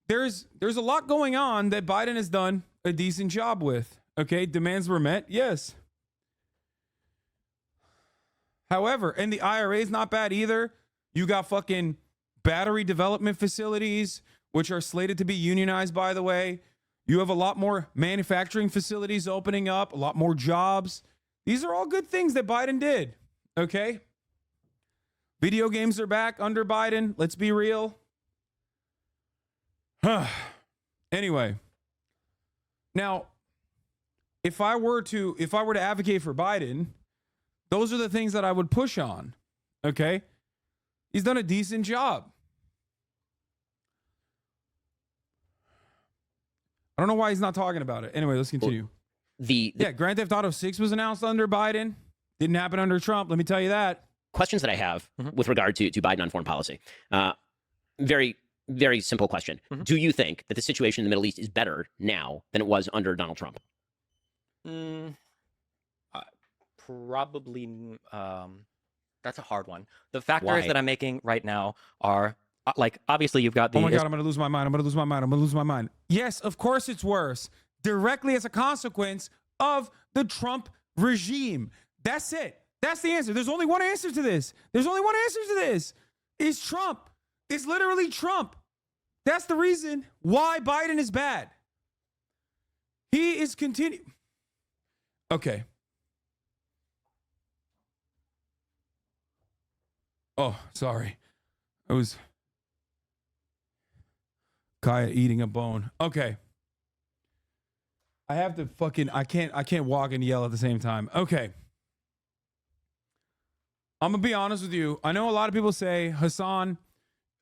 Speaker 1: there's a lot going on that Biden has done a decent job with. Okay, demands were met, yes. However, and the IRA is not bad either. You got fucking battery development facilities, which are slated to be unionized, by the way. You have a lot more manufacturing facilities opening up, a lot more jobs. These are all good things that Biden did. Okay. Video games are back under Biden. Let's be real. Anyway. Now, if I were to advocate for Biden, those are the things that I would push on. Okay? He's done a decent job. I don't know why he's not talking about it. Anyway, let's continue. Grand Theft Auto 6 was announced under Biden. Didn't happen under Trump. Let me tell you that.
Speaker 4: Questions that I have with regard to Biden on foreign policy. Very, very simple question. Do you think that the situation in the Middle East is better now than it was under Donald Trump?
Speaker 3: Probably. That's a hard one. The factors that I'm making right now are like, obviously you've got the.
Speaker 1: Oh my God, I'm going to lose my mind. I'm going to lose my mind. I'm going to lose my mind. Yes, of course it's worse. Directly as a consequence of the Trump regime. That's it. That's the answer. There's only one answer to this. It's Trump. It's literally Trump. That's the reason why Biden is bad. He is continuing. Okay. Oh, sorry. I was Kaya eating a bone. Okay. I have to I can't walk and yell at the same time. Okay. I'm gonna be honest with you. I know a lot of people say, Hasan,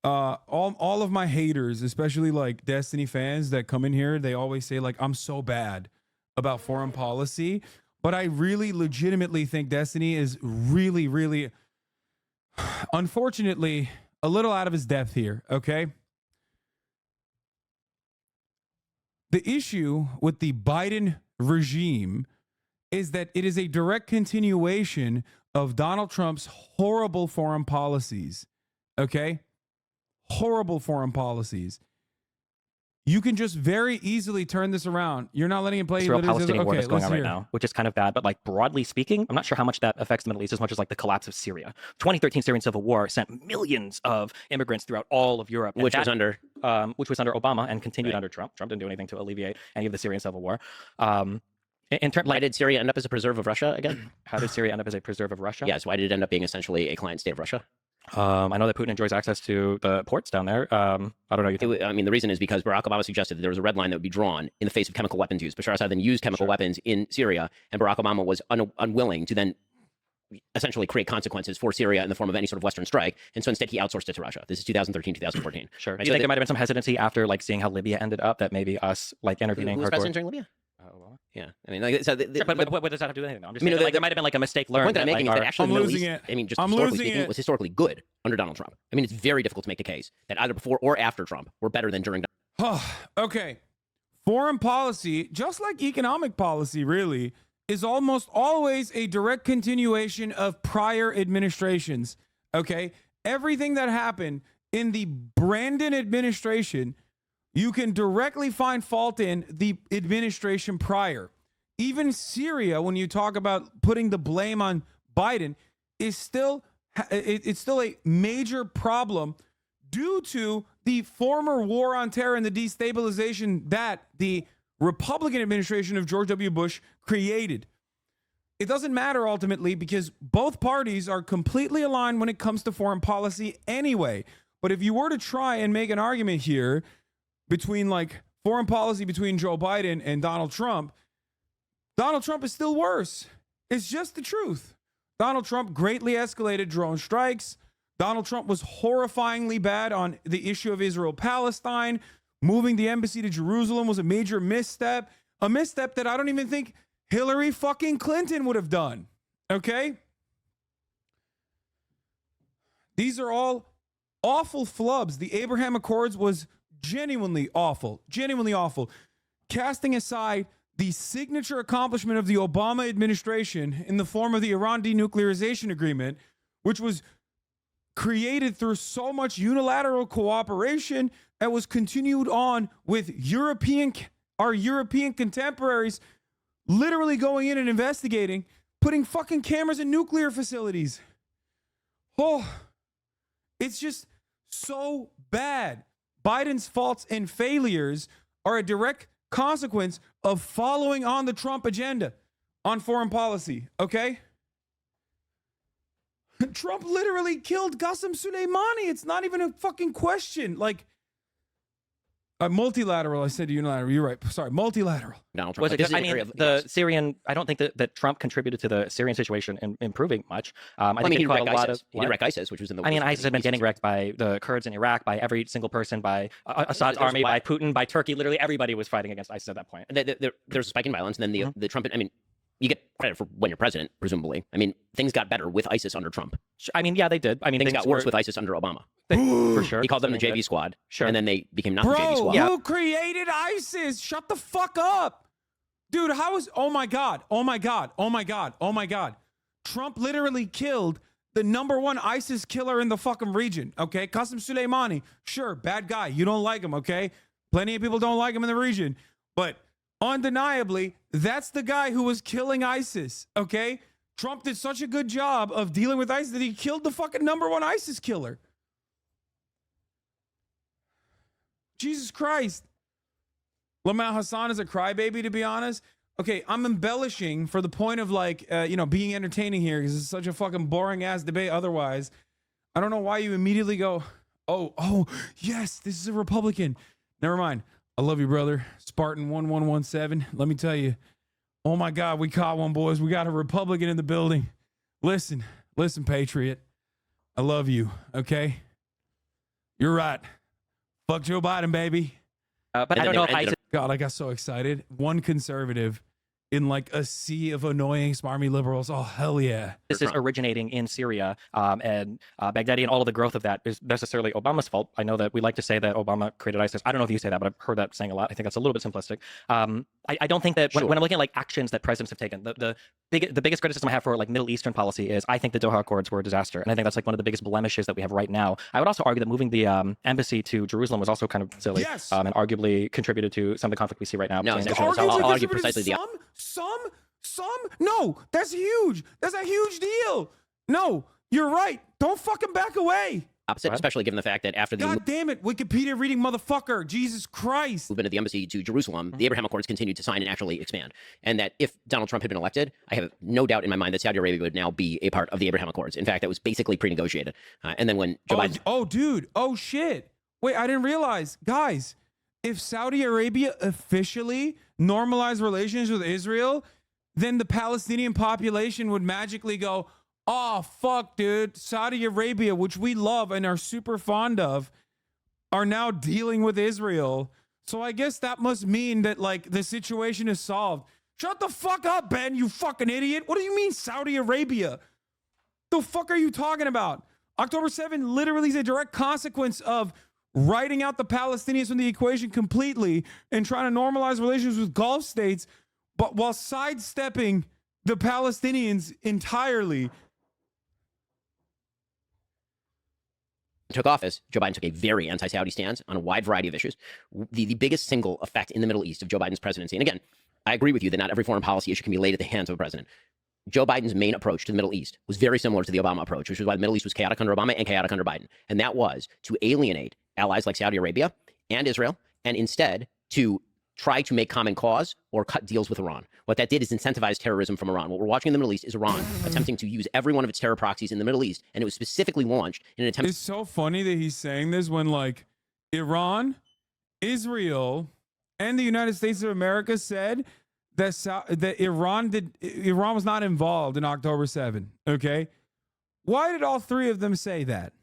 Speaker 1: all of my haters, especially like Destiny fans that come in here, they always say like, I'm so bad about foreign policy. But I really legitimately think Destiny is really, really, unfortunately, a little out of his depth here, okay? The issue with the Biden regime is that it is a direct continuation of Donald Trump's horrible foreign policies, okay? Horrible foreign policies. You can just very easily turn this around. You're not letting him play.
Speaker 3: Israel-Palestinian war that's going on right now, which is kind of bad. But like broadly speaking, I'm not sure how much that affects the Middle East as much as like the collapse of Syria. 2013 Syrian civil war sent millions of immigrants throughout all of Europe,
Speaker 4: which was under
Speaker 3: Obama and continued under Trump. Trump didn't do anything to alleviate any of the Syrian civil war.
Speaker 4: Why did Syria end up as a preserve of Russia again?
Speaker 3: How did Syria end up as a preserve of Russia?
Speaker 4: Yes. Why did it end up being essentially a client state of Russia?
Speaker 3: I know that Putin enjoys access to the ports down there. I don't know.
Speaker 4: The reason is because Barack Obama suggested that there was a red line that would be drawn in the face of chemical weapons use. Bashar Assad then used chemical weapons in Syria, and Barack Obama was unwilling to then essentially create consequences for Syria in the form of any sort of Western strike. And so instead he outsourced it to Russia. This is 2013, 2014.
Speaker 3: Sure. Right? Do you think there might have been some hesitancy after like seeing how Libya ended up that maybe us like intervening?
Speaker 4: Who was president during Libya? Yeah, I mean, like, so
Speaker 3: but what does that have to do with anything? I'm just saying, like, there might have been like a mistake learned.
Speaker 4: The point that I'm making is that actually
Speaker 1: I'm losing it.
Speaker 4: I mean, just historically speaking, it was historically good under Donald Trump. I mean, it's very difficult to make a case that either before or after Trump were better than during.
Speaker 1: Okay, foreign policy, just like economic policy, really is almost always a direct continuation of prior administrations. Okay, everything that happened in the Brandon administration, you can directly find fault in the administration prior. Even Syria, when you talk about putting the blame on Biden, is still it's still a major problem due to the former war on terror and the destabilization that the Republican administration of George W. Bush created. It doesn't matter ultimately because both parties are completely aligned when it comes to foreign policy anyway. But if you were to try and make an argument here between like foreign policy between Joe Biden and Donald Trump is still worse. It's just the truth. Donald Trump greatly escalated drone strikes. Donald Trump was horrifyingly bad on the issue of Israel-Palestine. Moving the embassy to Jerusalem was a major misstep. A misstep that I don't even think Hillary fucking Clinton would have done. Okay? These are all awful flubs. The Abraham Accords was genuinely awful. Casting aside the signature accomplishment of the Obama administration in the form of the Iran denuclearization agreement, which was created through so much unilateral cooperation that was continued on with our European contemporaries literally going in and investigating, putting fucking cameras in nuclear facilities. Oh, it's just so bad. Biden's faults and failures are a direct consequence of following on the Trump agenda. on foreign policy, okay? Trump literally killed Qasem Soleimani. It's not even a fucking question. Like, multilateral. I said unilateral. You're right. Sorry, multilateral.
Speaker 4: Donald Trump.
Speaker 3: Was
Speaker 4: Like,
Speaker 3: it
Speaker 4: this
Speaker 3: just,
Speaker 4: is
Speaker 3: I
Speaker 4: an area
Speaker 3: mean,
Speaker 4: of-
Speaker 3: the
Speaker 4: yes.
Speaker 3: Syrian, I don't think that Trump contributed to the Syrian situation in improving much. I
Speaker 4: Well,
Speaker 3: think
Speaker 4: he
Speaker 3: it caught a
Speaker 4: wrecked
Speaker 3: lot
Speaker 4: ISIS.
Speaker 3: of.
Speaker 4: He did wreck ISIS, which was in the.
Speaker 3: I mean,
Speaker 4: was
Speaker 3: ISIS had been getting wrecked by the Kurds in Iraq, by every single person, by Assad's
Speaker 4: There's
Speaker 3: army,
Speaker 4: why-
Speaker 3: by Putin, by Turkey. Literally everybody was fighting against ISIS at that point.
Speaker 4: There's a spike in violence, and then
Speaker 3: Mm-hmm.
Speaker 4: the Trump. I mean, you get credit for when you're president, presumably. I mean, things got better with ISIS under Trump.
Speaker 3: I mean, yeah, they did. I mean,
Speaker 4: Things got worse
Speaker 3: were-
Speaker 4: with ISIS under Obama.
Speaker 3: for sure.
Speaker 4: He called them the
Speaker 3: I mean,
Speaker 4: JV squad,
Speaker 3: Sure.
Speaker 4: and then they became not the JV
Speaker 1: Bro,
Speaker 4: squad.
Speaker 1: who created ISIS? Shut the fuck up. Dude, how is, oh my God, oh my God, oh my God, oh my God. Trump literally killed the #1 ISIS killer in the fucking region, okay? Qasem Soleimani, sure, bad guy. You don't like him, okay? Plenty of people don't like him in the region. But undeniably, that's the guy who was killing ISIS, okay? Trump did such a good job of dealing with ISIS that he killed the fucking #1 ISIS killer. Jesus Christ. Lamar Hasan is a crybaby, to be honest. Okay, I'm embellishing for the point of like, being entertaining here because it's such a fucking boring ass debate otherwise. I don't know why you immediately go, oh, yes, this is a Republican. Never mind. I love you, brother. Spartan 1117. Let me tell you. Oh my God, we caught one, boys. We got a Republican in the building. Listen, Patriot. I love you, okay? You're right. Fuck Joe Biden, baby.
Speaker 3: But
Speaker 4: And
Speaker 3: I
Speaker 4: then
Speaker 3: don't know
Speaker 4: they
Speaker 3: if
Speaker 4: ended
Speaker 3: ISIS.
Speaker 1: God, I got so excited. One conservative in like a sea of annoying smarmy liberals. Oh, hell yeah.
Speaker 3: This is originating in Syria and Baghdadi, and all of the growth of that is necessarily Obama's fault. I know that we like to say that Obama created ISIS. I don't know if you say that, but I've heard that saying a lot. I think that's a little bit simplistic. I don't think that when I'm looking at like actions that presidents have taken, the biggest criticism I have for like Middle Eastern policy is I think the Doha Accords were a disaster, and I think that's like one of the biggest blemishes that we have right now. I would also argue that moving the embassy to Jerusalem was also kind of silly,
Speaker 1: Yes.
Speaker 3: and arguably contributed to some of the conflict we see right now.
Speaker 4: No,
Speaker 3: between
Speaker 4: it's
Speaker 3: Israel and
Speaker 4: I'll
Speaker 3: Palestine.
Speaker 4: argue precisely the
Speaker 1: some. No, that's huge. That's a huge deal. No, you're right. Don't fucking back away.
Speaker 4: opposite, especially given the fact that after the
Speaker 1: God damn it, Wikipedia reading motherfucker. Jesus Christ.
Speaker 4: movement of the embassy to Jerusalem, the Abraham Accords continued to sign and actually expand. And that if Donald Trump had been elected, I have no doubt in my mind that Saudi Arabia would now be a part of the Abraham Accords. In fact, that was basically pre-negotiated. And then when Joe Biden...
Speaker 1: Oh, dude. Oh, shit. Wait, I didn't realize. Guys, if Saudi Arabia officially normalized relations with Israel, then the Palestinian population would magically go, oh, fuck, dude. Saudi Arabia, which we love and are super fond of, are now dealing with Israel. So I guess that must mean that, like, the situation is solved. Shut the fuck up, Ben, you fucking idiot. What do you mean Saudi Arabia? The fuck are you talking about? October 7 literally is a direct consequence of writing out the Palestinians from the equation completely and trying to normalize relations with Gulf states, but while sidestepping the Palestinians entirely.
Speaker 4: took office, Joe Biden took a very anti-Saudi stance on a wide variety of issues. The biggest single effect in the Middle East of Joe Biden's presidency, and again, I agree with you that not every foreign policy issue can be laid at the hands of a president. Joe Biden's main approach to the Middle East was very similar to the Obama approach, which is why the Middle East was chaotic under Obama and chaotic under Biden. And that was to alienate allies like Saudi Arabia and Israel, and instead to try to make common cause or cut deals with Iran. What that did is incentivize terrorism from Iran. What we're watching in the Middle East is Iran attempting to use every one of its terror proxies in the Middle East, and it was specifically launched in an attempt.
Speaker 1: It's so funny that he's saying this when, like, Iran, Israel, and the United States of America said that Iran was not involved in October 7. Okay, why did all three of them say that?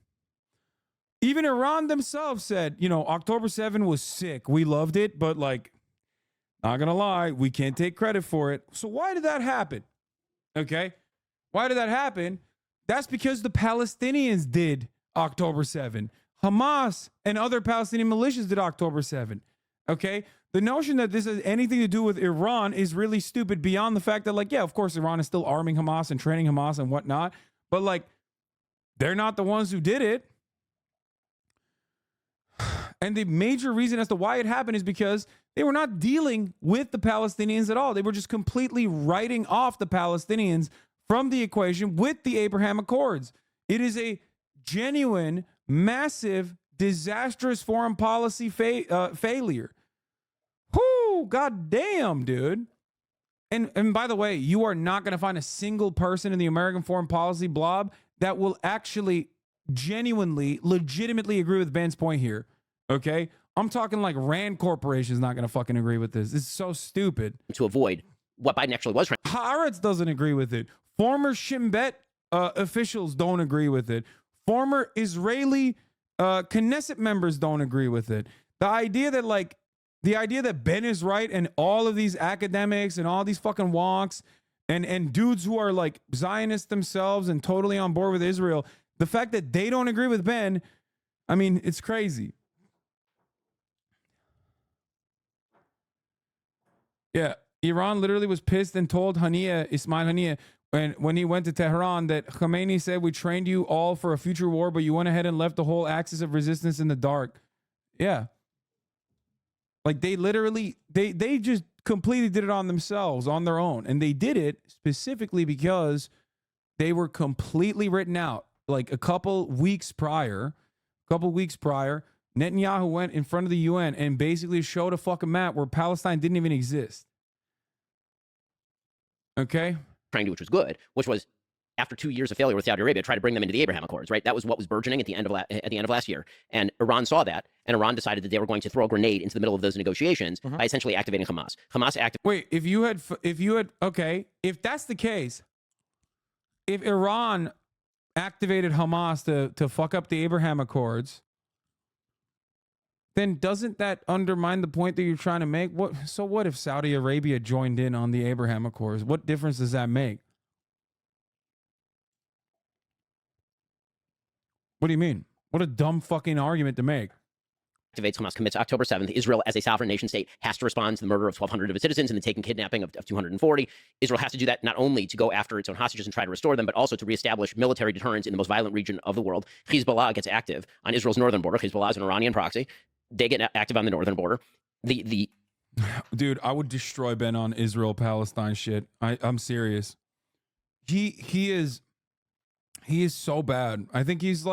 Speaker 1: Even Iran themselves said, October 7 was sick. We loved it, but like, not gonna lie, we can't take credit for it. So why did that happen? Okay, why did that happen? That's because the Palestinians did October 7. Hamas and other Palestinian militias did October 7. Okay, the notion that this has anything to do with Iran is really stupid beyond the fact that, like, yeah, of course, Iran is still arming Hamas and training Hamas and whatnot, but like, they're not the ones who did it. And the major reason as to why it happened is because they were not dealing with the Palestinians at all. They were just completely writing off the Palestinians from the equation with the Abraham Accords. It is a genuine, massive, disastrous foreign policy failure. Whoo, goddamn, dude. And by the way, you are not going to find a single person in the American foreign policy blob that will actually genuinely, legitimately agree with Ben's point here. Okay? I'm talking like Rand Corporation is not going to fucking agree with this. This is so stupid.
Speaker 4: To avoid what Biden actually was trying.
Speaker 1: Haaretz doesn't agree with it. Former Shin Bet officials don't agree with it. Former Israeli Knesset members don't agree with it. The idea that Ben is right and all of these academics and all these fucking wonks and dudes who are like Zionists themselves and totally on board with Israel, the fact that they don't agree with Ben, I mean, it's crazy. Yeah, Iran literally was pissed and told Ismail Haniyeh, when he went to Tehran, that Khamenei said, "We trained you all for a future war, but you went ahead and left the whole axis of resistance in the dark." Yeah. Like they literally, they just completely did it on themselves, on their own. And they did it specifically because they were completely written out. Like a couple weeks prior, Netanyahu went in front of the UN and basically showed a fucking map where Palestine didn't even exist. Okay?
Speaker 4: Trying to, which was good, which was after 2 years of failure with Saudi Arabia, try to bring them into the Abraham Accords, right? That was what was burgeoning at the end of last year. And Iran saw that, and Iran decided that they were going to throw a grenade into the middle of those negotiations by essentially activating Hamas. Hamas activated.
Speaker 1: Wait, if that's the case, if Iran activated Hamas to fuck up the Abraham Accords, then doesn't that undermine the point that you're trying to make? What if Saudi Arabia joined in on the Abraham Accords? What difference does that make? What do you mean? What a dumb fucking argument to make.
Speaker 4: Activates Hamas, commits October 7th. Israel, as a sovereign nation state, has to respond to the murder of 1,200 of its citizens and the taking kidnapping of 240. Israel has to do that not only to go after its own hostages and try to restore them, but also to reestablish military deterrence in the most violent region of the world. Hezbollah gets active on Israel's northern border. Hezbollah is an Iranian proxy. They get active on the northern border.
Speaker 1: Dude, I would destroy Ben on Israel-Palestine shit. I'm serious. He is so bad. I think it's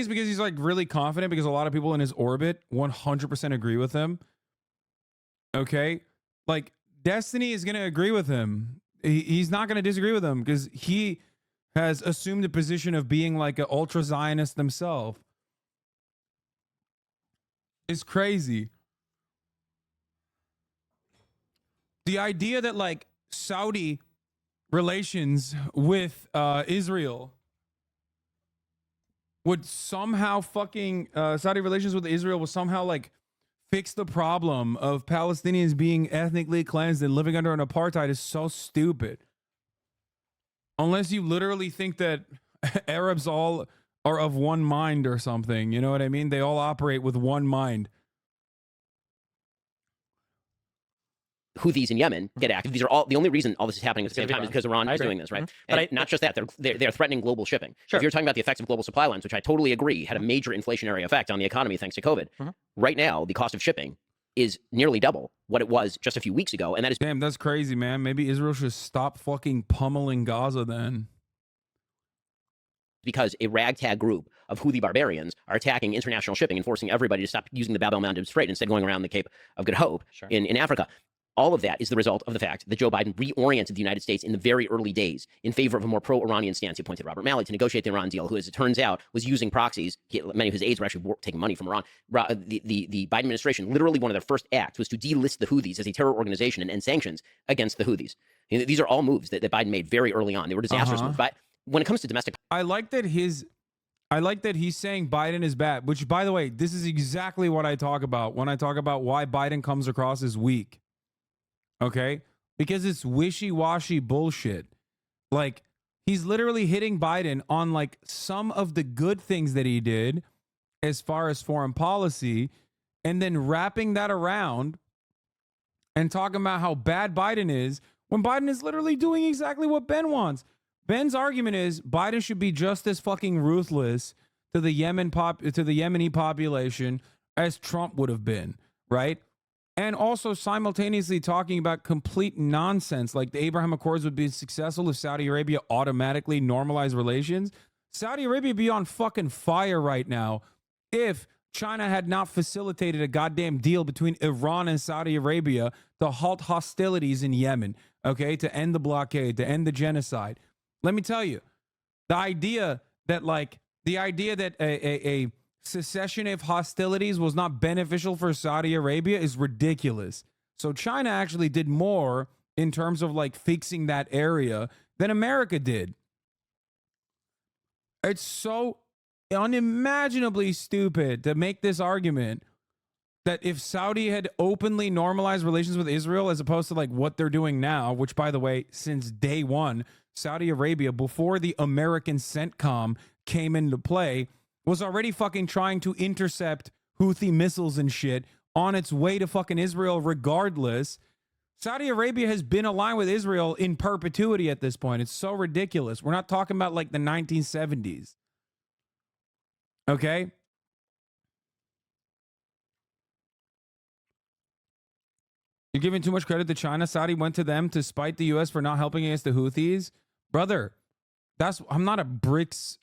Speaker 1: because he's like really confident because a lot of people in his orbit 100% agree with him. Okay? Like Destiny is going to agree with him. He's not going to disagree with him because he has assumed a position of being like an ultra Zionist himself. It's crazy. The idea that like Saudi relations with Israel would somehow Saudi relations with Israel would somehow like fix the problem of Palestinians being ethnically cleansed and living under an apartheid is so stupid. Unless you literally think that Arabs all are of one mind or something, you know what I mean? They all operate with one mind.
Speaker 4: Houthis in Yemen get active. These are all the only reason all this is happening at the same time is because Iran is doing this, right? But not just that, they're threatening global shipping. Sure. If you're talking about the effects of global supply lines, which I totally agree had a major inflationary effect on the economy thanks to COVID, right now the cost of shipping is nearly double what it was just a few weeks ago, and that is
Speaker 1: damn. That's crazy, man. Maybe Israel should stop fucking pummeling Gaza then.
Speaker 4: Because a ragtag group of Houthi barbarians are attacking international shipping and forcing everybody to stop using the Bab el-Mandeb Strait and instead going around the Cape of Good Hope in Africa. All of that is the result of the fact that Joe Biden reoriented the United States in the very early days in favor of a more pro-Iranian stance. He appointed Robert Malley to negotiate the Iran deal, who, as it turns out, was using proxies. Many of his aides were actually taking money from Iran. The Biden administration, literally one of their first acts was to delist the Houthis as a terror organization and end sanctions against the Houthis. These are all moves that Biden made very early on. They were disastrous moves. But when it comes to domestic...
Speaker 1: I like that he's saying Biden is bad, which, by the way, this is exactly what I talk about when I talk about why Biden comes across as weak. Okay? Because it's wishy-washy bullshit. Like, he's literally hitting Biden on, like, some of the good things that he did as far as foreign policy, and then wrapping that around and talking about how bad Biden is when Biden is literally doing exactly what Ben wants. Ben's argument is Biden should be just as fucking ruthless to the Yemeni population as Trump would have been, right? And also simultaneously talking about complete nonsense, like the Abraham Accords would be successful if Saudi Arabia automatically normalized relations. Saudi Arabia would be on fucking fire right now if China had not facilitated a goddamn deal between Iran and Saudi Arabia to halt hostilities in Yemen, okay, to end the blockade, to end the genocide. Let me tell you, the idea that a cessation of hostilities was not beneficial for Saudi Arabia is ridiculous. So China actually did more in terms of like fixing that area than America did. It's so unimaginably stupid to make this argument that if Saudi had openly normalized relations with Israel as opposed to like what they're doing now, which by the way, since day one, Saudi Arabia, before the American CENTCOM came into play, was already fucking trying to intercept Houthi missiles and shit on its way to fucking Israel regardless. Saudi Arabia has been aligned with Israel in perpetuity at this point. It's so ridiculous. We're not talking about like the 1970s. Okay? You're giving too much credit to China. Saudi went to them to spite the U.S. for not helping against the Houthis. Brother, I'm not like a BRICS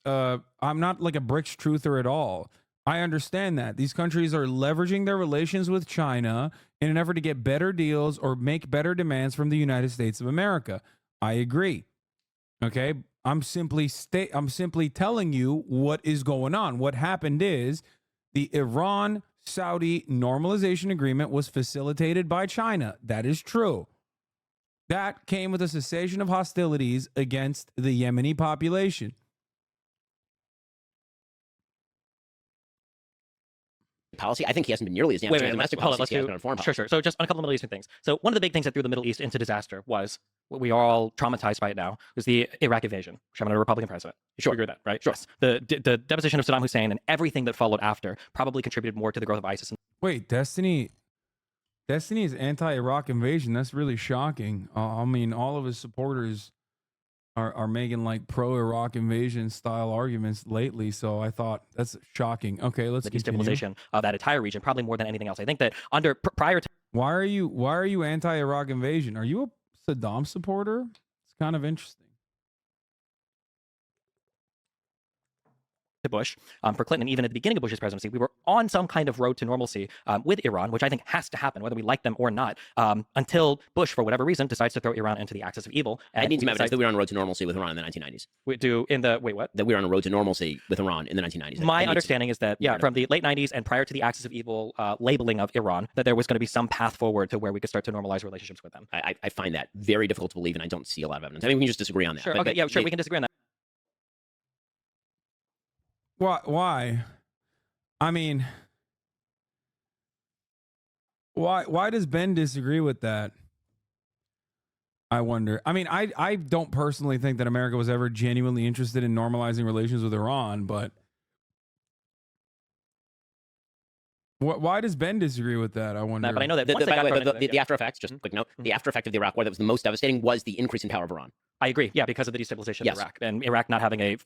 Speaker 1: truther at all. I understand that. These countries are leveraging their relations with China in an effort to get better deals or make better demands from the United States of America. I agree. Okay? I'm simply telling you what is going on. What happened is the Iran-Saudi normalization agreement was facilitated by China. That is true. That came with a cessation of hostilities against the Yemeni population.
Speaker 4: Policy. I think he hasn't been nearly as damaging domestic policy as he has been on foreign policy.
Speaker 3: Sure. So just on a couple of Middle Eastern things. So one of the big things that threw the Middle East into disaster was what we are all traumatized by it now, was the Iraq invasion, which I'm a Republican president. You agree with that, right?
Speaker 4: Sure.
Speaker 3: Yes. The deposition of Saddam Hussein and everything that followed after probably contributed more to the growth of ISIS.
Speaker 1: Wait, Destiny is anti-Iraq invasion. That's really shocking. I mean, all of his supporters are making like pro-Iraq invasion style arguments lately. So I thought that's shocking. Okay, let's continue.
Speaker 3: The destabilization of that entire region, probably more than anything else. I think that under prior to
Speaker 1: why are you anti-Iraq invasion? Are you a Saddam supporter? It's kind of interesting.
Speaker 3: Bush, for Clinton, even at the beginning of Bush's presidency, we were on some kind of road to normalcy with Iran, which I think has to happen, whether we like them or not, until Bush, for whatever reason, decides to throw Iran into the axis of evil.
Speaker 4: I need some evidence that we were on a road to normalcy with Iran in the 1990s.
Speaker 3: That
Speaker 4: we were on a road to normalcy with Iran in the 1990s.
Speaker 3: My understanding is that, from the late 90s and prior to the axis of evil labeling of Iran, that there was going to be some path forward to where we could start to normalize relationships with them.
Speaker 4: I find that very difficult to believe, and I don't see a lot of evidence. I mean, we can just disagree on that.
Speaker 3: Sure, we can disagree on that.
Speaker 1: Why? I mean, why does Ben disagree with that? I wonder. I mean, I don't personally think that America was ever genuinely interested in normalizing relations with Iran, but why does Ben disagree with that? I wonder.
Speaker 3: But I know that
Speaker 4: the after effects, just a quick note, the after effect of the Iraq war that was the most devastating was the increase in power of Iran.
Speaker 3: I agree. Yeah, because of the destabilization of Iraq and Iraq not having a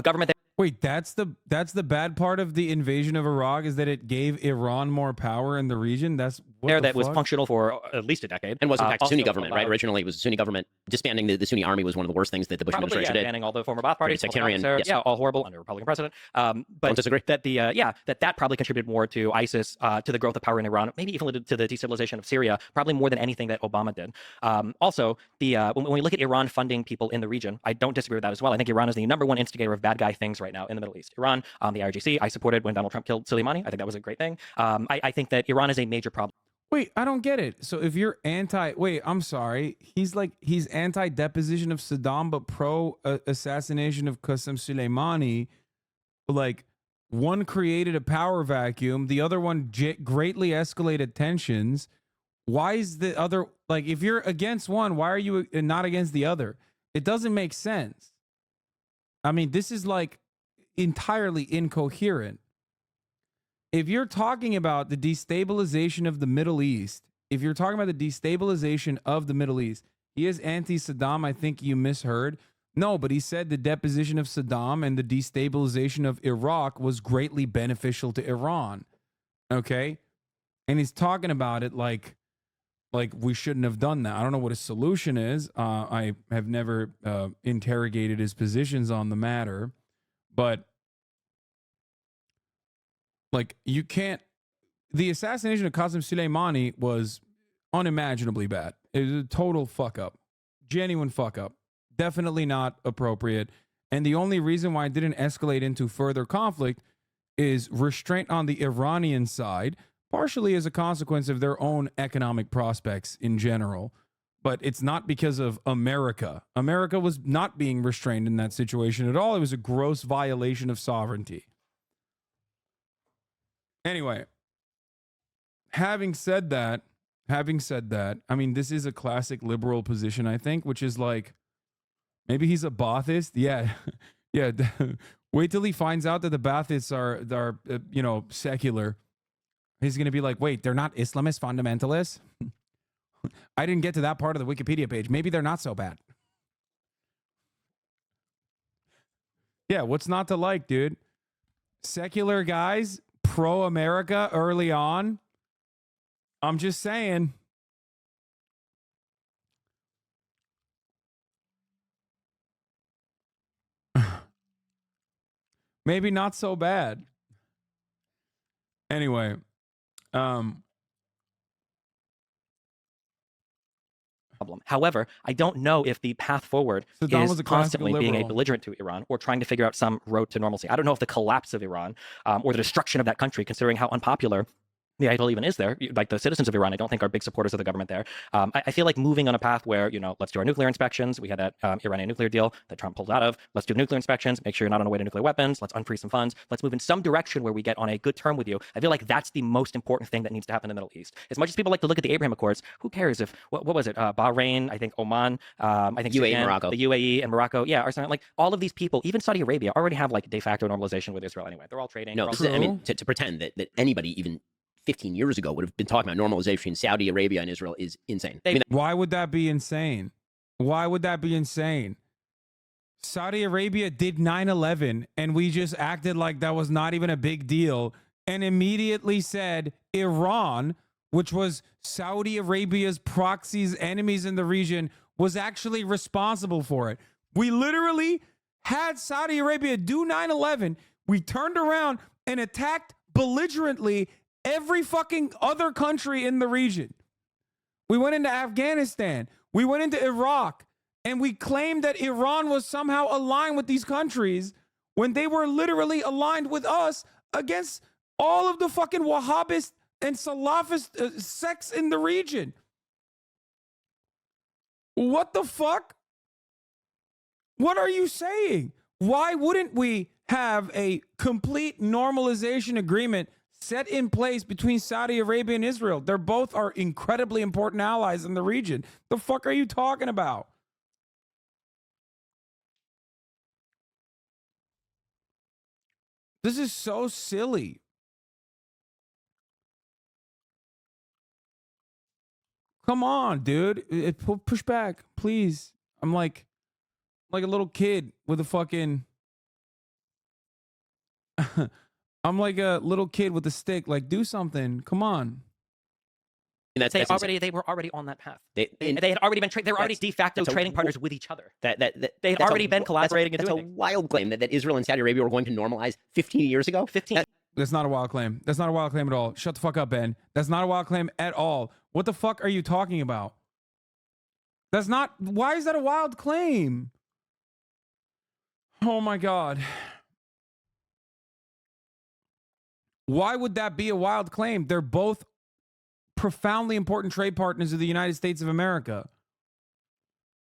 Speaker 3: government that.
Speaker 1: Wait, that's the bad part of the invasion of Iraq, is that it gave Iran more power in the region. That's
Speaker 3: that was functional for at least a decade,
Speaker 4: and was in fact a Sunni government, right? Originally, it was a Sunni government. Disbanding the Sunni army was one of the worst things that the Bush administration did.
Speaker 3: Banning all the former Ba'ath parties,
Speaker 4: sectarian,
Speaker 3: all horrible under a Republican president. But
Speaker 4: don't disagree.
Speaker 3: That that probably contributed more to ISIS, to the growth of power in Iran, maybe even to the destabilization of Syria, probably more than anything that Obama did. Also, when we look at Iran funding people in the region, I don't disagree with that as well. I think Iran is the #1 instigator of bad guy things right now in the Middle East. Iran, the IRGC, I supported when Donald Trump killed Soleimani. I think that was a great thing. I think that Iran is a major problem.
Speaker 1: Wait, I don't get it. So if you're I'm sorry. He's anti-deposition of Saddam, but pro-assassination of Qasem Soleimani. Like, one created a power vacuum. The other one greatly escalated tensions. Why is the other, like, if you're against one, why are you not against the other? It doesn't make sense. I mean, this is like entirely incoherent. If you're talking about the destabilization of the Middle East, he is anti-Saddam. I think you misheard. No, but he said the deposition of Saddam and the destabilization of Iraq was greatly beneficial to Iran. Okay? And he's talking about it like we shouldn't have done that. I don't know what his solution is. I have never interrogated his positions on the matter, but Like, you can't. The assassination of Qasem Soleimani was unimaginably bad. It was a total fuck up. Genuine fuck up. Definitely not appropriate. And the only reason why it didn't escalate into further conflict is restraint on the Iranian side, partially as a consequence of their own economic prospects in general. But it's not because of America. America was not being restrained in that situation at all. It was a gross violation of sovereignty. Anyway, having said that, I mean, this is a classic liberal position, I think, which is like, maybe he's a Baathist. Yeah. Yeah. Wait till he finds out that the Baathists are secular. He's going to be like, wait, they're not Islamist fundamentalists? I didn't get to that part of the Wikipedia page. Maybe they're not so bad. Yeah, what's not to like, dude? Secular guys, pro-America early on. I'm just saying. Maybe not so bad. Anyway,
Speaker 3: problem. However, I don't know if the path forward
Speaker 1: Saddam was
Speaker 3: is
Speaker 1: a classical
Speaker 3: constantly being a
Speaker 1: liberal.
Speaker 3: belligerent to Iran or trying to figure out some road to normalcy. I don't know if the collapse of Iran or the destruction of that country, considering how unpopular the Ayatollah even is there, like the citizens of Iran, I don't think are big supporters of the government there. I feel like moving on a path where, let's do our nuclear inspections. We had that Iranian nuclear deal that Trump pulled out of. Let's do the nuclear inspections. Make sure you're not on a way to nuclear weapons. Let's unfreeze some funds. Let's move in some direction where we get on a good term with you. I feel like that's the most important thing that needs to happen in the Middle East. As much as people like to look at the Abraham Accords, who cares if, what was it? Bahrain, I think Oman, I think
Speaker 4: UAE,
Speaker 3: Sudan,
Speaker 4: Morocco.
Speaker 3: the UAE and Morocco, yeah, or something like all of these people, even Saudi Arabia, already have like de facto normalization with Israel anyway. They're all trading.
Speaker 4: No,
Speaker 3: they're all
Speaker 4: this is, I mean, to pretend that anybody even 15 years ago would have been talking about normalization in Saudi Arabia and Israel is insane. I mean,
Speaker 1: why would that be insane? Why would that be insane? Saudi Arabia did 9/11 and we just acted like that was not even a big deal and immediately said Iran, which was Saudi Arabia's proxies, enemies in the region, was actually responsible for it. We literally had Saudi Arabia do 9/11. We turned around and attacked belligerently every fucking other country in the region. We went into Afghanistan. We went into Iraq. And we claimed that Iran was somehow aligned with these countries when they were literally aligned with us against all of the fucking Wahhabist and Salafist sects in the region. What the fuck? What are you saying? Why wouldn't we have a complete normalization agreement set in place between Saudi Arabia and Israel? They're both are incredibly important allies in the region. The fuck are you talking about? This is so silly. Come on, dude. Push back, please. I'm like a little kid with a fucking I'm like a little kid with a stick. Like, do something. Come on.
Speaker 4: that's
Speaker 3: They
Speaker 4: insane.
Speaker 3: were already on that path.
Speaker 4: They
Speaker 3: had already been they were already de facto
Speaker 4: that's a
Speaker 3: trading
Speaker 4: w-
Speaker 3: partners with each other.
Speaker 4: They had
Speaker 3: They'd already been collaborating and
Speaker 4: That's
Speaker 3: doing
Speaker 4: a
Speaker 3: things.
Speaker 4: wild claim that Israel and Saudi Arabia were going to normalize 15 years ago.
Speaker 3: 15.
Speaker 1: That's not a wild claim. That's not a wild claim at all. Shut the fuck up, Ben. That's not a wild claim at all. What the fuck are you talking about? That's not. Why is that a wild claim? Oh my God. Why would that be a wild claim? They're both profoundly important trade partners of the United States of America.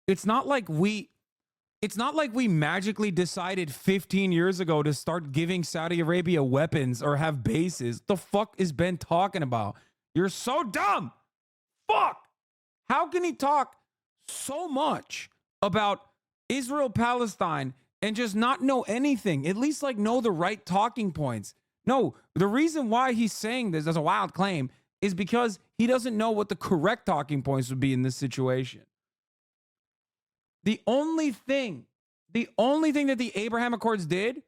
Speaker 1: It's not like we magically decided 15 years ago to start giving Saudi Arabia weapons or have bases. The fuck is Ben talking about? You're so dumb. Fuck. How can he talk so much about Israel, Palestine, and just not know anything? At least like know the right talking points. No, the reason why he's saying this as a wild claim is because he doesn't know what the correct talking points would be in this situation. The only thing that the Abraham Accords did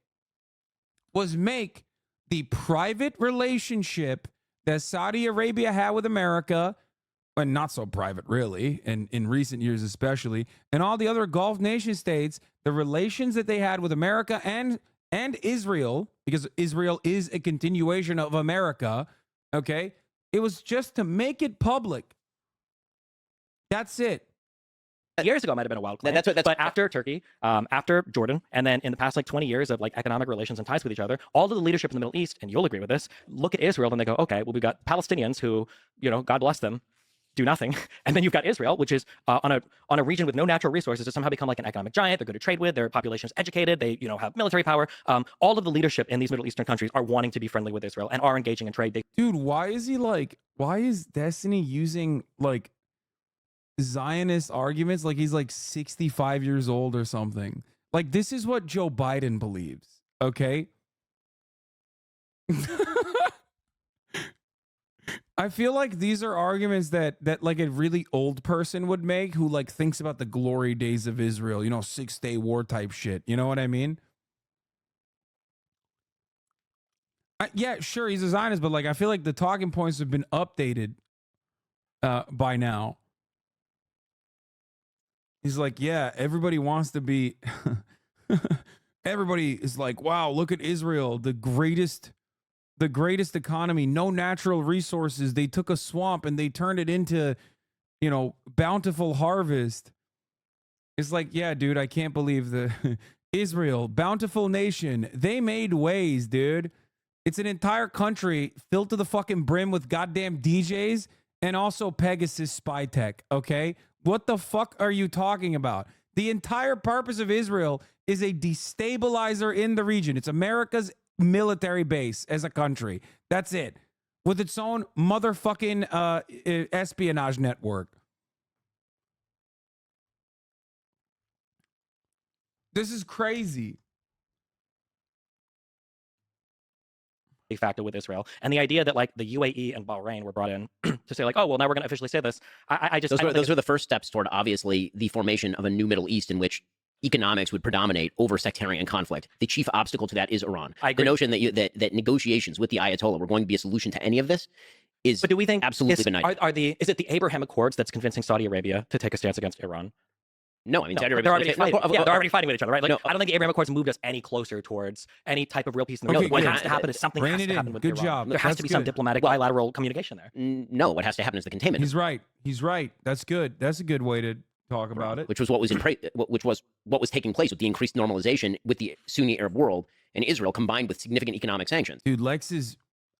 Speaker 1: was make the private relationship that Saudi Arabia had with America, and not so private really, and in recent years especially, and all the other Gulf nation states, the relations that they had with America and Israel, because Israel is a continuation of America. Okay. It was just to make it public. That's it.
Speaker 3: Years ago, it might have been a wild claim.
Speaker 4: That's
Speaker 3: but after Turkey, after Jordan, and then in the past like 20 years of like economic relations and ties with each other, all of the leadership in the Middle East, and you'll agree with this, look at Israel and they go, okay, well, we've got Palestinians who, God bless them, do nothing, and then you've got Israel, which is on a region with no natural resources to somehow become like an economic giant. They're good to trade with. Their population is educated. They have military power. All of the leadership in these Middle Eastern countries are wanting to be friendly with Israel and are engaging in trade.
Speaker 1: Dude, why is Destiny using like Zionist arguments like he's like 65 years old or something? Like, this is what Joe Biden believes, okay? I feel like these are arguments that like a really old person would make who like thinks about the glory days of Israel, 6-day war type shit. You know what I mean? Yeah, sure, he's a Zionist, but like I feel like the talking points have been updated by now. He's like, yeah, everybody wants to be everybody is like, wow, look at Israel, the greatest economy, no natural resources. They took a swamp and they turned it into, bountiful harvest. It's like, yeah, dude, I can't believe the Israel, bountiful nation. They made ways, dude. It's an entire country filled to the fucking brim with goddamn DJs and also Pegasus spy tech, okay? What the fuck are you talking about? The entire purpose of Israel is a destabilizer in the region. It's America's military base as a country. That's it. With its own motherfucking espionage network. This is crazy.
Speaker 3: Factor with Israel, and the idea that like the UAE and Bahrain were brought in to say like, oh well, now we're going to officially say this.
Speaker 4: Those are the first steps toward obviously the formation of a new Middle East in which economics would predominate over sectarian conflict. The chief obstacle to that is Iran. The notion that negotiations with the Ayatollah were going to be a solution to any of this is,
Speaker 3: but do we think
Speaker 4: absolutely benign.
Speaker 3: Is it the Abraham Accords that's convincing Saudi Arabia to take a stance against Iran?
Speaker 4: No, I mean,
Speaker 3: they're already fighting. They're already fighting with each other, right? Like, no, I don't think the Abraham Accords moved us any closer towards any type of real peace in the world. What has to happen is something has to happen with
Speaker 1: Good
Speaker 3: Iran.
Speaker 1: job.
Speaker 3: There has to be some diplomatic bilateral communication there.
Speaker 4: No, what has to happen is the containment.
Speaker 1: He's right. That's good. That's a good way to talk about it.
Speaker 4: Which was what was taking place with the increased normalization with the Sunni Arab world and Israel, combined with significant economic sanctions.
Speaker 1: Dude,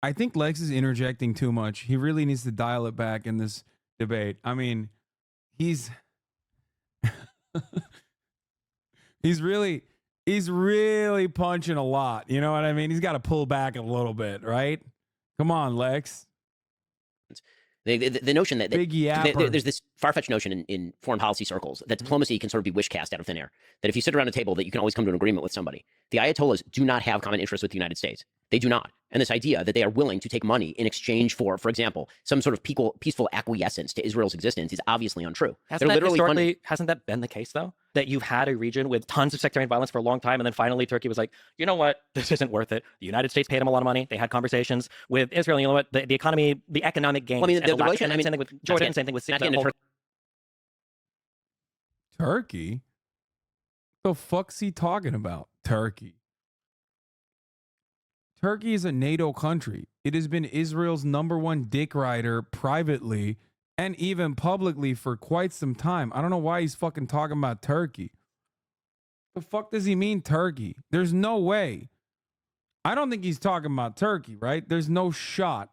Speaker 1: I think Lex is interjecting too much. He really needs to dial it back in this debate. I mean, he's he's really punching a lot. You know what I mean? He's got to pull back a little bit, right? Come on, Lex.
Speaker 4: The notion that
Speaker 1: Big yapper.
Speaker 4: there's this far-fetched notion in foreign policy circles that diplomacy can sort of be wish cast out of thin air. That if you sit around a table, that you can always come to an agreement with somebody. The Ayatollahs do not have common interests with the United States. They do not. And this idea that they are willing to take money in exchange for example, some sort of peaceful acquiescence to Israel's existence is obviously untrue.
Speaker 3: Hasn't that been the case, though? That you've had a region with tons of sectarian violence for a long time, and then finally Turkey was like, you know what? This isn't worth it. The United States paid them a lot of money. They had conversations with Israel. You know what? The economy, the economic gains.
Speaker 4: Well, I mean,
Speaker 3: same thing with Jordan, same thing with
Speaker 1: Turkey? The fuck's he talking about? Turkey. Turkey is a NATO country. It has been Israel's #1 dick rider privately and even publicly for quite some time. I don't know why he's fucking talking about Turkey. The fuck does he mean Turkey? There's no way. I don't think he's talking about Turkey, right? There's no shot.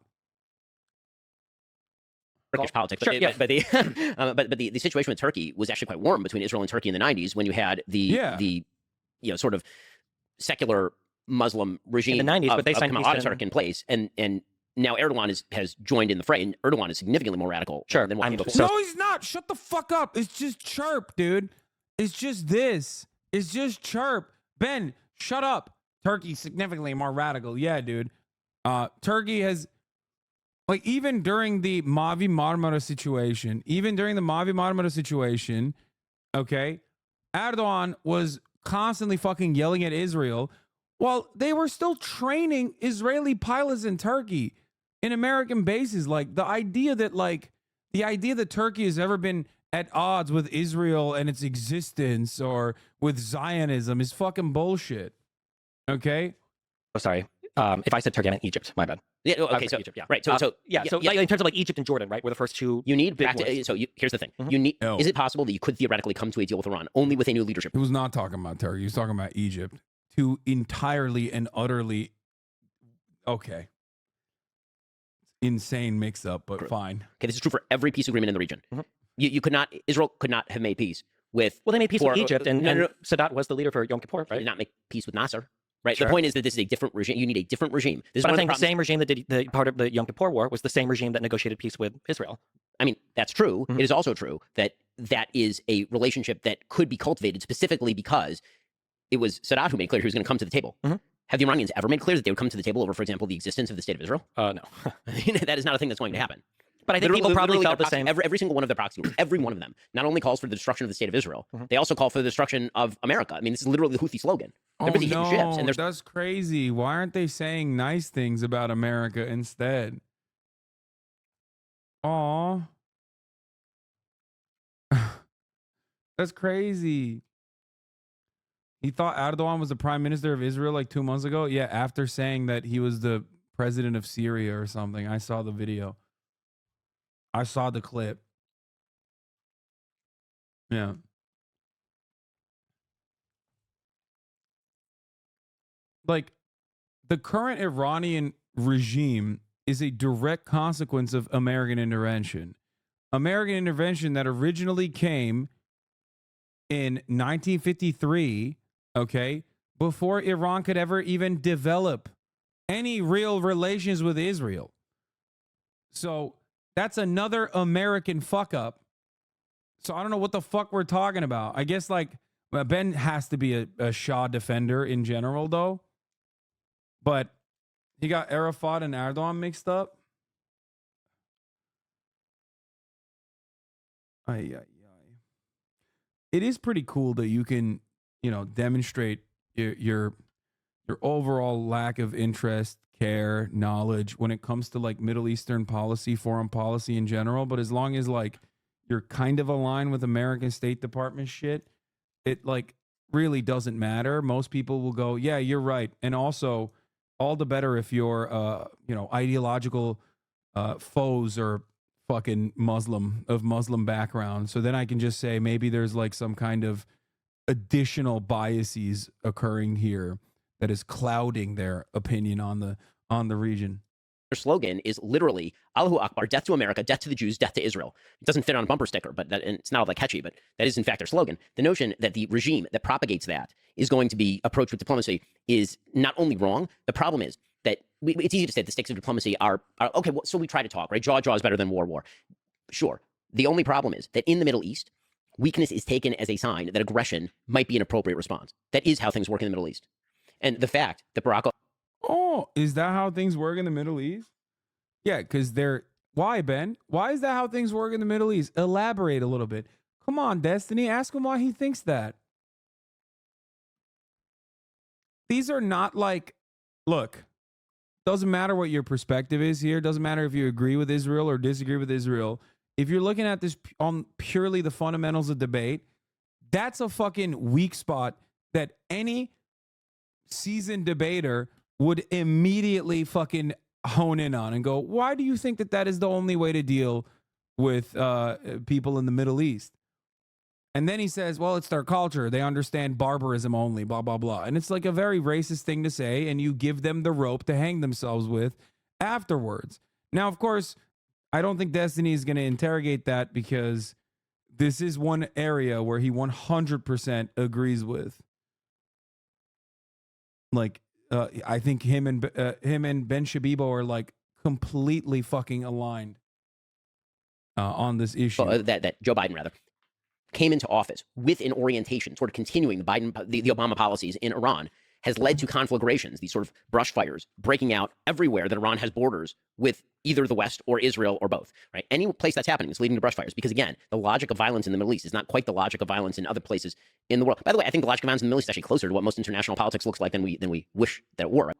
Speaker 4: Turkish politics,
Speaker 3: sure,
Speaker 4: but the situation with Turkey was actually quite warm between Israel and Turkey in the 90s when you had the sort of secular Muslim regime
Speaker 3: in the 90s, but they signed
Speaker 4: Kemal Ataturk in place, and now Erdogan has joined in the fray, and Erdogan is significantly more radical than what people.
Speaker 1: No, he's not. Shut the fuck up. It's just chirp, dude. It's just this. It's just chirp. Ben, shut up. Turkey's significantly more radical. Yeah, dude. Turkey has, like, even during the Mavi Marmara situation, okay, Erdogan was constantly fucking yelling at Israel while they were still training Israeli pilots in Turkey in American bases. Like, the idea that Turkey has ever been at odds with Israel and its existence or with Zionism is fucking bullshit. Okay?
Speaker 3: Oh, sorry. If I said Turkey, I meant Egypt. My bad.
Speaker 4: Yeah.
Speaker 3: I
Speaker 4: Okay.
Speaker 3: meant
Speaker 4: So
Speaker 3: Egypt, yeah.
Speaker 4: right. So
Speaker 3: Like, in terms of like Egypt and Jordan, right? We're the first two.
Speaker 4: you need
Speaker 3: big
Speaker 4: practice.
Speaker 3: ones.
Speaker 4: So here's the thing.
Speaker 3: Mhm.
Speaker 4: You need.
Speaker 1: No.
Speaker 4: Is it possible that you could theoretically come to a deal with Iran only with a new leadership?
Speaker 1: He was not talking about Turkey. He was talking about Egypt. Two entirely and utterly insane mix up, but fine.
Speaker 4: Okay, this is true for every peace agreement in the region.
Speaker 3: Mhm.
Speaker 4: You could not. Israel could not have made peace with.
Speaker 3: Well, they made peace with Egypt, and
Speaker 4: no.
Speaker 3: Sadat was the leader for Yom Kippur,
Speaker 4: They
Speaker 3: right?
Speaker 4: did not make peace with Nasser. Right.
Speaker 3: Sure.
Speaker 4: The point is that this is a different regime. You need a different regime. This is
Speaker 3: But
Speaker 4: one
Speaker 3: I'm
Speaker 4: of
Speaker 3: saying the
Speaker 4: problems-
Speaker 3: same regime that did the part of the Yom Kippur War was the same regime that negotiated peace with Israel.
Speaker 4: I mean, that's true.
Speaker 3: Mhm.
Speaker 4: It is also true that that is a relationship that could be cultivated specifically because it was Sadat who made clear he was going to come to the table.
Speaker 3: Mhm.
Speaker 4: Have the Iranians ever made clear that they would come to the table over, for example, the existence of the state of Israel?
Speaker 3: No.
Speaker 4: I mean, that is not a thing that's going to happen.
Speaker 3: But I think people probably felt the same.
Speaker 4: Every single one of their proxy groups, every one of them, not only calls for the destruction of the state of Israel,
Speaker 3: Mhm.
Speaker 4: they also call for the destruction of America. I mean, this is literally the Houthi slogan. They're busy hitting ships, and there's
Speaker 1: that's crazy. Why aren't they saying nice things about America instead? Aw. That's crazy. He thought Erdogan was the prime minister of Israel like 2 months ago. Yeah, after saying that he was the president of Syria or something. I saw the video. I saw the clip. Yeah. Like, the current Iranian regime is a direct consequence of American intervention. American intervention that originally came in 1953, okay, before Iran could ever even develop any real relations with Israel. So that's another American fuck up. So I don't know what the fuck we're talking about. I guess like Ben has to be a Shah defender in general, though. But he got Arafat and Erdogan mixed up. It is pretty cool that you can, demonstrate your overall lack of interest, care, knowledge when it comes to like Middle Eastern policy, foreign policy in general. But as long as like you're kind of aligned with American State Department shit, it like really doesn't matter. Most people will go, yeah, you're right. And also, all the better if your ideological foes are fucking Muslim background. So then I can just say maybe there's like some kind of additional biases occurring here that is clouding their opinion on the region.
Speaker 4: their slogan is literally Allahu Akbar, death to America, death to the Jews, death to Israel. It doesn't fit on a bumper sticker, but and it's not all that catchy, but that is in fact their slogan. The notion that the regime that propagates that is going to be approached with diplomacy is not only wrong. The problem is that it's easy to say the stakes of diplomacy are okay. Well, so we try to talk, right? Jaw is better than war. Sure. The only problem is that in the Middle East, weakness is taken as a sign that aggression might be an appropriate response. That is how things work in the Middle East. And the fact that Barack
Speaker 1: Oh, is that how things work in the Middle East? Yeah, because why, Ben? Why is that how things work in the Middle East? Elaborate a little bit. Come on, Destiny. Ask him why he thinks that. These are not like, look, doesn't matter what your perspective is here. Doesn't matter if you agree with Israel or disagree with Israel. If you're looking at this on purely the fundamentals of debate, that's a fucking weak spot that any seasoned debater would immediately fucking hone in on and go, why do you think that that is the only way to deal with people in the Middle East? And then he says, well, it's their culture. They understand barbarism only, blah, blah, blah. And it's like a very racist thing to say, and you give them the rope to hang themselves with afterwards. Now, of course, I don't think Destiny is going to interrogate that because this is one area where he 100% agrees with. Like, I think him and Ben Shabibo are like completely fucking aligned on this issue.
Speaker 4: that Joe Biden rather came into office with an orientation toward continuing the Obama policies in Iran has led to conflagrations, these sort of brush fires breaking out everywhere that Iran has borders with either the West or Israel or both, right? Any place that's happening is leading to brush fires because, again, the logic of violence in the Middle East is not quite the logic of violence in other places in the world. By the way, I think the logic of violence in the Middle East is actually closer to what most international politics looks like than we wish that it were.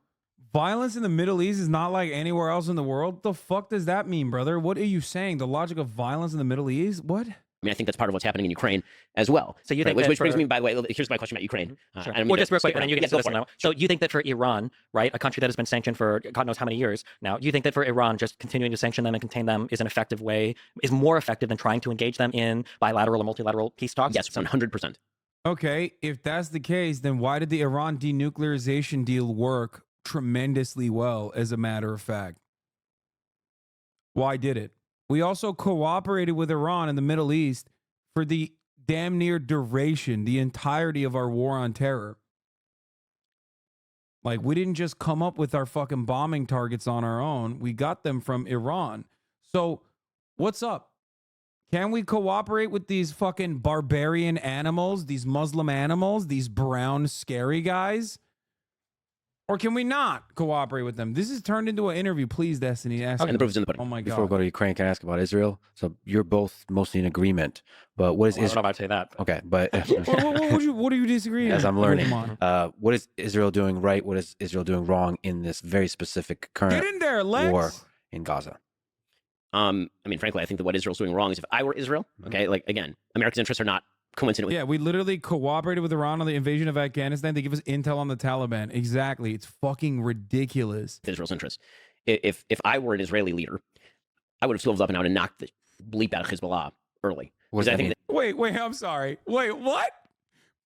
Speaker 1: Violence in the Middle East is not like anywhere else in the world? The fuck does that mean, brother? What are you saying? The logic of violence in the Middle East? What?
Speaker 4: I mean, I think that's part of what's happening in Ukraine as well.
Speaker 3: So you
Speaker 4: right?
Speaker 3: think
Speaker 4: Which
Speaker 3: that
Speaker 4: brings
Speaker 3: for-
Speaker 4: me, by the way, here's my question about Ukraine.
Speaker 3: Sure.
Speaker 4: And I'm
Speaker 3: Well,
Speaker 4: gonna
Speaker 3: just real quick,
Speaker 4: skip
Speaker 3: and then you
Speaker 4: around.
Speaker 3: can
Speaker 4: Yeah,
Speaker 3: answer
Speaker 4: go
Speaker 3: this
Speaker 4: for
Speaker 3: one
Speaker 4: it.
Speaker 3: now. So you think that for Iran, right, a country that has been sanctioned for God knows how many years now, you think that for Iran, just continuing to sanction them and contain them is an effective way, is more effective than trying to engage them in bilateral or multilateral peace talks?
Speaker 4: Yes, 100%.
Speaker 1: Okay, if that's the case, then why did the Iran denuclearization deal work tremendously well, as a matter of fact? Why did it? We also cooperated with Iran in the Middle East for the damn near duration, the entirety of our war on terror. Like, we didn't just come up with our fucking bombing targets on our own. We got them from Iran. So, what's up? Can we cooperate with these fucking barbarian animals, these Muslim animals, these brown scary guys? Or can we not cooperate with them? This is turned into an interview. Please, Destiny. Ask
Speaker 4: And the proof is in the pudding.
Speaker 1: Oh my
Speaker 2: Before we
Speaker 1: God.
Speaker 2: go to Ukraine, can I ask about Israel? So you're both mostly in agreement, but what is
Speaker 3: I don't know
Speaker 2: Israel?
Speaker 3: about to say that.
Speaker 2: Okay, but
Speaker 1: What are you disagreeing
Speaker 2: as I'm
Speaker 1: with?
Speaker 2: learning,
Speaker 1: Come on.
Speaker 2: what is Israel doing right? What is Israel doing wrong in this very specific current
Speaker 1: Get in there, Lex.
Speaker 2: war in Gaza?
Speaker 4: I mean, frankly, I think that what Israel's doing wrong is if I were Israel, okay, like, again, America's interests are not coincident with
Speaker 1: Yeah, we literally cooperated with Iran on the invasion of Afghanistan. They give us intel on the Taliban. Exactly. It's fucking ridiculous.
Speaker 4: Israel's interests. If I were an Israeli leader, I would have swiveled up and out and knocked the bleep out of Hezbollah early.
Speaker 2: What does
Speaker 4: Because I
Speaker 2: that
Speaker 4: think
Speaker 2: mean?
Speaker 1: Wait, I'm sorry. Wait, what?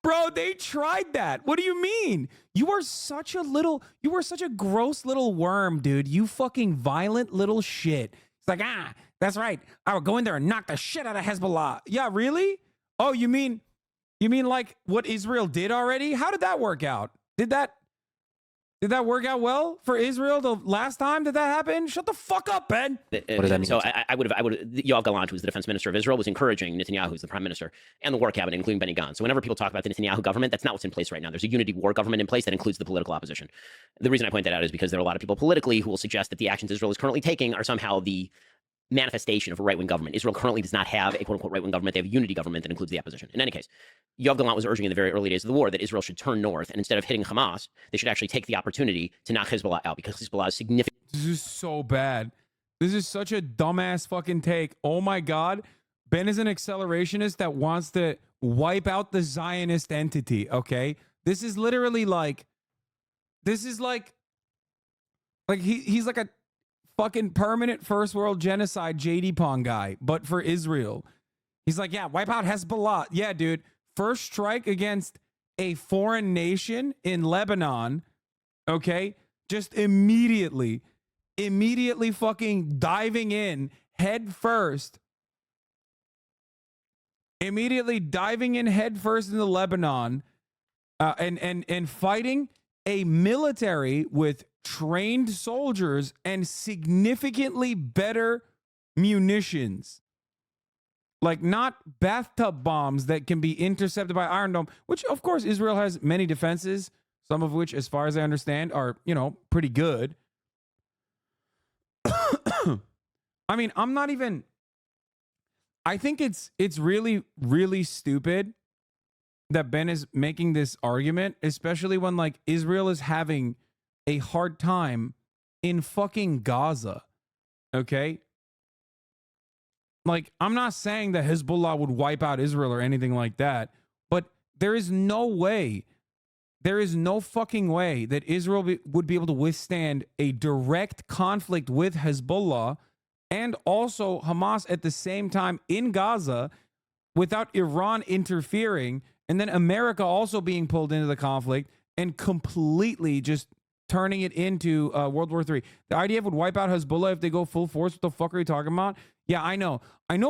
Speaker 1: Bro, they tried that. What do you mean? You are such a gross little worm, dude. You fucking violent little shit. It's like, that's right. I would go in there and knock the shit out of Hezbollah. Yeah, really? Oh, you mean like what Israel did already? How did that work out? Did that work out well for Israel the last time that happen? Shut the fuck up, Ben.
Speaker 2: What does that mean?
Speaker 4: So I would have, Yoav Gallant, who's the defense minister of Israel, was encouraging Netanyahu, who's the prime minister, and the war cabinet, including Benny Gantz. So whenever people talk about the Netanyahu government, that's not what's in place right now. There's a unity war government in place that includes the political opposition. The reason I point that out is because there are a lot of people politically who will suggest that the actions Israel is currently taking are somehow the manifestation of a right-wing government. Israel currently does not have a quote-unquote right-wing government. They have a unity government that includes the opposition. In any case, Yoav Gallant was urging in the very early days of the war that Israel should turn north, and instead of hitting Hamas, they should actually take the opportunity to knock Hezbollah out, because Hezbollah is significant.
Speaker 1: This is so bad. This is such a dumbass fucking take. Oh my God. Ben is an accelerationist that wants to wipe out the Zionist entity, okay? This is literally like he's like a fucking permanent first world genocide JD Pong guy, but for Israel. He's like, yeah, wipe out Hezbollah. Yeah, dude. First strike against a foreign nation in Lebanon, okay? Just immediately fucking diving in head first. Immediately diving in head first into Lebanon and fighting a military with trained soldiers and significantly better munitions. Like, not bathtub bombs that can be intercepted by Iron Dome, which of course Israel has many defenses, some of which, as far as I understand, are, pretty good. I mean, I think it's really, really stupid that Ben is making this argument, especially when, like, Israel is having a hard time in fucking Gaza. Okay? Like, I'm not saying that Hezbollah would wipe out Israel or anything like that, but there is no fucking way that Israel would be able to withstand a direct conflict with Hezbollah and also Hamas at the same time in Gaza without Iran interfering, and then America also being pulled into the conflict and completely just turning it into World War III. The IDF would wipe out Hezbollah if they go full force. What the fuck are you talking about? Yeah, I know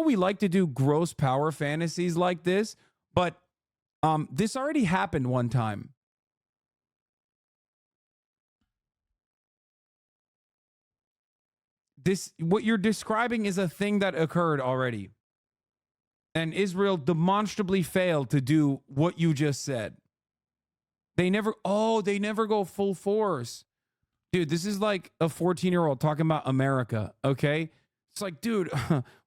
Speaker 1: we like to do gross power fantasies like this, but this already happened one time. What you're describing is a thing that occurred already. And Israel demonstrably failed to do what you just said. They never go full force. Dude, this is like a 14-year-old talking about America, okay? It's like, dude,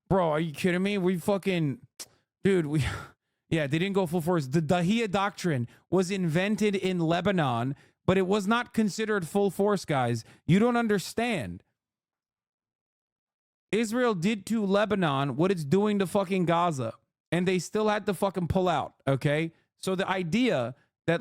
Speaker 1: bro, are you kidding me? Yeah, they didn't go full force. The Dahiyya Doctrine was invented in Lebanon, but it was not considered full force, guys. You don't understand. Israel did to Lebanon what it's doing to fucking Gaza. and they still had to fucking pull out. Okay, so the idea that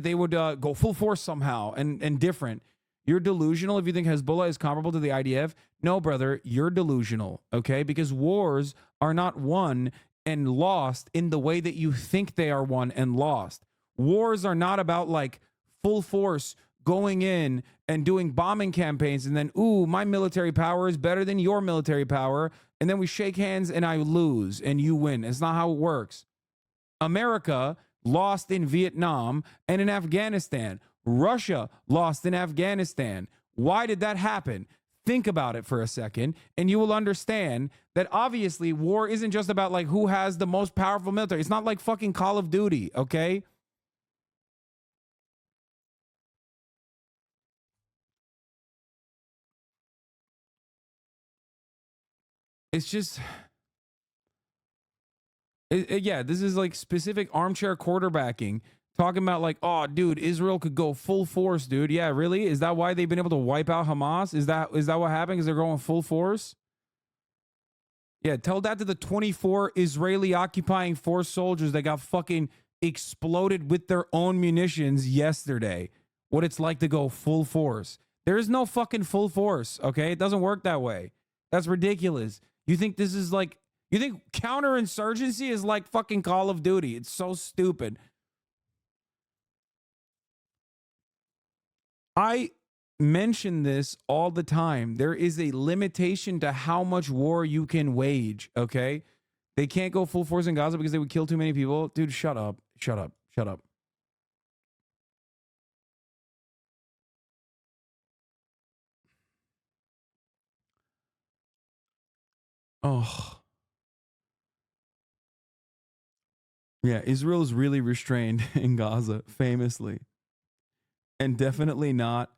Speaker 1: they would go full force somehow and different. You're delusional if you think Hezbollah is comparable to the IDF. No, brother, you're delusional, okay? Because wars are not won and lost in the way that you think they are won and lost. Wars are not about like full force going in and doing bombing campaigns and then, ooh, my military power is better than your military power. And then we shake hands and I lose and you win. It's not how it works. America lost in Vietnam and in Afghanistan. Russia lost in Afghanistan. Why did that happen? Think about it for a second, and you will understand that obviously war isn't just about like who has the most powerful military. It's not like fucking Call of Duty, okay? It's just, yeah, this is like specific armchair quarterbacking. Talking about like, oh, dude, Israel could go full force, dude. Yeah, really? Is that why they've been able to wipe out Hamas? Is that what happened? Because they're going full force? Yeah, tell that to the 24 Israeli occupying force soldiers that got fucking exploded with their own munitions yesterday. What it's like to go full force. There is no fucking full force, okay? It doesn't work that way. That's ridiculous. You think this is like, you think counterinsurgency is like fucking Call of Duty? It's so stupid. I mention this all the time. There is a limitation to how much war you can wage, okay? They can't go full force in Gaza because they would kill too many people. Dude, shut up. Shut up. Shut up. Oh. Yeah, Israel is really restrained in Gaza, famously. And definitely not.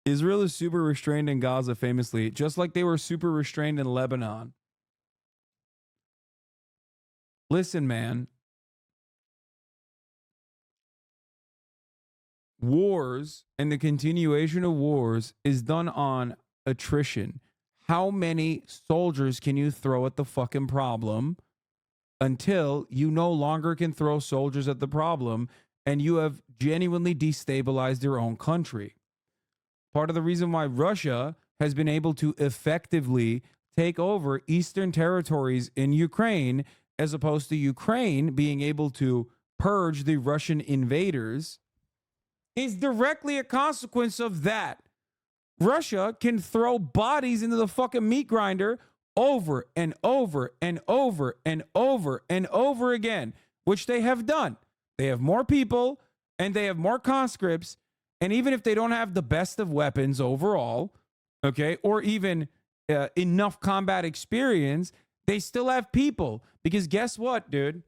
Speaker 1: Israel is super restrained in Gaza, famously, just like they were super restrained in Lebanon. Listen, man. Wars and the continuation of wars is done on attrition. How many soldiers can you throw at the fucking problem until you no longer can throw soldiers at the problem and you have genuinely destabilized your own country? Part of the reason why Russia has been able to effectively take over eastern territories in Ukraine, as opposed to Ukraine being able to purge the Russian invaders, is directly a consequence of that. Russia can throw bodies into the fucking meat grinder over and over and over and over and over again, which they have done. They have more people and they have more conscripts. And even if they don't have the best of weapons overall, okay, or even enough combat experience, they still have people. Because guess what, dude?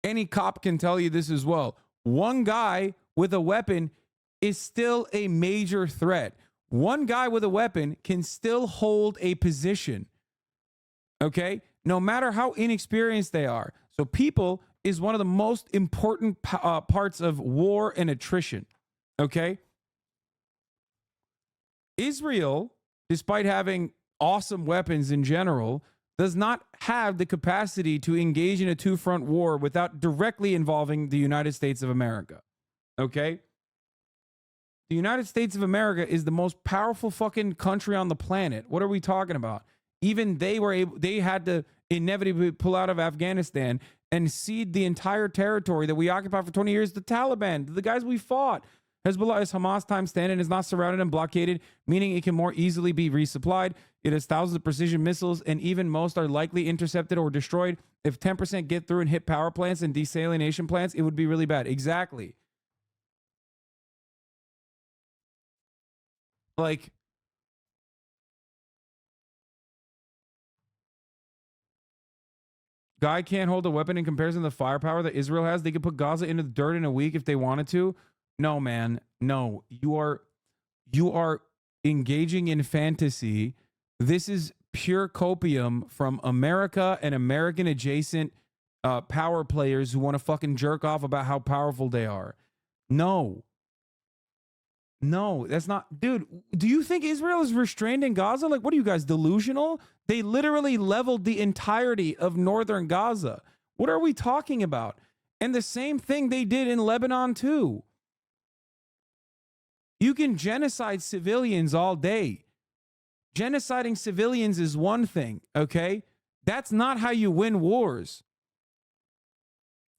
Speaker 1: Any cop can tell you this as well. One guy with a weapon is still a major threat. One guy with a weapon can still hold a position, okay? No matter how inexperienced they are. So people is one of the most important parts of war and attrition, okay? Israel, despite having awesome weapons in general, does not have the capacity to engage in a two-front war without directly involving the United States of America, okay? The United States of America is the most powerful fucking country on the planet. What are we talking about? Even they had to inevitably pull out of Afghanistan and cede the entire territory that we occupied for 20 years to the Taliban, the guys we fought. Hezbollah is Hamas times 10 and is not surrounded and blockaded, meaning it can more easily be resupplied. It has thousands of precision missiles, and even most are likely intercepted or destroyed. If 10% get through and hit power plants and desalination plants, it would be really bad. Exactly. Like, guy can't hold a weapon in comparison to the firepower that Israel has. They could put Gaza into the dirt in a week if they wanted to. No, man. No. You are engaging in fantasy. This is pure copium from America and American adjacent power players who want to fucking jerk off about how powerful they are. No. No, that's not, dude. Do you think Israel is restrained in Gaza? Like, what are you guys, delusional? They literally leveled the entirety of northern Gaza. What are we talking about? And the same thing they did in Lebanon too. You can genocide civilians all day. Genociding civilians is one thing, okay? That's not how you win wars.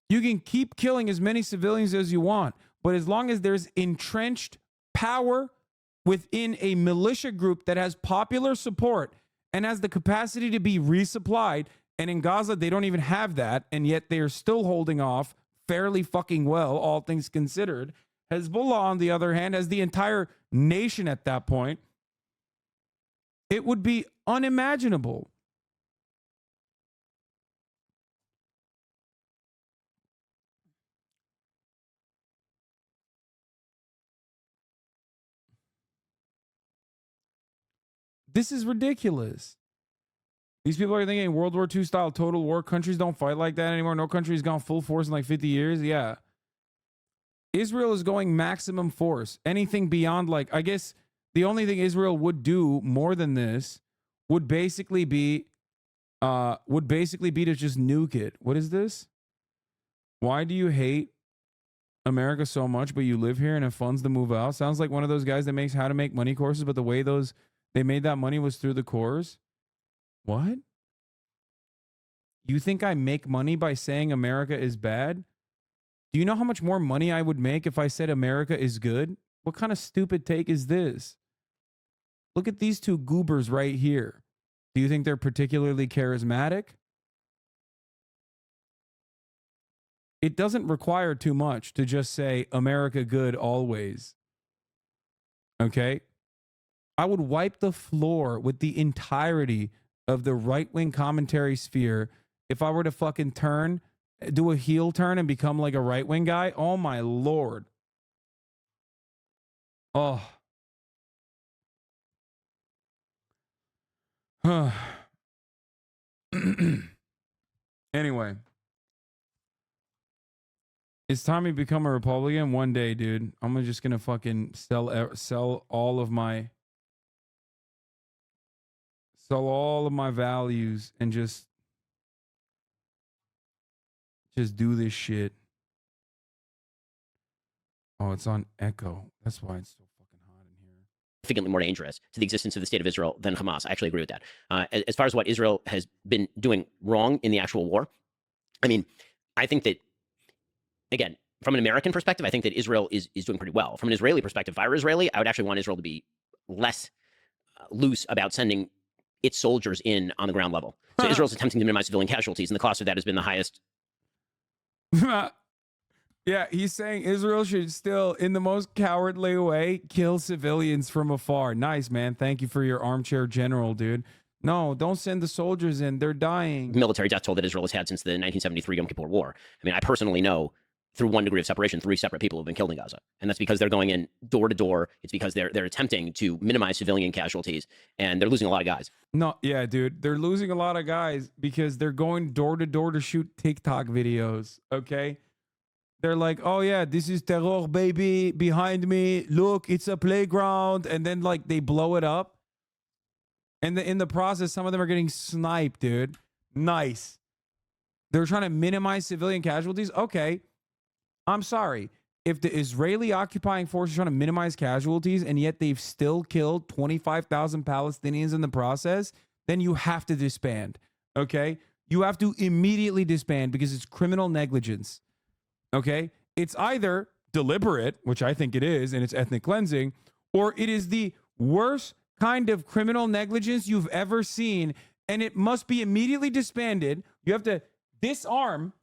Speaker 1: You can keep killing as many civilians as you want, but as long as there's entrenched power within a militia group that has popular support and has the capacity to be resupplied, and in Gaza, they don't even have that, and yet they're still holding off fairly fucking well, all things considered. Hezbollah, on the other hand, has the entire nation at that point. It would be unimaginable. This is ridiculous. These people are thinking World War II style total war. Countries don't fight like that anymore. No country's gone full force in like 50 years. Yeah. Israel is going maximum force. Anything beyond, like, I guess the only thing Israel would do more than this would basically be to just nuke it. What is this? Why do you hate America so much, but you live here and have funds to move out? Sounds like one of those guys that makes how to make money courses, but the way they made that money was through the course. What? You think I make money by saying America is bad? Do you know how much more money I would make if I said America is good? What kind of stupid take is this? Look at these two goobers right here. Do you think they're particularly charismatic? It doesn't require too much to just say America good always. Okay? I would wipe the floor with the entirety of the right-wing commentary sphere if I were to fucking do a heel turn and become like a right-wing guy. Oh my Lord. Oh. Anyway. It's time to become a Republican one day, dude. I'm just gonna fucking sell all of my values and just do this shit. Oh, it's on Echo. That's why it's so fucking hot in here.
Speaker 4: Significantly more dangerous to the existence of the state of Israel than Hamas. I actually agree with that. As far as what Israel has been doing wrong in the actual war, I mean, I think that, again, from an American perspective, I think that Israel is doing pretty well. From an Israeli perspective, if I were Israeli, I would actually want Israel to be less loose about sending its soldiers in on the ground level. So Israel's attempting to minimize civilian casualties, and the cost of that has been the highest.
Speaker 1: Yeah, he's saying Israel should still, in the most cowardly way, kill civilians from afar. Nice, man. Thank you for your armchair general, dude. No, don't send the soldiers in. They're dying.
Speaker 4: Military death toll that Israel has had since the 1973 Yom Kippur War. I mean, I personally know, through one degree of separation, 3 separate people have been killed in Gaza. And that's because they're going in door to door. It's because they're attempting to minimize civilian casualties, and they're losing a lot of guys.
Speaker 1: No, yeah, dude. They're losing a lot of guys because they're going door to door to shoot TikTok videos, okay? They're like, oh, yeah, this is terror, baby, behind me. Look, it's a playground. And then, like, they blow it up. And in the process, some of them are getting sniped, dude. Nice. They're trying to minimize civilian casualties. Okay. I'm sorry. If the Israeli occupying force is trying to minimize casualties and yet they've still killed 25,000 Palestinians in the process, then you have to disband. Okay? You have to immediately disband because it's criminal negligence. Okay? It's either deliberate, which I think it is, and it's ethnic cleansing, or it is the worst kind of criminal negligence you've ever seen, and it must be immediately disbanded. You have to disarm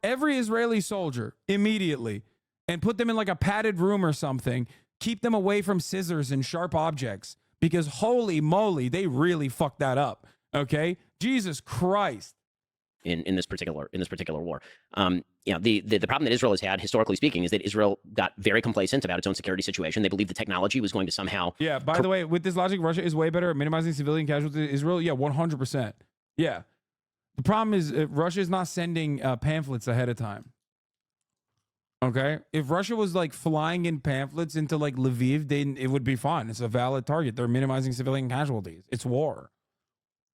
Speaker 1: every Israeli soldier immediately and put them in like a padded room or something. Keep them away from scissors and sharp objects because holy moly, they really fucked that up. Okay? Jesus Christ.
Speaker 4: In this particular war. The problem that Israel has had, historically speaking, is that Israel got very complacent about its own security situation. They believed the technology was going to somehow.
Speaker 1: Yeah. By the way, with this logic, Russia is way better at minimizing civilian casualties than Israel. Yeah, 100%. Yeah. The problem is Russia is not sending pamphlets ahead of time. Okay, if Russia was like flying in pamphlets into like Lviv, then it would be fine. It's a valid target. They're minimizing civilian casualties. It's war.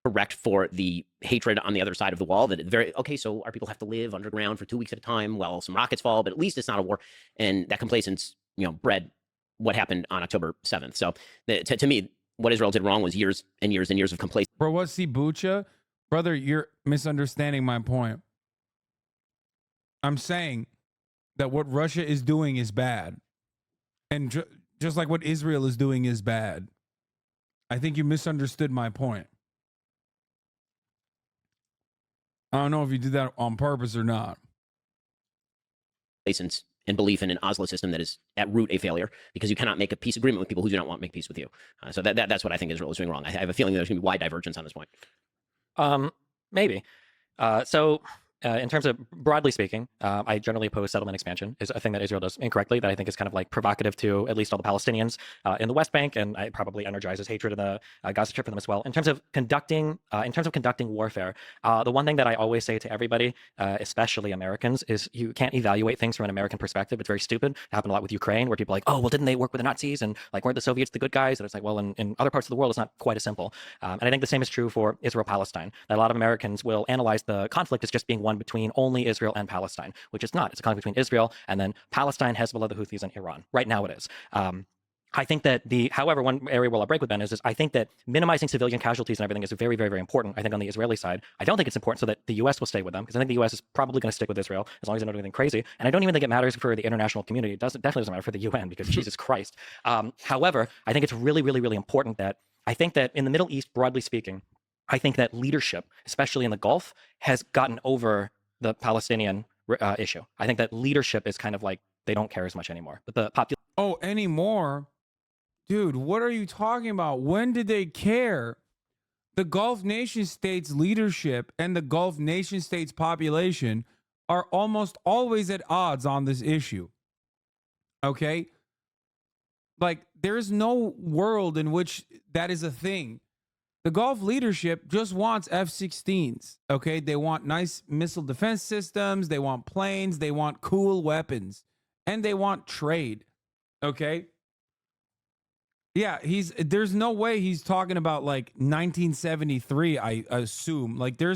Speaker 4: Correct for the hatred on the other side of the wall. That okay, so our people have to live underground for 2 weeks at a time while some rockets fall, but at least it's not a war. And that complacence, bred what happened on October 7th. So to me, what Israel did wrong was years and years and years of complacency.
Speaker 1: Bro, what's Bucha? Brother, you're misunderstanding my point. I'm saying that what Russia is doing is bad. And just like what Israel is doing is bad. I think you misunderstood my point. I don't know if you did that on purpose or not.
Speaker 4: Complacence and belief in an Oslo system that is at root a failure, because you cannot make a peace agreement with people who do not want to make peace with you. So that's what I think Israel is doing wrong. I have a feeling there's going to be wide divergence on this point.
Speaker 3: Maybe. In terms of broadly speaking, I generally oppose settlement expansion. Is a thing that Israel does incorrectly that I think is kind of like provocative to at least all the Palestinians in the West Bank, and it probably energizes hatred in the Gaza Strip for them as well. In terms of conducting warfare, the one thing that I always say to everybody, especially Americans, is you can't evaluate things from an American perspective. It's very stupid. It happened a lot with Ukraine, where people are like, oh, well, didn't they work with the Nazis, and like weren't the Soviets the good guys? And it's like, well, in other parts of the world, it's not quite as simple. And I think the same is true for Israel-Palestine. That a lot of Americans will analyze the conflict as just being one between only Israel and Palestine, which it's not. It's a conflict between Israel and then Palestine, Hezbollah, the Houthis, and Iran. Right now it is. I think that however, one area where I'll break with Ben is I think that minimizing civilian casualties and everything is very, very, very important. I think on the Israeli side, I don't think it's important so that the U.S. will stay with them, because I think the U.S. is probably going to stick with Israel as long as they don't do anything crazy. And I don't even think it matters for the international community. It definitely doesn't matter for the UN, because Jesus Christ. However, I think it's really, really, really important that I think that in the Middle East, broadly speaking, I think that leadership, especially in the Gulf, has gotten over the Palestinian issue. I think that leadership is kind of like they don't care as much anymore. But the population.
Speaker 1: Oh, anymore? Dude, what are you talking about? When did they care? The Gulf nation states leadership and the Gulf nation states population are almost always at odds on this issue. Okay? Like, there's no world in which that is a thing. The Gulf leadership just wants F-16s, okay? They want nice missile defense systems. They want planes. They want cool weapons. And they want trade, okay? Yeah, there's no way he's talking about like 1973, I assume. Like there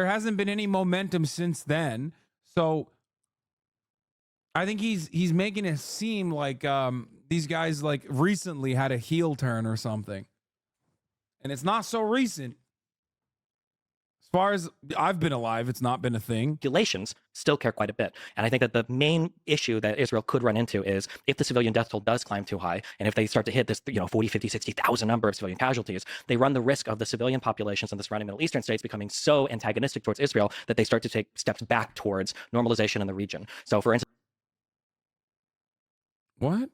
Speaker 1: hasn't been any momentum since then. So I think he's making it seem like these guys like recently had a heel turn or something. And it's not so recent. As far as I've been alive, it's not been a thing.
Speaker 3: Populations still care quite a bit. And I think that the main issue that Israel could run into is if the civilian death toll does climb too high, and if they start to hit this 40, 50, 60,000 number of civilian casualties, they run the risk of the civilian populations in the surrounding Middle Eastern states becoming so antagonistic towards Israel that they start to take steps back towards normalization in the region. So for instance...
Speaker 1: What?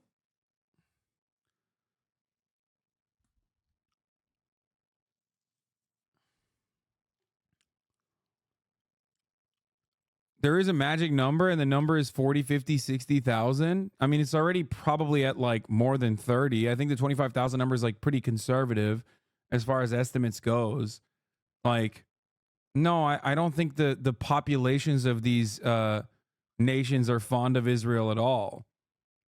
Speaker 1: There is a magic number, and the number is 40, 50, 60,000. I mean, it's already probably at like more than 30. I think the 25,000 number is like pretty conservative as far as estimates goes. Like, no, I don't think the populations of these nations are fond of Israel at all.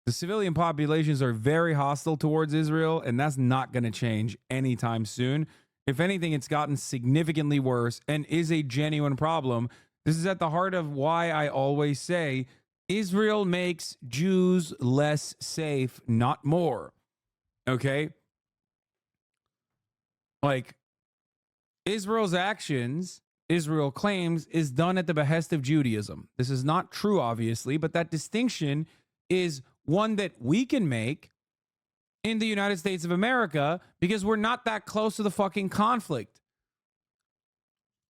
Speaker 1: The civilian populations are very hostile towards Israel, and that's not going to change anytime soon. If anything, it's gotten significantly worse and is a genuine problem. This is at the heart of why I always say Israel makes Jews less safe, not more. Okay? Like, Israel's actions, Israel claims, is done at the behest of Judaism. This is not true, obviously, but that distinction is one that we can make in the United States of America because we're not that close to the fucking conflict.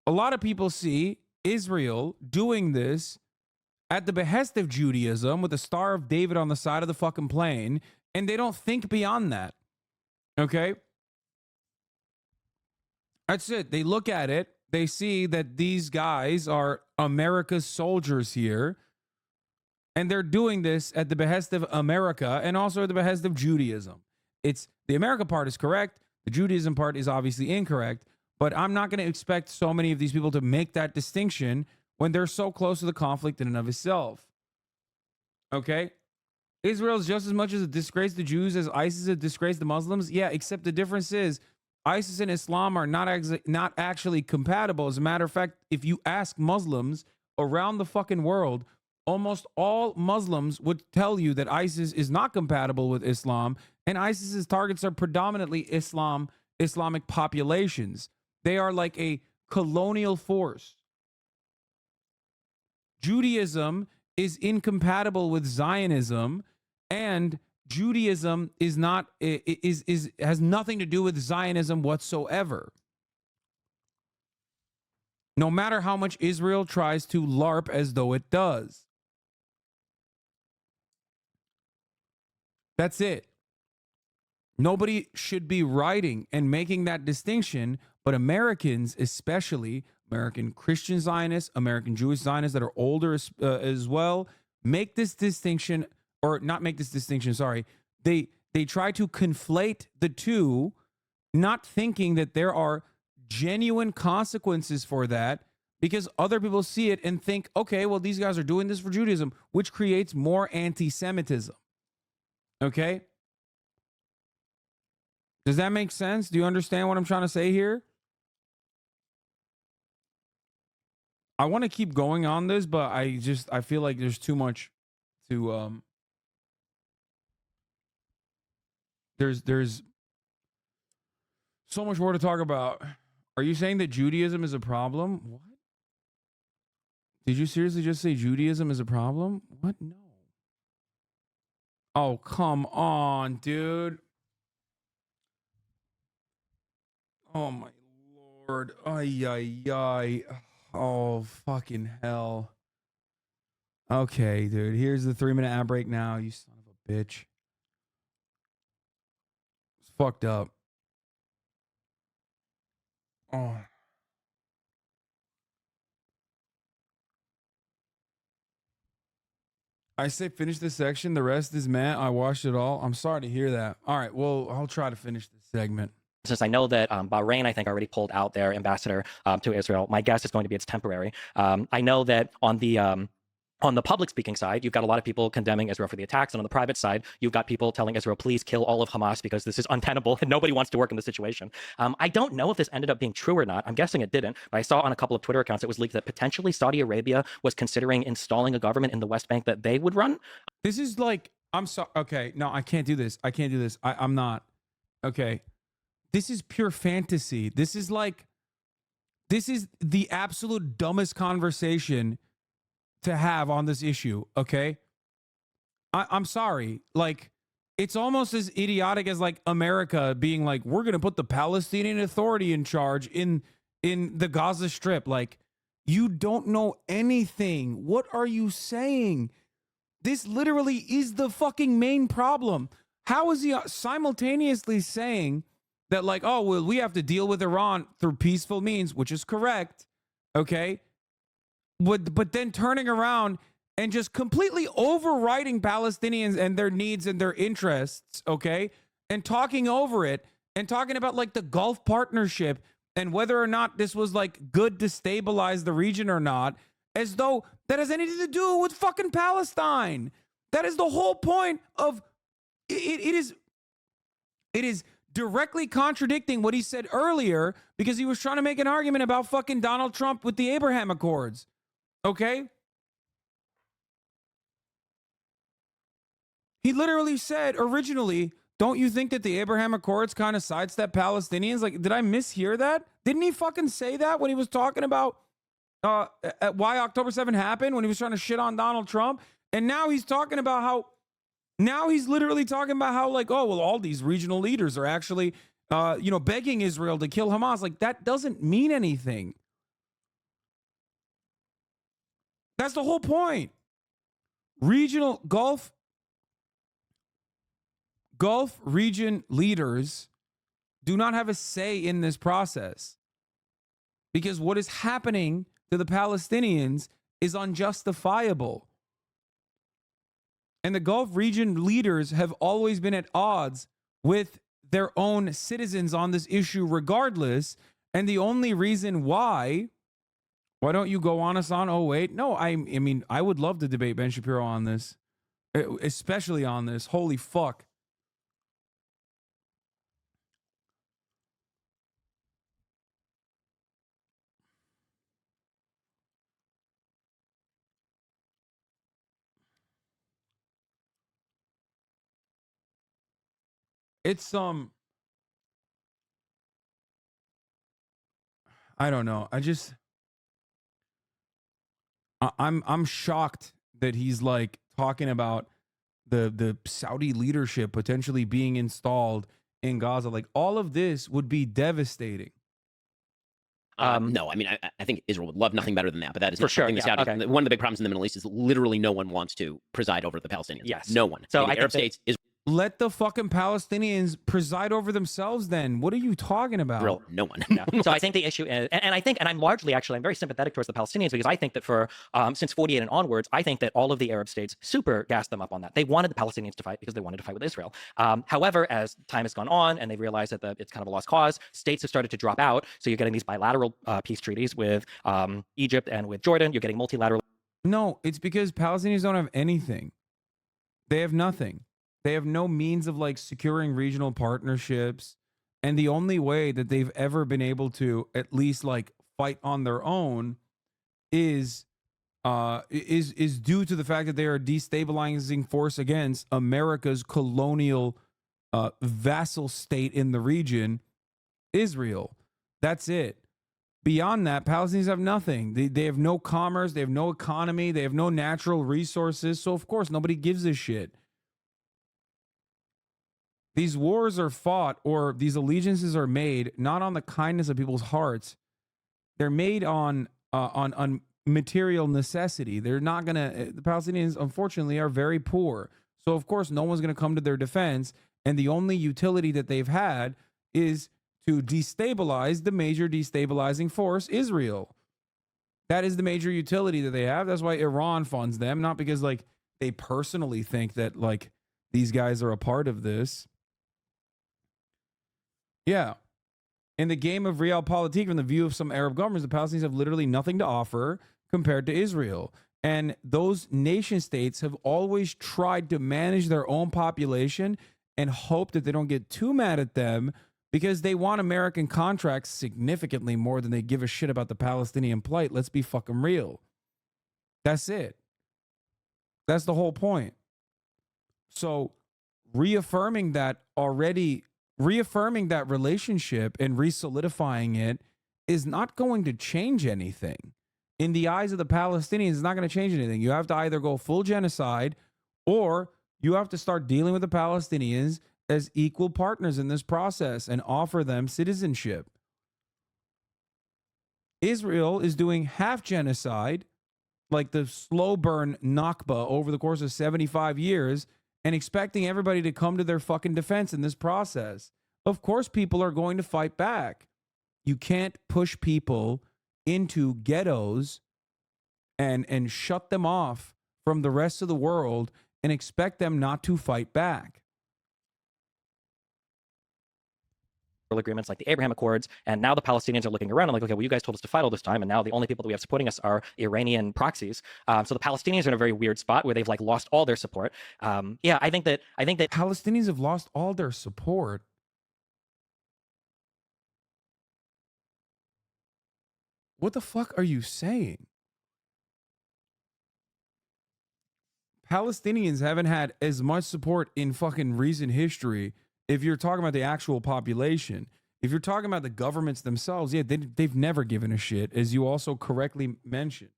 Speaker 1: A lot of people see Israel doing this at the behest of Judaism with the Star of David on the side of the fucking plane, and they don't think beyond that. Okay? That's it. They look at it, they see that these guys are America's soldiers here, and they're doing this at the behest of America and also at the behest of Judaism. It's the America part is correct, the Judaism part is obviously incorrect. But I'm not going to expect so many of these people to make that distinction when they're so close to the conflict in and of itself. Okay? Israel is just as much as a disgrace to Jews as ISIS is a disgrace to Muslims. Yeah, except the difference is ISIS and Islam are not actually compatible. As a matter of fact, if you ask Muslims around the fucking world, almost all Muslims would tell you that ISIS is not compatible with Islam, and ISIS's targets are predominantly Islamic populations. They are like a colonial force. Judaism is incompatible with Zionism, and Judaism is not has nothing to do with Zionism whatsoever. No matter how much Israel tries to LARP as though it does. That's it. Nobody should be writing and making that distinction, but Americans, especially American Christian Zionists, American Jewish Zionists that are older as well, make this distinction, or not make this distinction, sorry. They try to conflate the two, not thinking that there are genuine consequences for that, because other people see it and think, okay, well, these guys are doing this for Judaism, which creates more anti-Semitism. Okay? Does that make sense? Do you understand what I'm trying to say here? I want to keep going on this, but I feel like there's too much to there's so much more to talk about. Are you saying that Judaism is a problem? What? Did you seriously just say Judaism is a problem? What? No. Oh, come on, dude. Oh my Lord. Ay, ay, ay. Oh, fucking hell. Okay, dude. Here's the 3-minute ad break now, you son of a bitch. It's fucked up. Oh. I say finish this section. The rest is meh. I watched it all. I'm sorry to hear that. All right. Well, I'll try to finish this segment.
Speaker 3: Since I know that Bahrain, I think, already pulled out their ambassador to Israel, my guess is going to be it's temporary. I know that on the public speaking side, you've got a lot of people condemning Israel for the attacks. And on the private side, you've got people telling Israel, please kill all of Hamas because this is untenable and nobody wants to work in this situation. I don't know if this ended up being true or not. I'm guessing it didn't. But I saw on a couple of Twitter accounts, it was leaked that potentially Saudi Arabia was considering installing a government in the West Bank that they would run.
Speaker 1: This is like, I'm sorry. Okay. No, I can't do this. I'm not. Okay. This is pure fantasy. This is the absolute dumbest conversation to have on this issue, okay? I'm sorry. Like, it's almost as idiotic as like America being like, we're gonna put the Palestinian Authority in charge in the Gaza Strip. Like, you don't know anything. What are you saying? This literally is the fucking main problem. How is he simultaneously saying that, like, oh, well, we have to deal with Iran through peaceful means, which is correct, okay? But then turning around and just completely overriding Palestinians and their needs and their interests, okay? And talking over it and talking about like the Gulf Partnership and whether or not this was like good to stabilize the region or not, as though that has anything to do with fucking Palestine. That is the whole point of it. It is directly contradicting what he said earlier because he was trying to make an argument about fucking Donald Trump with the Abraham Accords. Okay? He literally said originally, don't you think that the Abraham Accords kind of sidestep Palestinians? Like, did I mishear that? Didn't he fucking say that when he was talking about why October 7 happened, when he was trying to shit on Donald Trump? And now he's talking about how, now he's literally talking about how, like, oh, well, all these regional leaders are actually, begging Israel to kill Hamas. Like, that doesn't mean anything. That's the whole point. Regional Gulf region leaders do not have a say in this process because what is happening to the Palestinians is unjustifiable. And the Gulf region leaders have always been at odds with their own citizens on this issue regardless. And the only reason why don't you go on, Hasan? Oh, wait. No, I mean, I would love to debate Ben Shapiro on this. especially on this. Holy fuck. It's I don't know. I'm shocked that he's like talking about the Saudi leadership potentially being installed in Gaza. Like all of this would be devastating.
Speaker 4: No, I mean, I think Israel would love nothing better than that, but that is
Speaker 3: For
Speaker 4: not
Speaker 3: sure,
Speaker 4: something the
Speaker 3: yeah,
Speaker 4: Saudis.
Speaker 3: okay.
Speaker 4: One of the big problems in the Middle East is literally no one wants to preside over the Palestinians.
Speaker 3: Yes.
Speaker 4: No one.
Speaker 3: So
Speaker 4: I mean,
Speaker 3: I
Speaker 4: the Arab
Speaker 3: think that-
Speaker 4: states, Israel,
Speaker 1: Let the fucking Palestinians preside over themselves then. What are you talking about?
Speaker 4: no one.
Speaker 3: Yeah. So I think the issue is, and I think, and I'm largely actually, I'm very sympathetic towards the Palestinians because I think that for since 48 and onwards, I think that all of the Arab states super gassed them up on that. They wanted the Palestinians to fight because they wanted to fight with Israel. However, as time has gone on and they realized that it's kind of a lost cause, states have started to drop out. So you're getting these bilateral peace treaties with Egypt and with Jordan. You're getting multilateral.
Speaker 1: No, it's because Palestinians don't have anything. They have nothing. They have no means of like securing regional partnerships. And the only way that they've ever been able to at least like fight on their own is due to the fact that they are a destabilizing force against America's colonial vassal state in the region, Israel. That's it. Beyond that, Palestinians have nothing. They have no commerce, they have no economy, they have no natural resources. So of course nobody gives a shit. These wars are fought or these allegiances are made not on the kindness of people's hearts. They're made on material necessity. They're not gonna. The Palestinians, unfortunately, are very poor. So of course, no one's gonna come to their defense. And the only utility that they've had is to destabilize the major destabilizing force, Israel. That is the major utility that they have. That's why Iran funds them, not because like they personally think that like these guys are a part of this. Yeah. In the game of realpolitik, from the view of some Arab governments, the Palestinians have literally nothing to offer compared to Israel. And those nation states have always tried to manage their own population and hope that they don't get too mad at them because they want American contracts significantly more than they give a shit about the Palestinian plight. Let's be fucking real. That's it. That's the whole point. So reaffirming that relationship and resolidifying it is not going to change anything. In the eyes of the Palestinians, it's not going to change anything. You have to either go full genocide or you have to start dealing with the Palestinians as equal partners in this process and offer them citizenship. Israel is doing half genocide, like the slow burn Nakba over the course of 75 years, and expecting everybody to come to their fucking defense in this process. Of course, people are going to fight back. You can't push people into ghettos and shut them off from the rest of the world and expect them not to fight back.
Speaker 3: Agreements like the Abraham Accords, and now the Palestinians are looking around and like, okay, well, you guys told us to fight all this time, and now the only people that we have supporting us are Iranian proxies. So the Palestinians are in a very weird spot where they've like lost all their support. Yeah, I think that
Speaker 1: Palestinians have lost all their support. What the fuck are you saying? Palestinians haven't had as much support in fucking recent history if you're talking about the actual population. If you're talking about the governments themselves, yeah, they've never given a shit, as you also correctly mentioned.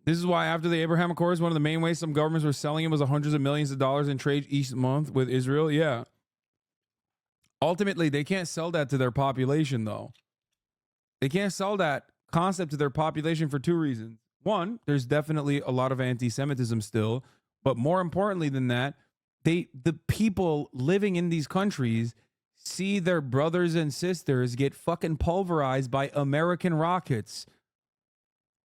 Speaker 1: This is why after the Abraham Accords, one of the main ways some governments were selling it was hundreds of millions of dollars in trade each month with Israel. Yeah. Ultimately, they can't sell that to their population, though. They can't sell that concept to their population for two reasons. One, there's definitely a lot of anti-Semitism still, but more importantly than that, the people living in these countries see their brothers and sisters get fucking pulverized by American rockets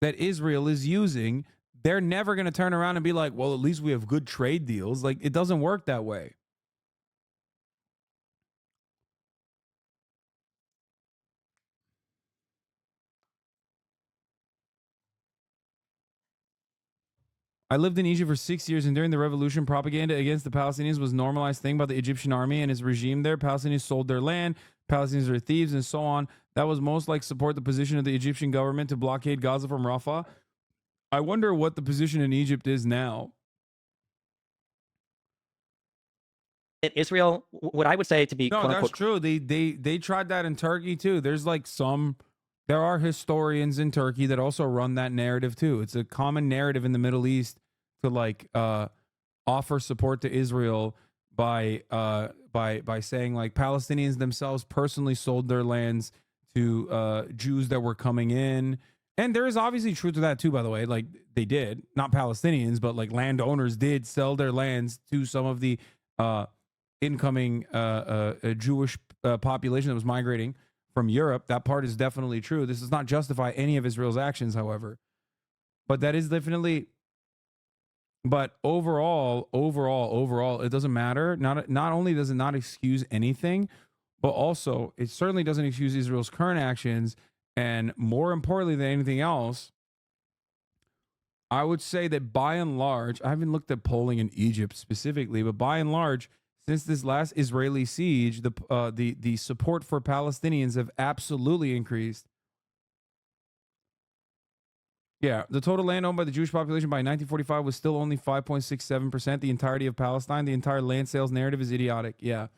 Speaker 1: that Israel is using. They're never going to turn around and be like, well, at least we have good trade deals. Like, it doesn't work that way. I lived in Egypt for 6 years, and during the revolution, propaganda against the Palestinians was a normalized thing by the Egyptian army and its regime there. Palestinians sold their land, Palestinians are thieves, and so on. That was most like support the position of the Egyptian government to blockade Gaza from Rafah. I wonder what the position in Egypt is now.
Speaker 3: Israel, what I would say to be
Speaker 1: No,
Speaker 3: quote
Speaker 1: that's
Speaker 3: unquote
Speaker 1: true. They tried that in Turkey too. There are historians in Turkey that also run that narrative too. It's a common narrative in the Middle East to like offer support to Israel by saying like Palestinians themselves personally sold their lands to Jews that were coming in. And there is obviously truth to that too, by the way. Like they did, not Palestinians, but like landowners did sell their lands to some of the incoming Jewish population that was migrating from Europe. That part is definitely true. This does not justify any of Israel's actions, however. But that is definitely. But overall, it doesn't matter. Not only does it not excuse anything, but also it certainly doesn't excuse Israel's current actions. And more importantly than anything else, I would say that by and large, I haven't looked at polling in Egypt specifically, but by and large, since this last Israeli siege, the support for Palestinians have absolutely increased. Yeah, the total land owned by the Jewish population by 1945 was still only 5.67%. The entirety of Palestine, the entire land sales narrative is idiotic. Yeah.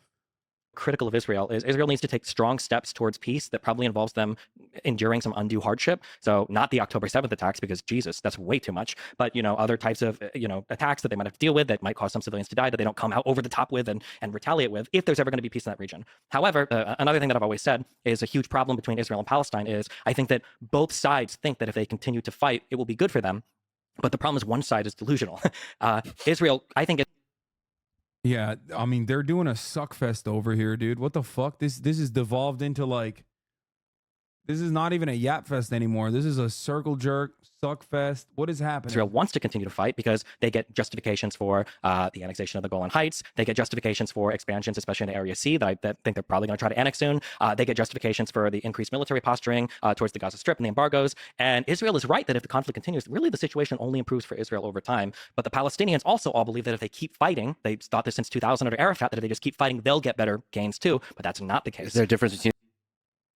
Speaker 3: critical of Israel is Israel needs to take strong steps towards peace that probably involves them enduring some undue hardship. So not the October 7th attacks, because Jesus, that's way too much, but other types of attacks that they might have to deal with that might cause some civilians to die that they don't come out over the top with and retaliate with if there's ever going to be peace in that region. However, another thing that I've always said is a huge problem between Israel and Palestine is I think that both sides think that if they continue to fight, it will be good for them. But the problem is one side is delusional. Israel, I think
Speaker 1: Yeah, I mean they're doing a suck fest over here, dude. What the fuck? This is devolved into like, this is not even a yap fest anymore. This is a circle jerk suck fest. What is happening?
Speaker 3: Israel wants to continue to fight because they get justifications for the annexation of the Golan Heights. They get justifications for expansions, especially into Area C, that I think they're probably going to try to annex soon. They get justifications for the increased military posturing towards the Gaza Strip and the embargoes. And Israel is right that if the conflict continues, really the situation only improves for Israel over time. But the Palestinians also all believe that if they keep fighting, they've thought this since 2000 under Arafat, that if they just keep fighting, they'll get better gains too. But that's not the case.
Speaker 2: Is there a difference between?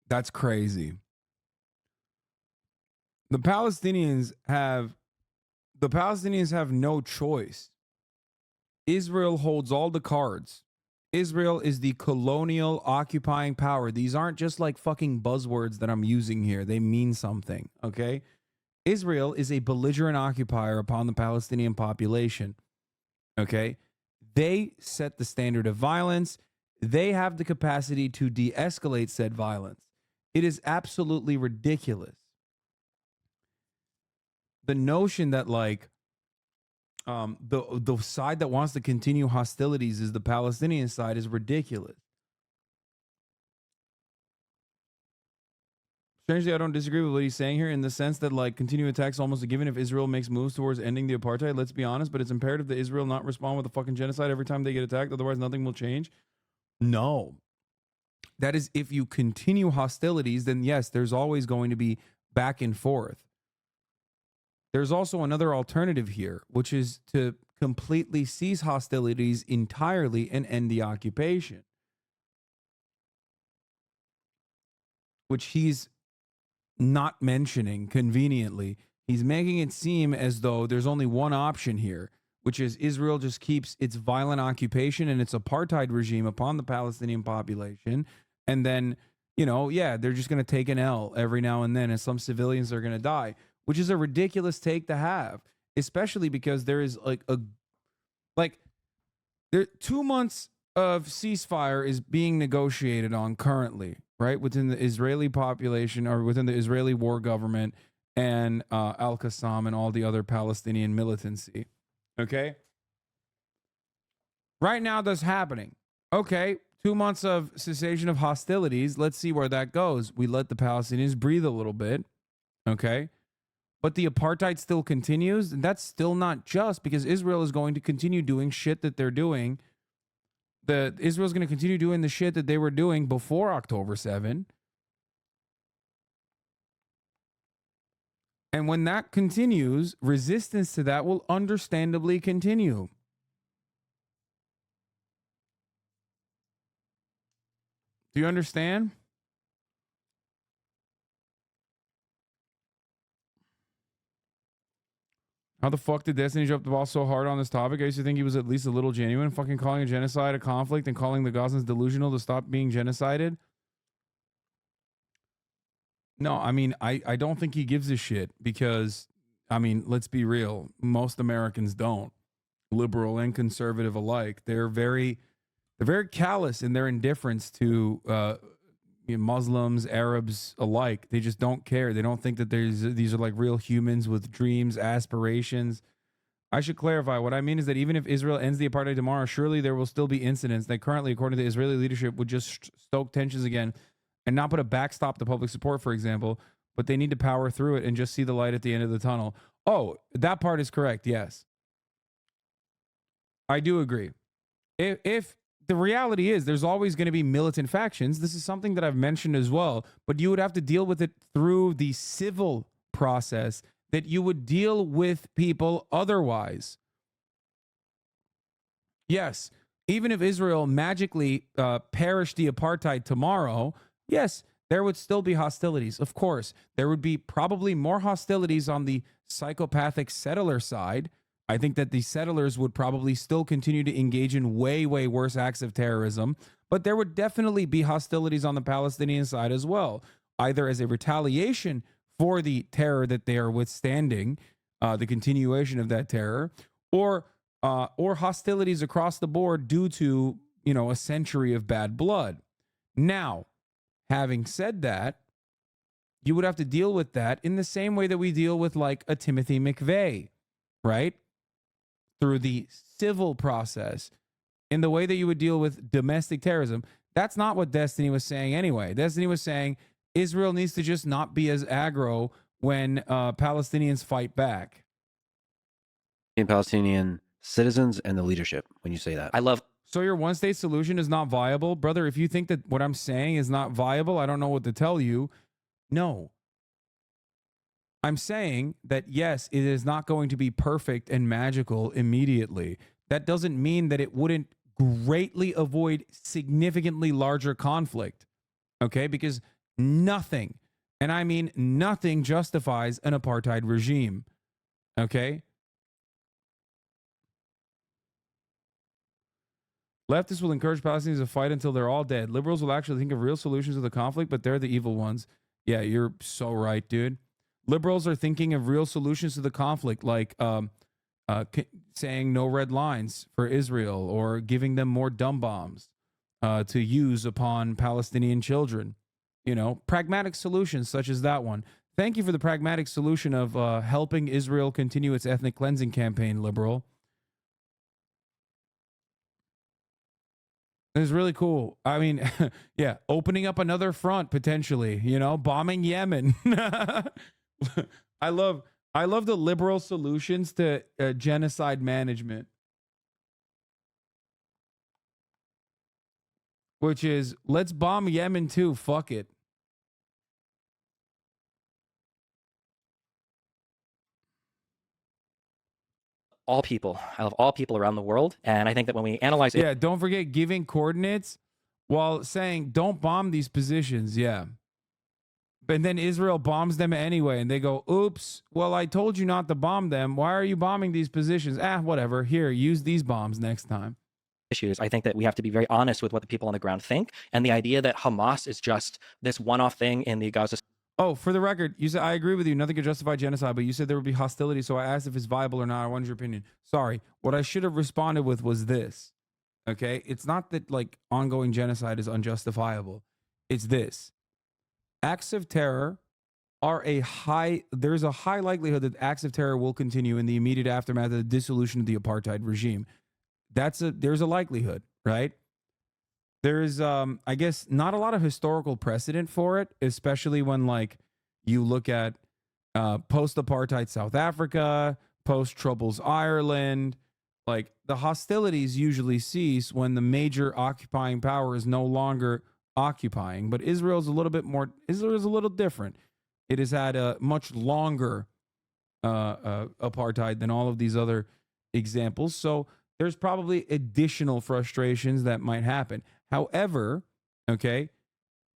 Speaker 1: That's crazy. The Palestinians have no choice. Israel holds all the cards. Israel is the colonial occupying power. These aren't just like fucking buzzwords that I'm using here. They mean something, okay? Israel is a belligerent occupier upon the Palestinian population, okay? They set the standard of violence. They have the capacity to de-escalate said violence. It is absolutely ridiculous. The notion that like the side that wants to continue hostilities is the Palestinian side is ridiculous. Strangely, I don't disagree with what he's saying here in the sense that like continuing attacks almost a given if Israel makes moves towards ending the apartheid. Let's be honest, but it's imperative that Israel not respond with a fucking genocide every time they get attacked. Otherwise, nothing will change. No. That is, if you continue hostilities, then yes, there's always going to be back and forth. There's also another alternative here, which is to completely cease hostilities entirely and end the occupation, which he's not mentioning conveniently. He's making it seem as though there's only one option here, which is Israel just keeps its violent occupation and its apartheid regime upon the Palestinian population. And then, they're just going to take an L every now and then, and some civilians are going to die, which is a ridiculous take to have, especially because there is there 2 months of ceasefire is being negotiated on currently, right, within the Israeli population or within the Israeli war government and Al-Qassam and all the other Palestinian militancy. Okay, right now that's happening. Okay, 2 months of cessation of hostilities. Let's see where that goes. We let the Palestinians breathe a little bit. Okay. But the apartheid still continues, and that's still not just, because Israel is going to continue doing shit that they're doing. Israel's going to continue doing the shit that they were doing before October 7. And when that continues, resistance to that will understandably continue. Do you understand? How the fuck did Destiny drop the ball so hard on this topic? I used to think he was at least a little genuine, fucking calling a genocide a conflict and calling the Gazans delusional to stop being genocided. No, I mean, I don't think he gives a shit because, I mean, let's be real. Most Americans don't, liberal and conservative alike. They're very callous in their indifference to Muslims, Arabs alike. They just don't care. They don't think that these are like real humans with dreams, aspirations. I should clarify. What I mean is that even if Israel ends the apartheid tomorrow, surely there will still be incidents that currently, according to the Israeli leadership, would just stoke tensions again and not put a backstop to public support, for example, but they need to power through it and just see the light at the end of the tunnel. Oh, that part is correct. Yes. I do agree. If the reality is there's always going to be militant factions, this is something that I've mentioned as well, but you would have to deal with it through the civil process that you would deal with people otherwise. Yes, even if Israel magically perished the apartheid tomorrow, yes, there would still be hostilities. Of course, there would be probably more hostilities on the psychopathic settler side. I think that the settlers would probably still continue to engage in way, way worse acts of terrorism, but there would definitely be hostilities on the Palestinian side as well, either as a retaliation for the terror that they are withstanding, the continuation of that terror, or hostilities across the board due to, a century of bad blood. Now, having said that, you would have to deal with that in the same way that we deal with like a Timothy McVeigh, right? Through the civil process, in the way that you would deal with domestic terrorism. That's not what Destiny was saying anyway. Destiny was saying Israel needs to just not be as aggro when Palestinians fight back.
Speaker 2: In Palestinian citizens and the leadership, when you say that.
Speaker 1: So your one-state solution is not viable? Brother, if you think that what I'm saying is not viable, I don't know what to tell you. No. I'm saying that, yes, it is not going to be perfect and magical immediately. That doesn't mean that it wouldn't greatly avoid significantly larger conflict, okay? Because nothing, and I mean nothing, justifies an apartheid regime, okay? Leftists will encourage Palestinians to fight until they're all dead. Liberals will actually think of real solutions to the conflict, but they're the evil ones. Yeah, you're so right, dude. Liberals are thinking of real solutions to the conflict, like saying no red lines for Israel or giving them more dumb bombs to use upon Palestinian children. Pragmatic solutions such as that one. Thank you for the pragmatic solution of helping Israel continue its ethnic cleansing campaign, liberal. It's really cool. I mean, yeah, opening up another front potentially, bombing Yemen. I love the liberal solutions to genocide management, which is let's bomb Yemen too. Fuck it.
Speaker 3: All people. I love all people around the world. And I think that when we analyze it,
Speaker 1: yeah, don't forget giving coordinates while saying don't bomb these positions. Yeah. But then Israel bombs them anyway, and they go, oops, well, I told you not to bomb them. Why are you bombing these positions? Whatever. Here, use these bombs next time.
Speaker 3: issues, I think that we have to be very honest with what the people on the ground think. And the idea that Hamas is just this one-off thing in the Gaza.
Speaker 1: Oh, for the record, you said I agree with you. Nothing could justify genocide, but you said there would be hostility. So I asked if it's viable or not. I wanted your opinion. Sorry. What I should have responded with was this. Okay. It's not that like ongoing genocide is unjustifiable. It's this. Acts of terror are there's a high likelihood that acts of terror will continue in the immediate aftermath of the dissolution of the apartheid regime. There's a likelihood, right? There's I guess not a lot of historical precedent for it, especially when like you look at post-apartheid South Africa, post-Troubles Ireland. Like the hostilities usually cease when the major occupying power is no longer occupying. But Israel's a little different. It has had a much longer apartheid than all of these other examples. So there's probably additional frustrations that might happen. However, okay,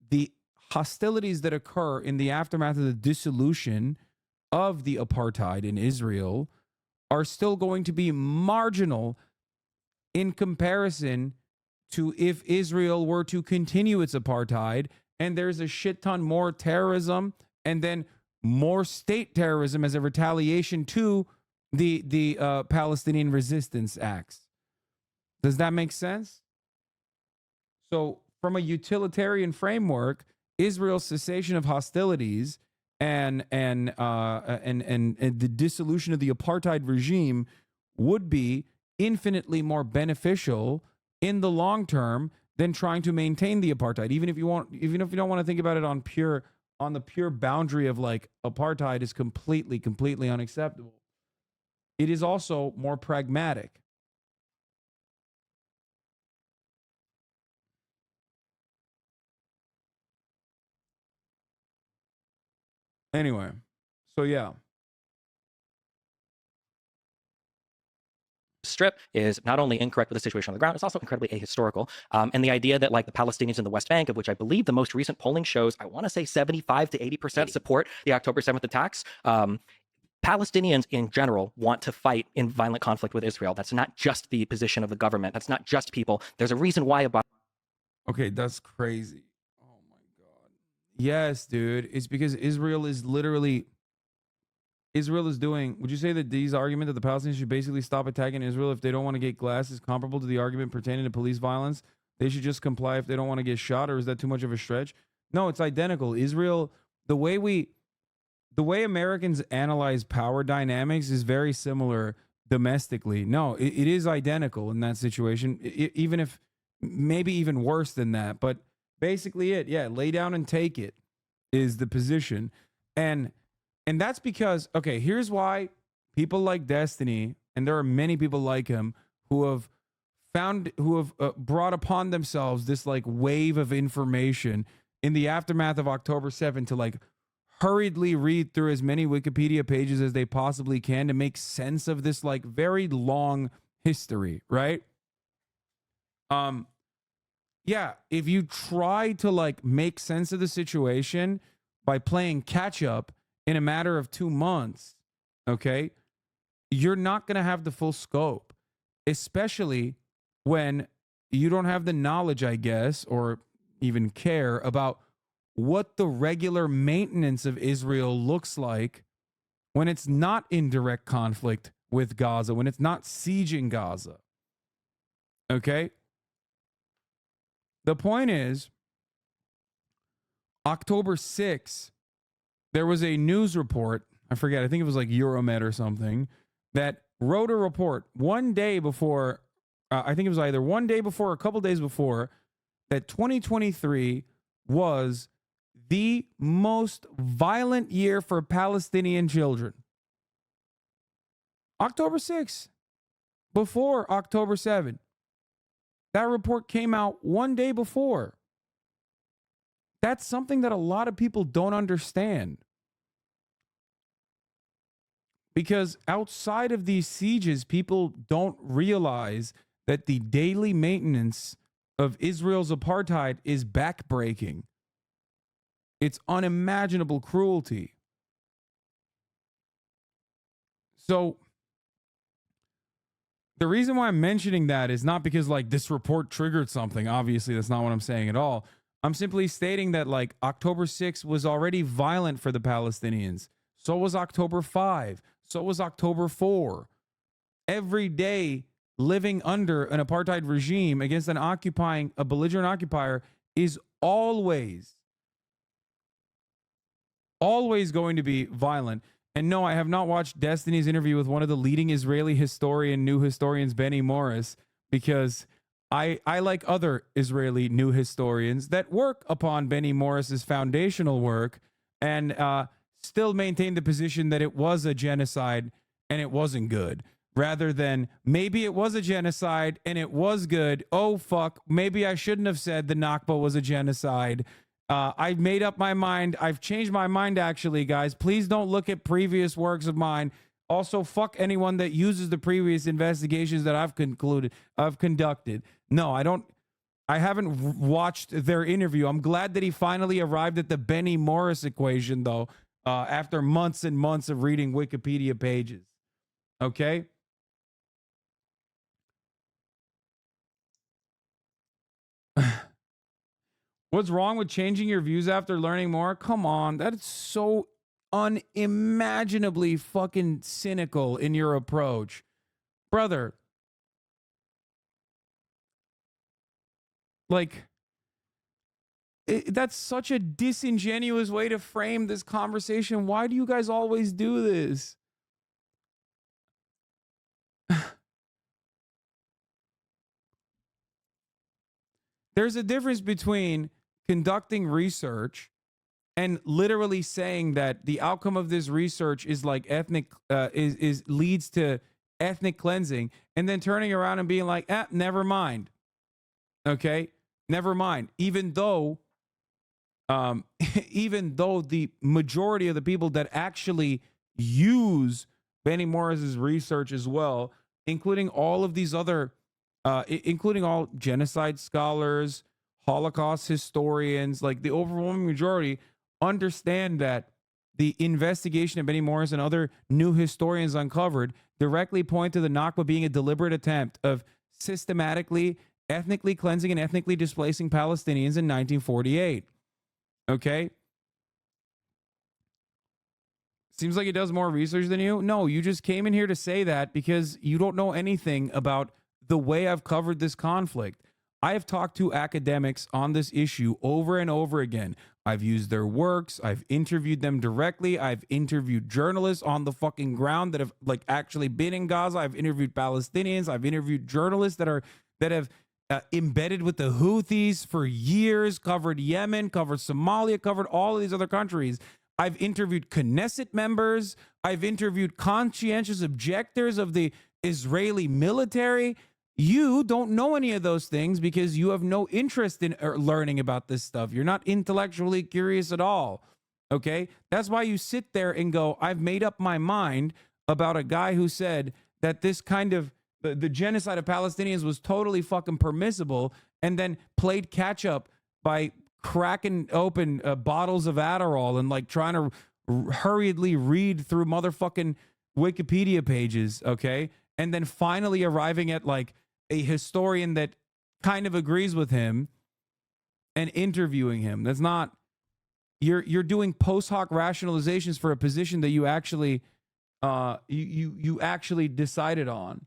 Speaker 1: the hostilities that occur in the aftermath of the dissolution of the apartheid in Israel are still going to be marginal in comparison to if Israel were to continue its apartheid and there's a shit ton more terrorism and then more state terrorism as a retaliation to the Palestinian resistance acts. Does that make sense? So from a utilitarian framework, Israel's cessation of hostilities and the dissolution of the apartheid regime would be infinitely more beneficial in the long term than trying to maintain the apartheid. Even if you don't want to think about it on the pure boundary of like apartheid is completely unacceptable. It is also more pragmatic. Anyway, so yeah.
Speaker 3: Strip is not only incorrect with the situation on the ground, it's also incredibly ahistorical. And the idea that like the Palestinians in the West Bank, of which I believe the most recent polling shows, I want to say 75 to 80% support the October 7th attacks. Palestinians in general want to fight in violent conflict with Israel. That's not just the position of the government. That's not just people. There's a reason why about.
Speaker 1: Okay, that's crazy. Oh my God. Yes, dude. It's because Israel is doing, would you say that these argument that the Palestinians should basically stop attacking Israel if they don't want to get glass is comparable to the argument pertaining to police violence? They should just comply if they don't want to get shot, or is that too much of a stretch? No, it's identical. Israel, the way Americans analyze power dynamics is very similar domestically. No, it is identical in that situation, even if maybe even worse than that. But basically lay down and take it is the position. And that's because, okay, here's why people like Destiny, and there are many people like him who have brought upon themselves this like wave of information in the aftermath of October 7th to like hurriedly read through as many Wikipedia pages as they possibly can to make sense of this like very long history, right? Yeah, if you try to like make sense of the situation by playing catch up in a matter of 2 months, okay, you're not going to have the full scope, especially when you don't have the knowledge, I guess, or even care about what the regular maintenance of Israel looks like when it's not in direct conflict with Gaza, when it's not sieging Gaza. Okay? The point is, October 6th, there was a news report, I forget, I think it was like Euromed or something, that wrote a report one day before, I think it was either one day before or a couple days before, that 2023 was the most violent year for Palestinian children. October 6th, before October 7th. That report came out one day before. That's something that a lot of people don't understand. Because outside of these sieges, people don't realize that the daily maintenance of Israel's apartheid is backbreaking. It's unimaginable cruelty. So the reason why I'm mentioning that is not because like this report triggered something. Obviously, that's not what I'm saying at all. I'm simply stating that like October 6th was already violent for the Palestinians. So was October 5. So was October 4. Every day living under an apartheid regime against a belligerent occupier is always going to be violent. And no, I have not watched Destiny's interview with one of the leading Israeli new historians, Benny Morris, because I like other Israeli new historians that work upon Benny Morris's foundational work and still maintain the position that it was a genocide and it wasn't good, rather than maybe it was a genocide and it was good. Oh, fuck. Maybe I shouldn't have said the Nakba was a genocide I've made up my mind. I've changed my mind, actually, guys. Please don't look at previous works of mine. Also, fuck anyone that uses the previous investigations that I've conducted. No, I don't. I haven't watched their interview. I'm glad that he finally arrived at the Benny Morris equation, though, after months and months of reading Wikipedia pages. Okay? What's wrong with changing your views after learning more? Come on, that is so unimaginably fucking cynical in your approach. Brother, like, that's such a disingenuous way to frame this conversation. Why do you guys always do this? There's a difference between conducting research and literally saying that the outcome of this research is like ethnic is leads to ethnic cleansing, and then turning around and being like, never mind. Okay, never mind. Even though even though the majority of the people that actually use Benny Morris's research as well, including all of these other, including all genocide scholars, Holocaust historians, like the overwhelming majority, understand that the investigation of Benny Morris and other new historians uncovered directly point to the Nakba being a deliberate attempt of systematically ethnically cleansing and ethnically displacing Palestinians in 1948. Okay? Seems like he does more research than you. No, you just came in here to say that because you don't know anything about the way I've covered this conflict. I have talked to academics on this issue over and over again. I've used their works. I've interviewed them directly. I've interviewed journalists on the fucking ground that have like actually been in Gaza. I've interviewed Palestinians. I've interviewed journalists that have embedded with the Houthis for years, covered Yemen, covered Somalia, covered all of these other countries. I've interviewed Knesset members. I've interviewed conscientious objectors of the Israeli military. You don't know any of those things because you have no interest in learning about this stuff. You're not intellectually curious at all. Okay? That's why you sit there and go, I've made up my mind about a guy who said that this kind of the genocide of Palestinians was totally fucking permissible, and then played catch up by cracking open bottles of Adderall and like trying to hurriedly read through motherfucking Wikipedia pages, okay? And then finally arriving at like a historian that kind of agrees with him and interviewing him. That's not, you're doing post hoc rationalizations for a position that you actually you actually decided on.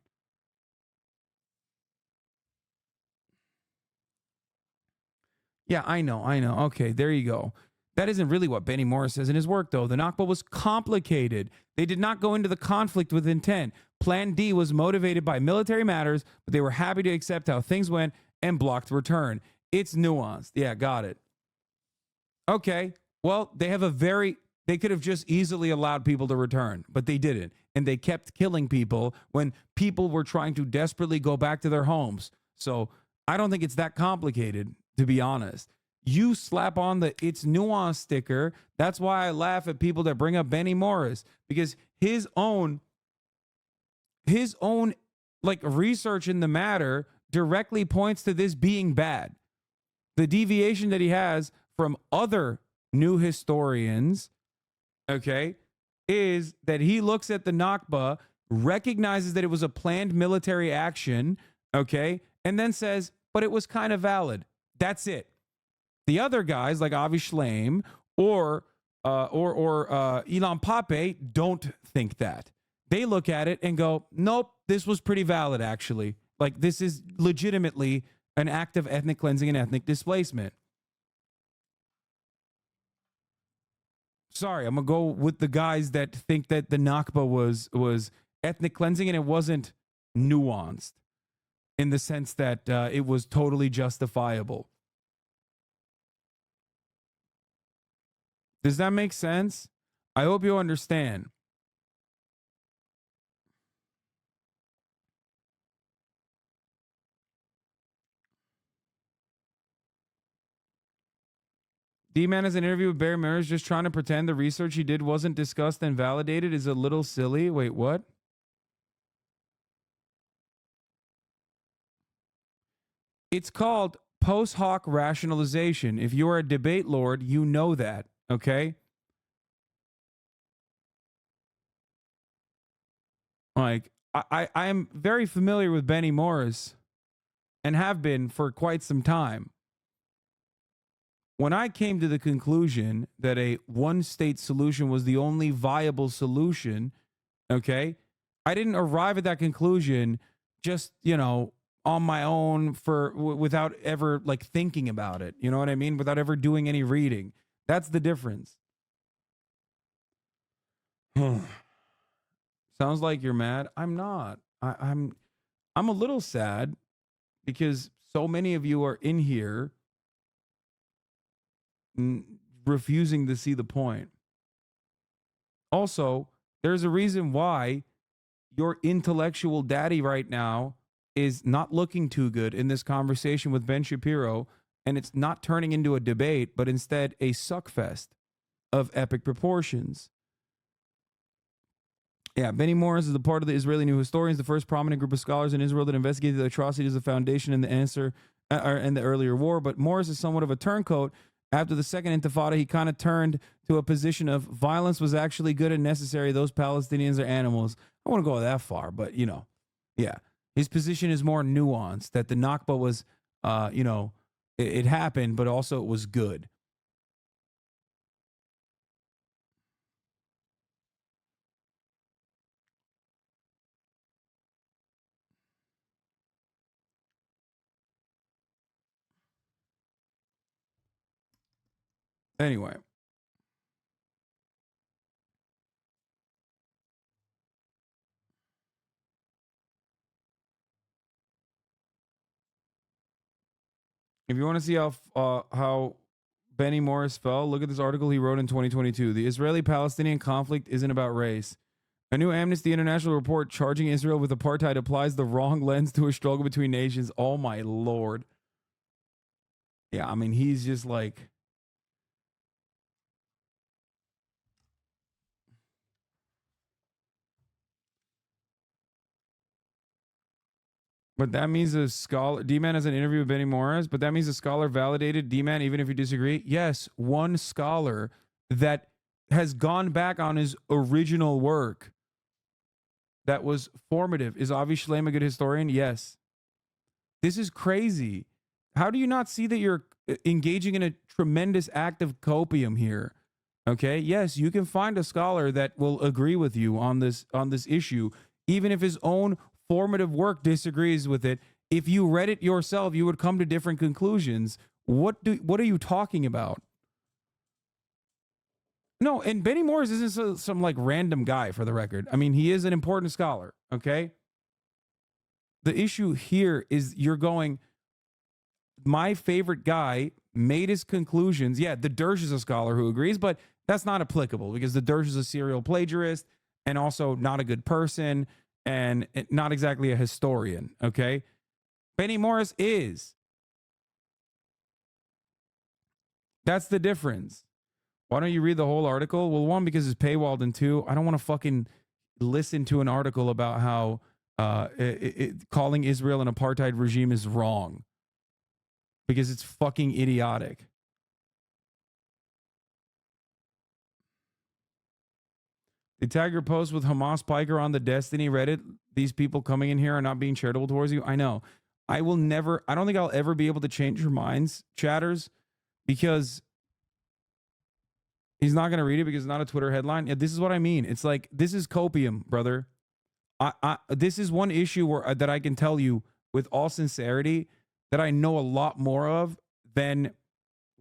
Speaker 1: Yeah, I know. Okay, there you go. That isn't really what Benny Morris says in his work, though. The Nakba was complicated. They did not go into the conflict with intent. Plan D was motivated by military matters, but they were happy to accept how things went and blocked return. It's nuanced. Yeah, got it. Okay, well, they could have just easily allowed people to return, but they didn't. And they kept killing people when people were trying to desperately go back to their homes. So I don't think it's that complicated, to be honest. You slap on the "it's nuanced" sticker. That's why I laugh at people that bring up Benny Morris, because his own like research in the matter directly points to this being bad. The deviation that he has from other new historians, okay, is that he looks at the Nakba, recognizes that it was a planned military action, okay, and then says, but it was kind of valid. That's it. The other guys like Avi Shlaim or Ilan Pape don't think that. They look at it and go, nope, this was pretty valid, actually. Like, this is legitimately an act of ethnic cleansing and ethnic displacement. Sorry, I'm going to go with the guys that think that the Nakba was ethnic cleansing and it wasn't nuanced in the sense that it was totally justifiable. Does that make sense? I hope you understand. D-Man has an interview with Barry Myers just trying to pretend the research he did wasn't discussed and validated is a little silly. Wait, what? It's called post hoc rationalization. If you're a debate lord, you know that, okay? Like, I am very familiar with Benny Morris and have been for quite some time. When I came to the conclusion that a one state solution was the only viable solution, okay, I didn't arrive at that conclusion just, on my own without ever like thinking about it. You know what I mean? Without ever doing any reading. That's the difference. Sounds like you're mad. I'm not. I'm a little sad because so many of you are in here refusing to see the point. Also, there's a reason why your intellectual daddy right now is not looking too good in this conversation with Ben Shapiro, and it's not turning into a debate, but instead a suckfest of epic proportions. Yeah, Benny Morris is a part of the Israeli New Historians, the first prominent group of scholars in Israel that investigated the atrocities of the foundation and the answer in the earlier war. But Morris is somewhat of a turncoat. After the second intifada, he kind of turned to a position of violence was actually good and necessary. Those Palestinians are animals. I want to go that far, but yeah. His position is more nuanced, that the Nakba was, it happened, but also it was good. Anyway. If you want to see how Benny Morris fell, look at this article he wrote in 2022. The Israeli-Palestinian conflict isn't about race. A new Amnesty International report charging Israel with apartheid applies the wrong lens to a struggle between nations. Oh my Lord. Yeah, I mean, he's just like... But that means a scholar, D-Man has an interview with Benny Morris, but that means a scholar validated D-Man even if you disagree. Yes, one scholar that has gone back on his original work that was formative. Is Avi Shlaim a good historian? Yes. This is crazy. How do you not see that you're engaging in a tremendous act of copium here? Okay, yes, you can find a scholar that will agree with you on this issue, even if his own formative work disagrees with it. If you read it yourself, you would come to different conclusions. What are you talking about? No, and Benny Morris isn't some like random guy, for the record. I mean, he is an important scholar, okay? The issue here is you're going, my favorite guy made his conclusions. Yeah, the Dersh is a scholar who agrees, but that's not applicable because the Dersh is a serial plagiarist and also not a good person and not exactly a historian, okay? Benny Morris is. That's the difference. Why don't you read the whole article? Well, one, because it's paywalled, and two, I don't want to fucking listen to an article about how calling Israel an apartheid regime is wrong because it's fucking idiotic. They tag your post with Hamas Piker on the Destiny Reddit. These people coming in here are not being charitable towards you. I know. I don't think I'll ever be able to change your minds, chatters, because he's not going to read it because it's not a Twitter headline. Yeah, this is what I mean. It's like, this is copium, brother. This is one issue that I can tell you with all sincerity that I know a lot more of than,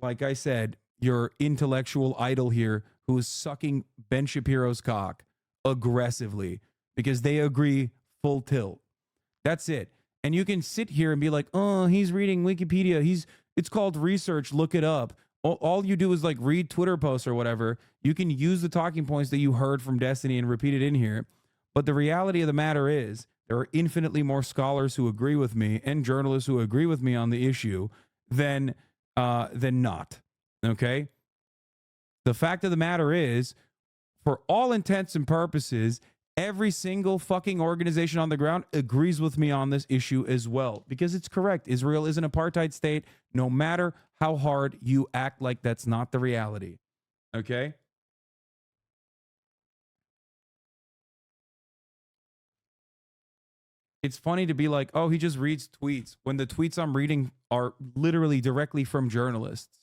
Speaker 1: like I said, your intellectual idol here who is sucking Ben Shapiro's cock aggressively because they agree full tilt. That's it. And you can sit here and be like, oh, he's reading Wikipedia. It's called research. Look it up. All you do is like read Twitter posts or whatever. You can use the talking points that you heard from Destiny and repeat it in here. But the reality of the matter is there are infinitely more scholars who agree with me and journalists who agree with me on the issue than not. Okay? The fact of the matter is, for all intents and purposes, every single fucking organization on the ground agrees with me on this issue as well, because it's correct. Israel is an apartheid state, no matter how hard you act like that's not the reality. Okay? It's funny to be like, oh, he just reads tweets when the tweets I'm reading are literally directly from journalists.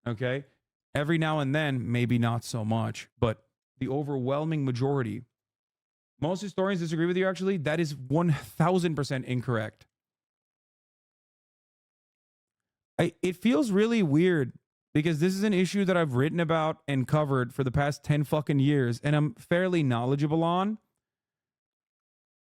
Speaker 1: Okay? Every now and then, maybe not so much, but the overwhelming majority. Most historians disagree with you, actually. That is 1000% incorrect. It feels really weird because this is an issue that I've written about and covered for the past 10 fucking years, and I'm fairly knowledgeable on.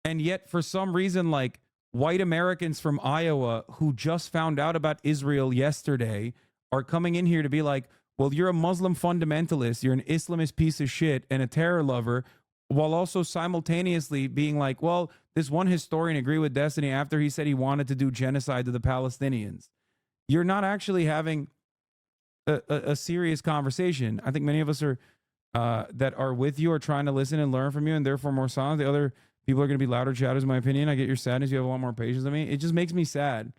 Speaker 1: And yet, for some reason, like white Americans from Iowa who just found out about Israel yesterday are coming in here to be like, well, you're a Muslim fundamentalist, you're an Islamist piece of shit and a terror lover, while also simultaneously being like, well, this one historian agreed with Destiny after he said he wanted to do genocide to the Palestinians. You're not actually having a serious conversation. I think many of us are that are with you are trying to listen and learn from you, and therefore more silent. The other people are going to be louder chatters, in my opinion. I get your sadness. You have a lot more patience than me. It just makes me sad.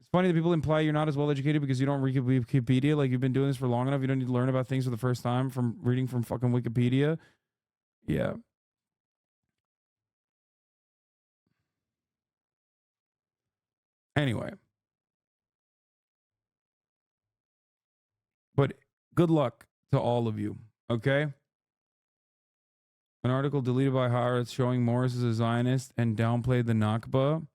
Speaker 1: It's funny that people imply you're not as well educated because you don't read Wikipedia. Like, you've been doing this for long enough. You don't need to learn about things for the first time from reading from fucking Wikipedia. Yeah. Anyway. But good luck to all of you. Okay? An article deleted by Haaretz showing Morris as a Zionist and downplayed the Nakba.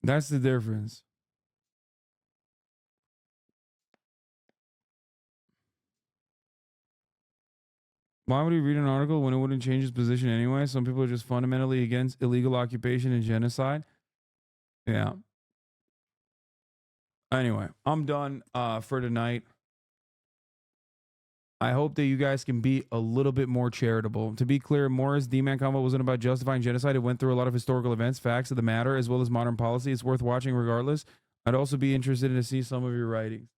Speaker 1: That's the difference. Why would he read an article when it wouldn't change his position anyway? Some people are just fundamentally against illegal occupation and genocide. Yeah. Anyway, I'm done for tonight. I hope that you guys can be a little bit more charitable. To be clear, Morris' D-Man convo wasn't about justifying genocide. It went through a lot of historical events, facts of the matter, as well as modern policy. It's worth watching regardless. I'd also be interested to see some of your writings.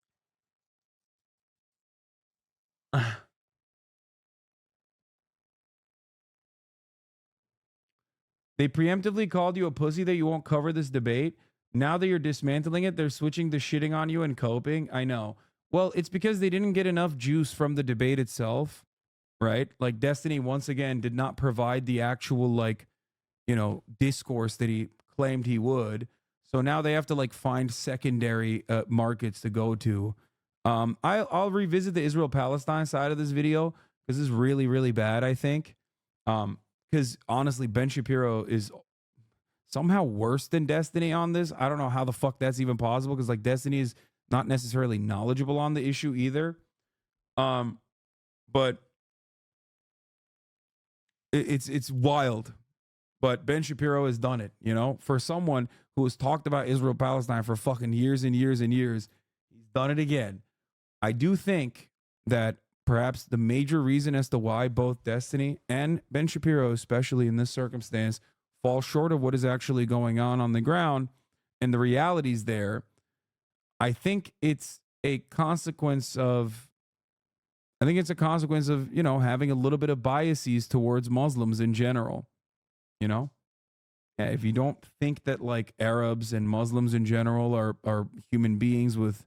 Speaker 1: They preemptively called you a pussy that you won't cover this debate. Now that you're dismantling it, they're switching to shitting on you and coping. I know. Well, it's because they didn't get enough juice from the debate itself, right? Like, Destiny, once again, did not provide the actual, like, you know, discourse that he claimed he would. So now they have to, like, find secondary markets to go to. I'll revisit the Israel-Palestine side of this video because this is really, really bad, I think. Because honestly, Ben Shapiro is somehow worse than Destiny on this. I don't know how the fuck that's even possible because, like, Destiny is not necessarily knowledgeable on the issue either. But it's wild. But Ben Shapiro has done it, you know, for someone who has talked about Israel Palestine for fucking years and years and years. He's done it again. I do think that perhaps the major reason as to why both Destiny and Ben Shapiro, especially in this circumstance, fall short of what is actually going on the ground and the realities there, I think it's a consequence of, you know, having a little bit of biases towards Muslims in general, you know? If you don't think that, like, Arabs and Muslims in general are human beings with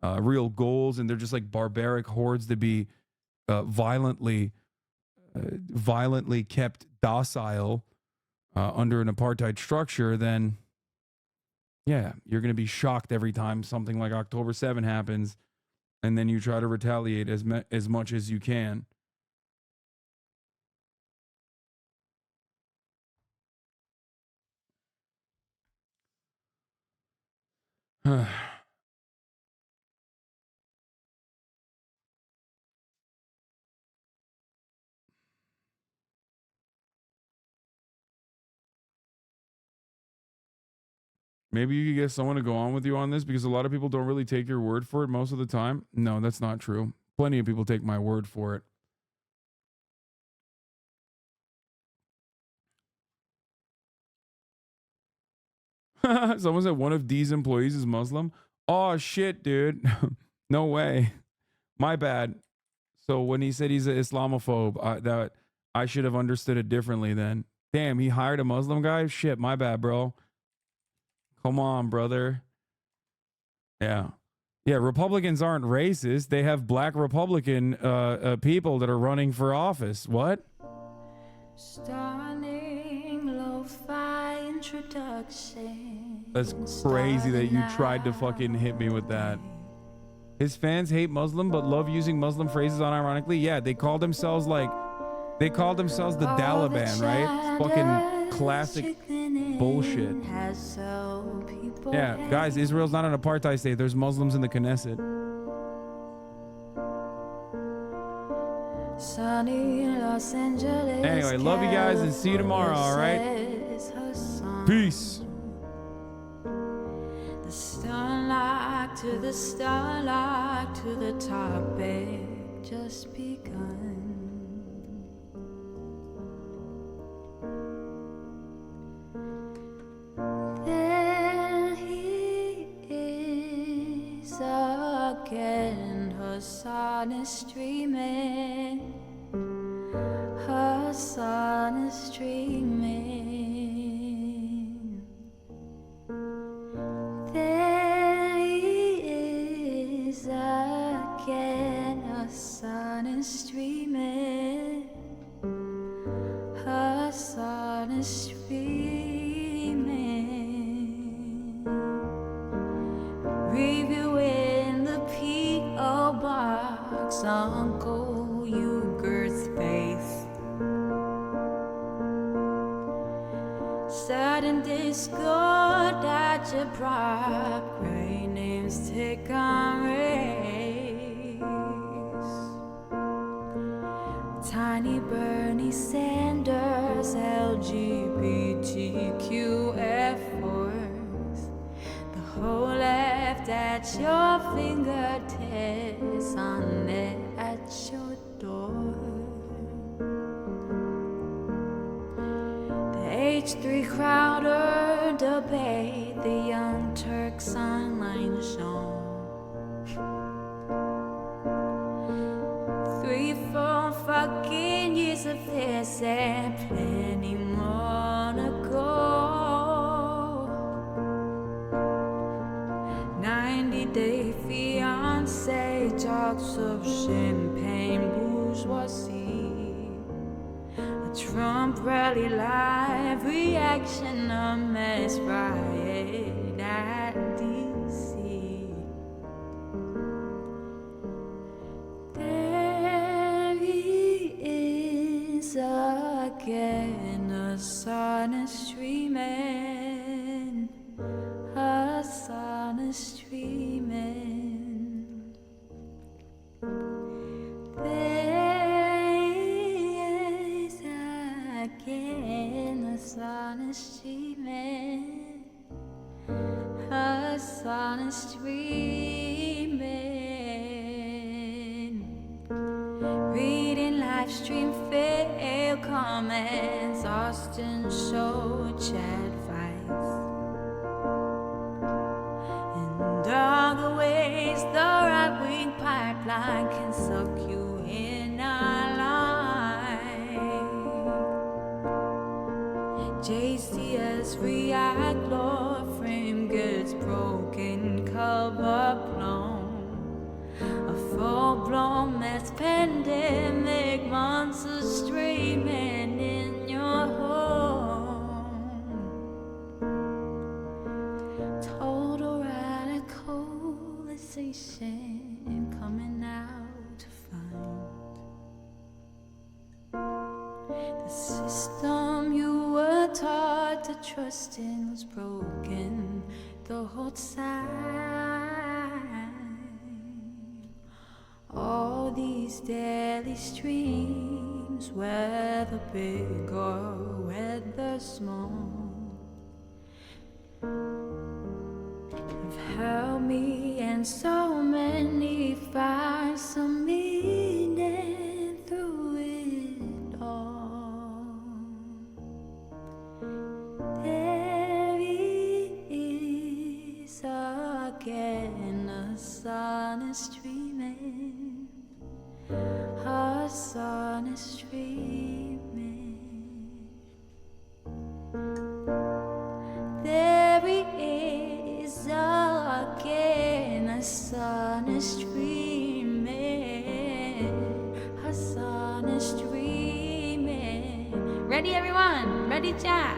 Speaker 1: real goals and they're just like barbaric hordes to be violently kept docile under an apartheid structure, then yeah, you're going to be shocked every time something like October 7 happens, and then you try to retaliate as much as you can. Maybe you could get someone to go on with you on this because a lot of people don't really take your word for it most of the time. No, that's not true. Plenty of people take my word for it. Someone said one of D's employees is Muslim. Oh shit, dude. No way. My bad. So when he said he's an Islamophobe, that I should have understood it differently then. Damn, he hired a Muslim guy? Shit, my bad, bro. Come on, brother. Yeah. Yeah, Republicans aren't racist. They have black Republican people that are running for office. What?
Speaker 5: Stunning lo-fi introduction.
Speaker 1: That's crazy that you tried to fucking hit me with that. His fans hate Muslim but love using Muslim phrases unironically. Yeah, they call themselves the Taliban, right? Fucking classic bullshit. Yeah, guys, Israel's not an apartheid state. There's Muslims in the Knesset.
Speaker 5: Sunny Los Angeles.
Speaker 1: Anyway, love you guys and see you tomorrow, all right? Peace.
Speaker 5: The starlight to the starlight to the topic just begun. There he is again, Hasan is streaming, Hasan is streaming. There he is again, Hasan is streaming, Hasan is streaming. Reviewing the P.O. box, Uncle Uger's face. Sudden discord at your prop, great names take on race. Tiny Bernie Sanders, LGBTQ efforts. The whole left at your fingertips, on it at your door. The H3 Crowder debate, the Young Turks online show. 3-4 fucking years of this and plenty more to go. 90-day fiance talks of champagne bourgeoisie. A Trump rally live reaction, a mess riot at DC. There he is again, Hasan is streaming, Hasan is streaming. There he is again, Hasan is streaming, Hasan is streaming. Reading live stream fail comments, Austin show chat fights. And all the ways the right-wing pipeline can suck you in our life. JCS react, law frame gets broken, cover blown. A full-blown mess pandemic, monsters streaming in your home. Total radicalization coming out to find. The system you were taught to trust in was broken the whole time. All these daily streams, whether big or whether small, me, and so many find some meaning through it all. There he is again, the sun is streaming, our sun is streaming. There he is again, the sun is streaming, our sun is streaming. Ready, everyone? Ready, chat?